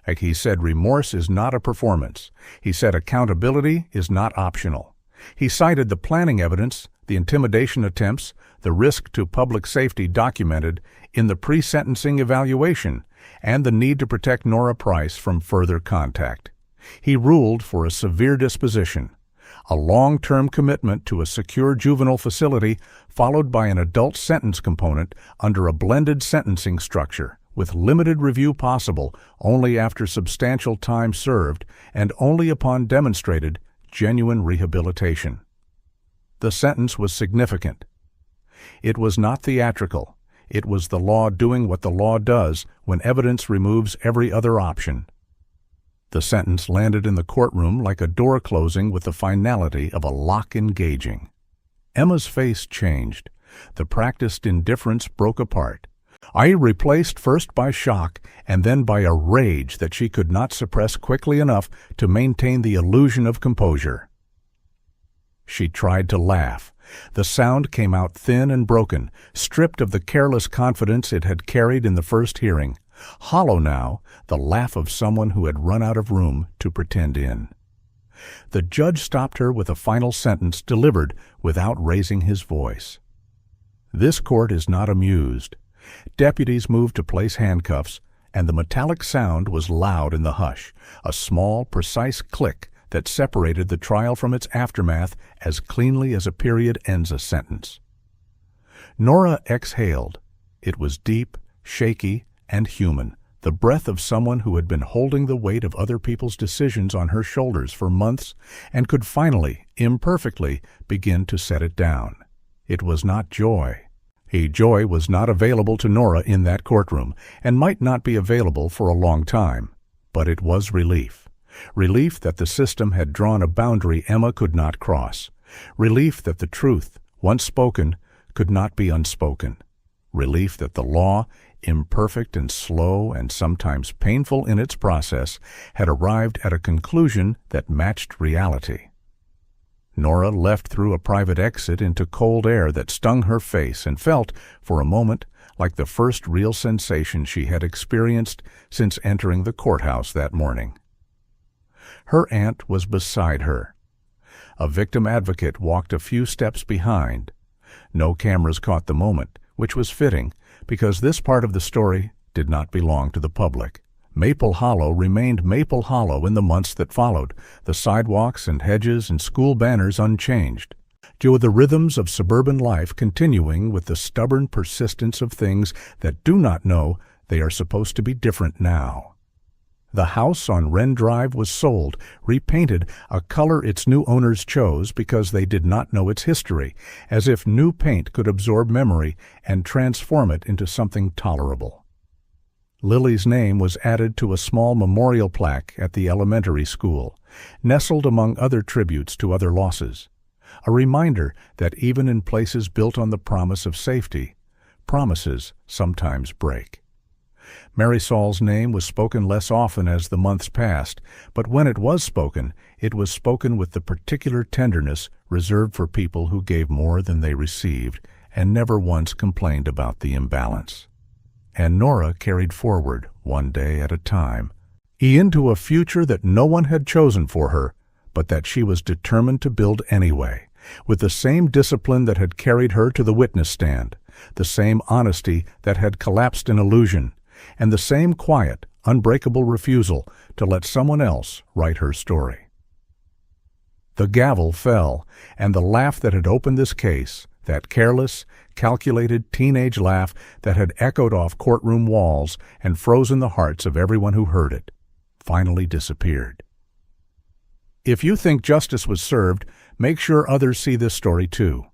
Like he said, remorse is not a performance. He said accountability is not optional. He cited the planning evidence, the intimidation attempts, the risk to public safety documented in the pre-sentencing evaluation, and the need to protect Nora Price from further contact. He ruled for a severe disposition, a long-term commitment to a secure juvenile facility followed by an adult sentence component under a blended sentencing structure, with limited review possible only after substantial time served and only upon demonstrated genuine rehabilitation. The sentence was significant. It was not theatrical. It was the law doing what the law does when evidence removes every other option. The sentence landed in the courtroom like a door closing with the finality of a lock engaging. Emma's face changed. The practiced indifference broke apart. Replaced first by shock and then by a rage that she could not suppress quickly enough to maintain the illusion of composure. She tried to laugh. The sound came out thin and broken, stripped of the careless confidence it had carried in the first hearing. Hollow now, the laugh of someone who had run out of room to pretend in. The judge stopped her with a final sentence delivered without raising his voice. This court is not amused. Deputies moved to place handcuffs, and the metallic sound was loud in the hush, a small, precise click that separated the trial from its aftermath as cleanly as a period ends a sentence. Nora exhaled. It was deep, shaky, and human, the breath of someone who had been holding the weight of other people's decisions on her shoulders for months and could finally, imperfectly, begin to set it down. It was not joy. Joy was not available to Nora in that courtroom and might not be available for a long time, but it was relief. Relief that the system had drawn a boundary Emma could not cross. Relief that the truth, once spoken, could not be unspoken. Relief that the law, imperfect and slow and sometimes painful in its process, had arrived at a conclusion that matched reality. Nora left through a private exit into cold air that stung her face and felt, for a moment, like the first real sensation she had experienced since entering the courthouse that morning. Her aunt was beside her. A victim advocate walked a few steps behind. No cameras caught the moment, which was fitting, because this part of the story did not belong to the public. Maple Hollow remained Maple Hollow in the months that followed, the sidewalks and hedges and school banners unchanged, with the rhythms of suburban life continuing with the stubborn persistence of things that do not know they are supposed to be different now. The house on Wren Drive was sold, repainted, a color its new owners chose because they did not know its history, as if new paint could absorb memory and transform it into something tolerable. Lily's name was added to a small memorial plaque at the elementary school, nestled among other tributes to other losses. A reminder that even in places built on the promise of safety, promises sometimes break. Marisol's name was spoken less often as the months passed, but when it was spoken with the particular tenderness reserved for people who gave more than they received and never once complained about the imbalance. And Nora carried forward, one day at a time, into a future that no one had chosen for her, but that she was determined to build anyway, with the same discipline that had carried her to the witness stand, the same honesty that had collapsed in illusion, and the same quiet, unbreakable refusal to let someone else write her story. The gavel fell, and the laugh that had opened this case, that careless, calculated teenage laugh that had echoed off courtroom walls and frozen the hearts of everyone who heard it, finally disappeared. If you think justice was served, make sure others see this story too.